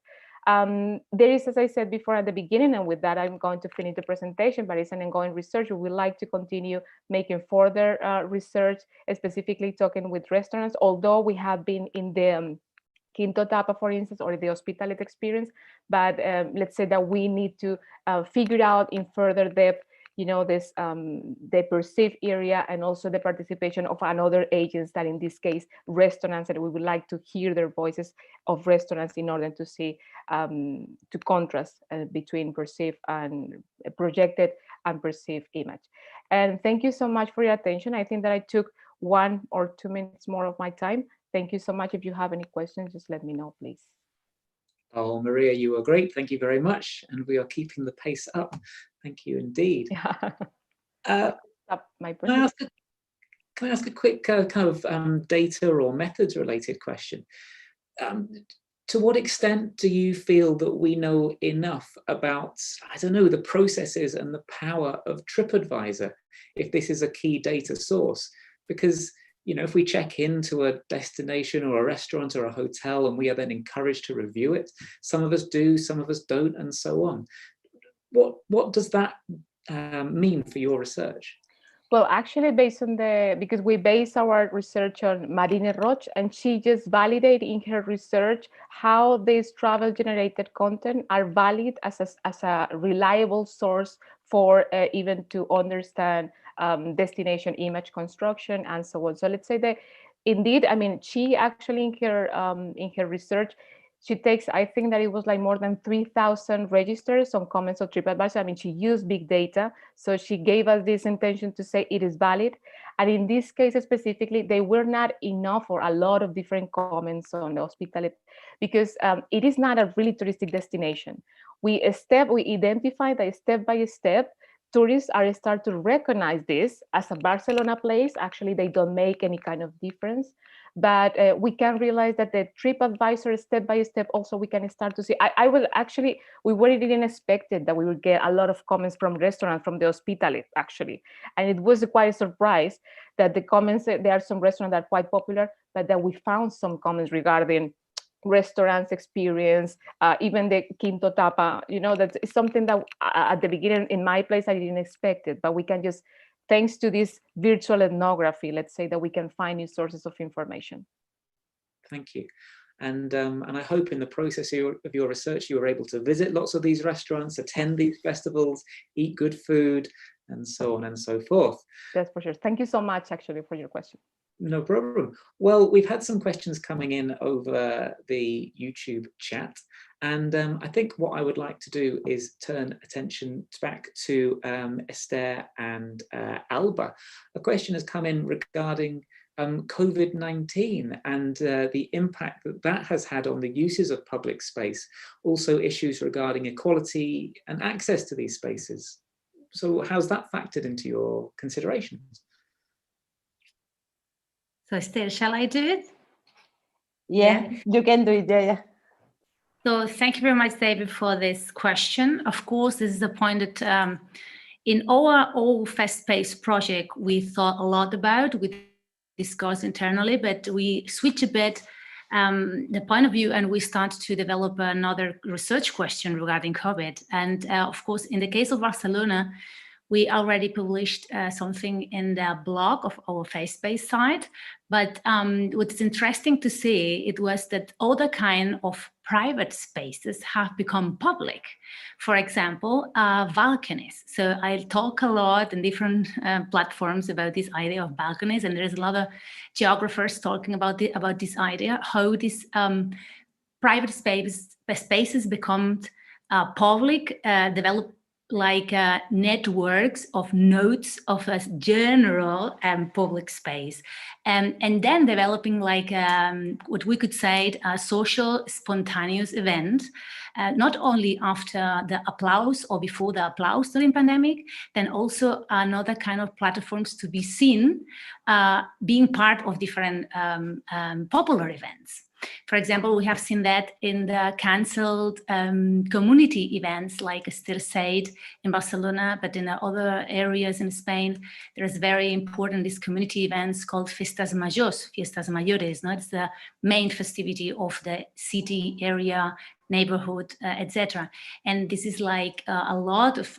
There is, as I said before at the beginning, and with that I'm going to finish the presentation, but it's an ongoing research. We would like to continue making further research, specifically talking with restaurants, although we have been in the Quinto Tapa, for instance, or the hospitality experience, but let's say that we need to figure out in further depth this the perceived area and also the participation of another agents, that in this case restaurants, and we would like to hear their voices of restaurants in order to see to contrast between perceived and projected and perceived image. And thank you so much for your attention. I think that I took 1 or 2 minutes more of my time. Thank you so much. If you have any questions, just let me know, please. Oh, Maria, you were great. Thank you very much. And we are keeping the pace up. Thank you indeed. My can I ask a quick kind of data or methods related question? To what extent do you feel that we know enough about, I don't know, the processes and the power of TripAdvisor, if this is a key data source? Because, if we check into a destination or a restaurant or a hotel and we are then encouraged to review it, some of us do, some of us don't, and so on. What does that mean for your research? Well, actually, because we base our research on Marine Roche, and she just validated in her research how these travel generated content are valid as a reliable source for even to understand destination image construction and so on. So let's say that indeed, I mean, she actually in her research, she takes, I think that it was like more than 3,000 registers on comments of TripAdvisor. I mean, she used big data. So she gave us this intention to say it is valid. And in this case specifically, they were not enough or a lot of different comments on the hospitality, because it is not a really touristic destination. We identify that step by step, tourists start to recognize this as a Barcelona place. Actually, they don't make any kind of difference. But we can realize that the TripAdvisor step by step, also we can start to see. We didn't expect that we would get a lot of comments from restaurants, from the hospitality actually. And it was quite a surprise that the comments, there are some restaurants that are quite popular, but that we found some comments regarding restaurants experience, even the Quinto Tapa, that's something that at the beginning in my place, I didn't expect it, but we can just, thanks to this virtual ethnography, let's say, that we can find new sources of information. Thank you. And I hope in the process of your research, you were able to visit lots of these restaurants, attend these festivals, eat good food, and so on and so forth. That's for sure. Thank you so much, actually, for your question. No problem. Well, we've had some questions coming in over the YouTube chat. And I think what I would like to do is turn attention back to Esther and Alba. A question has come in regarding COVID-19 and the impact that has had on the uses of public space. Also issues regarding equality and access to these spaces. So how's that factored into your considerations? So Esther, shall I do it? Yeah, you can do it, yeah. So thank you very much, David, for this question. Of course, this is a point that in our All Fest Space project, we thought a lot about, we discussed internally, but we switch a bit the point of view and we start to develop another research question regarding COVID. And of course, in the case of Barcelona, we already published something in the blog of our FaceSpace site, but what's interesting to see, it was that other kind of private spaces have become public. For example, balconies. So I talk a lot in different platforms about this idea of balconies, and there's a lot of geographers talking about this idea, how these private spaces become public, develop like networks of nodes of a general and public space, and then developing like what we could say a social spontaneous event, not only after the applause or before the applause during pandemic, then also another kind of platforms to be seen being part of different popular events. For example, we have seen that in the cancelled community events, like Esther said, in Barcelona, but in the other areas in Spain, there's very important, these community events called Fiestas Mayores, no? It's the main festivity of the city area, neighborhood, etc. And this is like a lot of,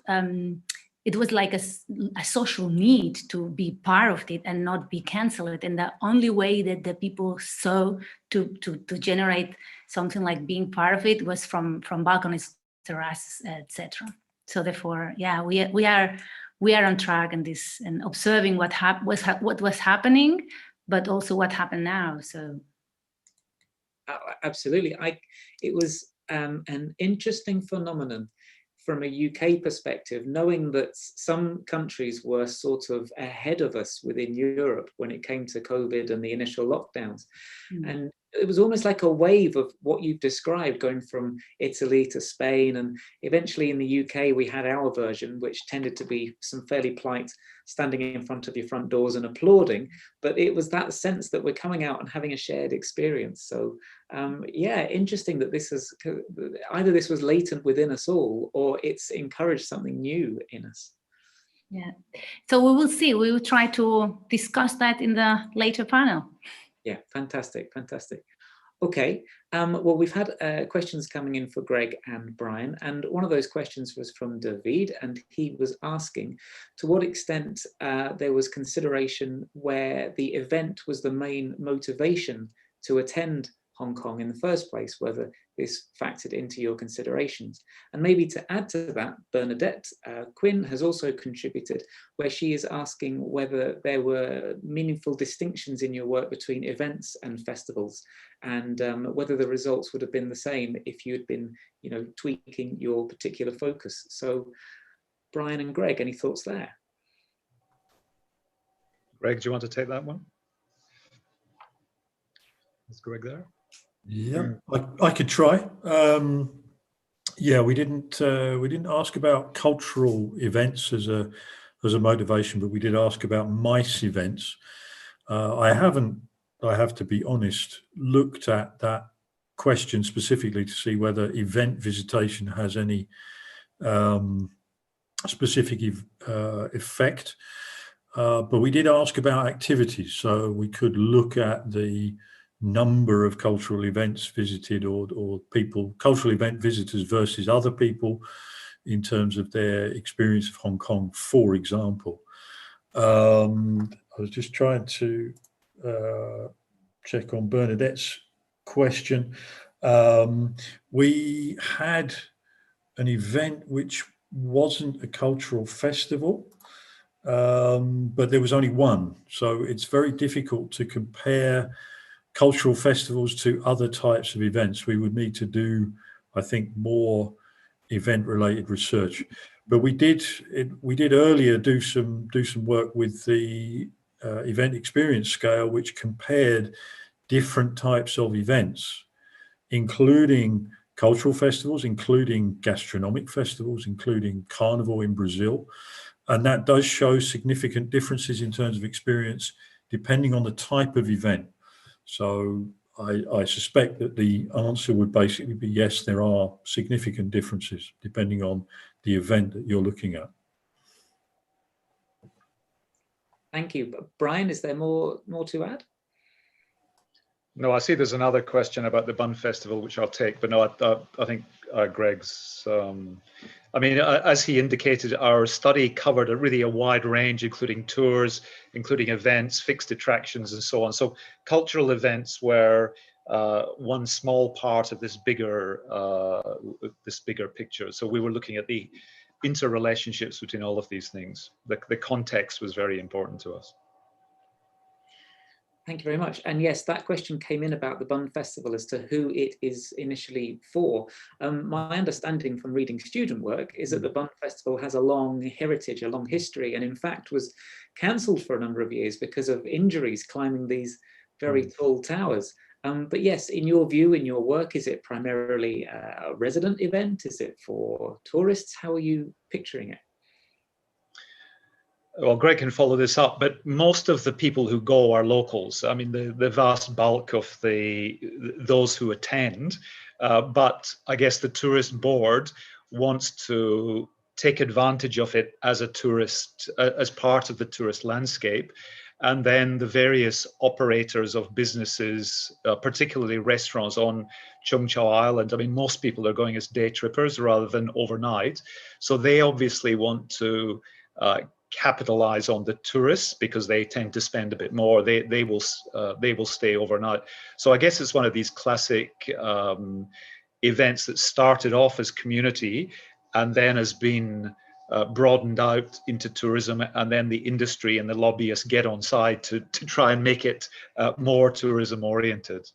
it was like a social need to be part of it and not be cancelled. And the only way that the people saw to generate something like being part of it was from balconies, terraces, etc. So therefore, yeah, we are we are on track in this and observing what was happening, but also what happened now. So absolutely, it was an interesting phenomenon from a UK perspective, knowing that some countries were sort of ahead of us within Europe when it came to COVID and the initial lockdowns. And it was almost like a wave of what you've described, going from Italy to Spain, and eventually in the UK we had our version, which tended to be some fairly polite standing in front of your front doors and applauding, but it was that sense that we're coming out and having a shared experience. So yeah, interesting that this is either this was latent within us all, or it's encouraged something new in us. Yeah, so we will see. We will try to discuss that in the later panel. Yeah, fantastic, fantastic. Okay, well, we've had questions coming in for Greg and Brian, and one of those questions was from David, and he was asking to what extent there was consideration where the event was the main motivation to attend Hong Kong in the first place, whether this factored into your considerations. And maybe to add to that, Bernadette Quinn has also contributed, where she is asking whether there were meaningful distinctions in your work between events and festivals, and whether the results would have been the same if you had been, you know, tweaking your particular focus. So Brian and Greg, any thoughts there? Greg, do you want to take that one? Is Greg there? Yeah, I could try. Yeah, we didn't ask about cultural events as a motivation, but we did ask about MICE events. I have to be honest, looked at that question specifically to see whether event visitation has any specific effect. But we did ask about activities, so we could look at the number of cultural events visited, or people, cultural event visitors versus other people in terms of their experience of Hong Kong, for example. I was just trying to check on Bernadette's question. We had an event which wasn't a cultural festival, but there was only one. So it's very difficult to compare cultural festivals to other types of events. We would need to do, I think, more event-related research. But we did earlier do some work with the event experience scale, which compared different types of events, including cultural festivals, including gastronomic festivals, including Carnival in Brazil. And that does show significant differences in terms of experience, depending on the type of event. So I suspect that the answer would basically be yes, there are significant differences depending on the event that you're looking at. Thank you. Brian, is there more to add? No, I see there's another question about the Bun Festival, which I'll take, but no, I think Greg's, I mean, as he indicated, our study covered really a wide range, including tours, including events, fixed attractions, and so on. So cultural events were one small part of this bigger picture. So we were looking at the interrelationships between all of these things. The context was very important to us. Thank you very much. And yes, that question came in about the Bun Festival as to who it is initially for. My understanding from reading student work is that the Bun Festival has a long heritage, a long history, and in fact was cancelled for a number of years because of injuries climbing these very tall towers. But yes, in your view, in your work, is it primarily a resident event? Is it for tourists? How are you picturing it? Well, Greg can follow this up, but most of the people who go are locals. I mean, the vast bulk of those who attend, but I guess the tourist board wants to take advantage of it as a tourist, as part of the tourist landscape. And then the various operators of businesses, particularly restaurants on Cheung Chau Island, I mean, most people are going as day trippers rather than overnight. So they obviously want to capitalize on the tourists because they tend to spend a bit more. They will stay overnight. So I guess it's one of these classic events that started off as community and then has been broadened out into tourism, and then the industry and the lobbyists get on side to try and make it more tourism oriented.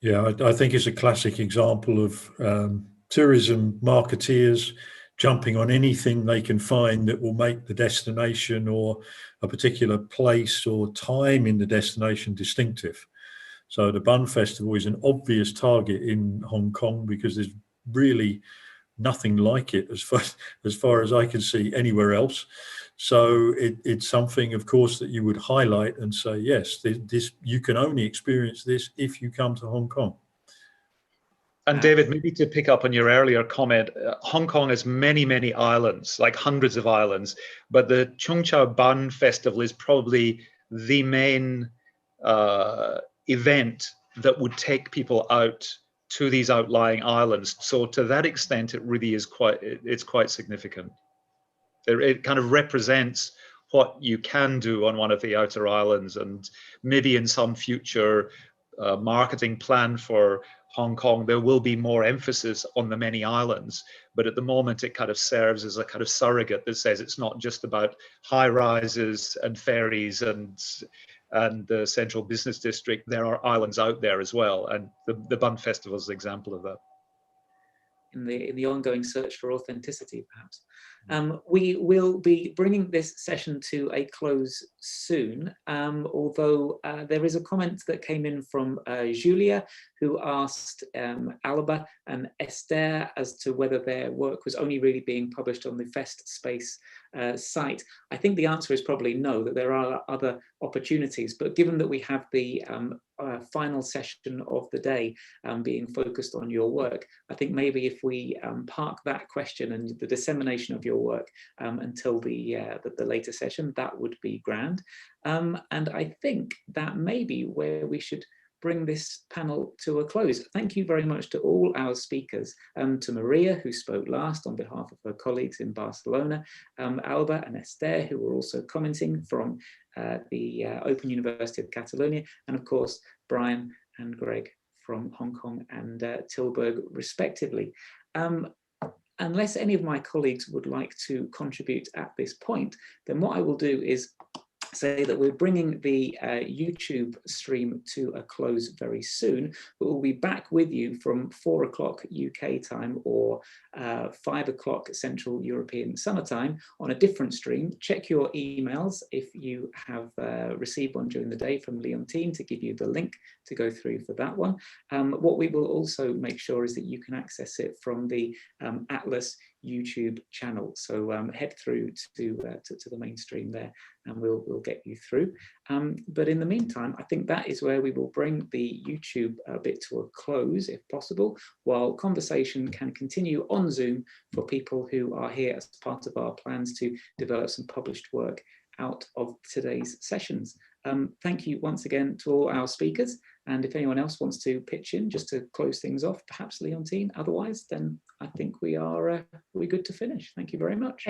Yeah, I think it's a classic example of tourism marketeers jumping on anything they can find that will make the destination or a particular place or time in the destination distinctive. So the Bun Festival is an obvious target in Hong Kong because there's really nothing like it as far as I can see anywhere else. So it's something, of course, that you would highlight and say, yes, this you can only experience this if you come to Hong Kong. And David, maybe to pick up on your earlier comment, Hong Kong has many, many islands, like hundreds of islands, but the Chung Chau Bun Festival is probably the main event that would take people out to these outlying islands. So to that extent, it really is quite significant. It kind of represents what you can do on one of the outer islands, and maybe in some future marketing plan for Hong Kong, there will be more emphasis on the many islands. But at the moment, it kind of serves as a kind of surrogate that says it's not just about high rises and ferries and the central business district. There are islands out there as well, and the Bun Festival is an example of that. In the ongoing search for authenticity, perhaps. We will be bringing this session to a close soon, although there is a comment that came in from Julia, who asked Alba and Esther as to whether their work was only really being published on the FestSpace site. I think the answer is probably no, that there are other opportunities, but given that we have the final session of the day being focused on your work, I think maybe if we park that question and the dissemination of your work until the later session, that would be grand. And I think that may be where we should bring this panel to a close. Thank you very much to all our speakers, to Maria, who spoke last on behalf of her colleagues in Barcelona, Alba and Esther, who were also commenting from the Open University of Catalonia, and of course, Brian and Greg from Hong Kong and Tilburg, respectively. Unless any of my colleagues would like to contribute at this point, then what I will do is say that we're bringing the YouTube stream to a close very soon, but we'll be back with you from 4 o'clock UK time or 5 o'clock Central European Summer Time on a different stream. Check your emails if you have received one during the day from Leontine to give you the link to go through for that one. What we will also make sure is that you can access it from the Atlas YouTube channel. So head through to the mainstream there, and we'll get you through. But in the meantime, I think that is where we will bring the YouTube bit to a close, if possible, while conversation can continue on Zoom for people who are here as part of our plans to develop some published work out of today's sessions. Thank you once again to all our speakers. And if anyone else wants to pitch in just to close things off, perhaps Leontine, otherwise, then I think we're good to finish. Thank you very much.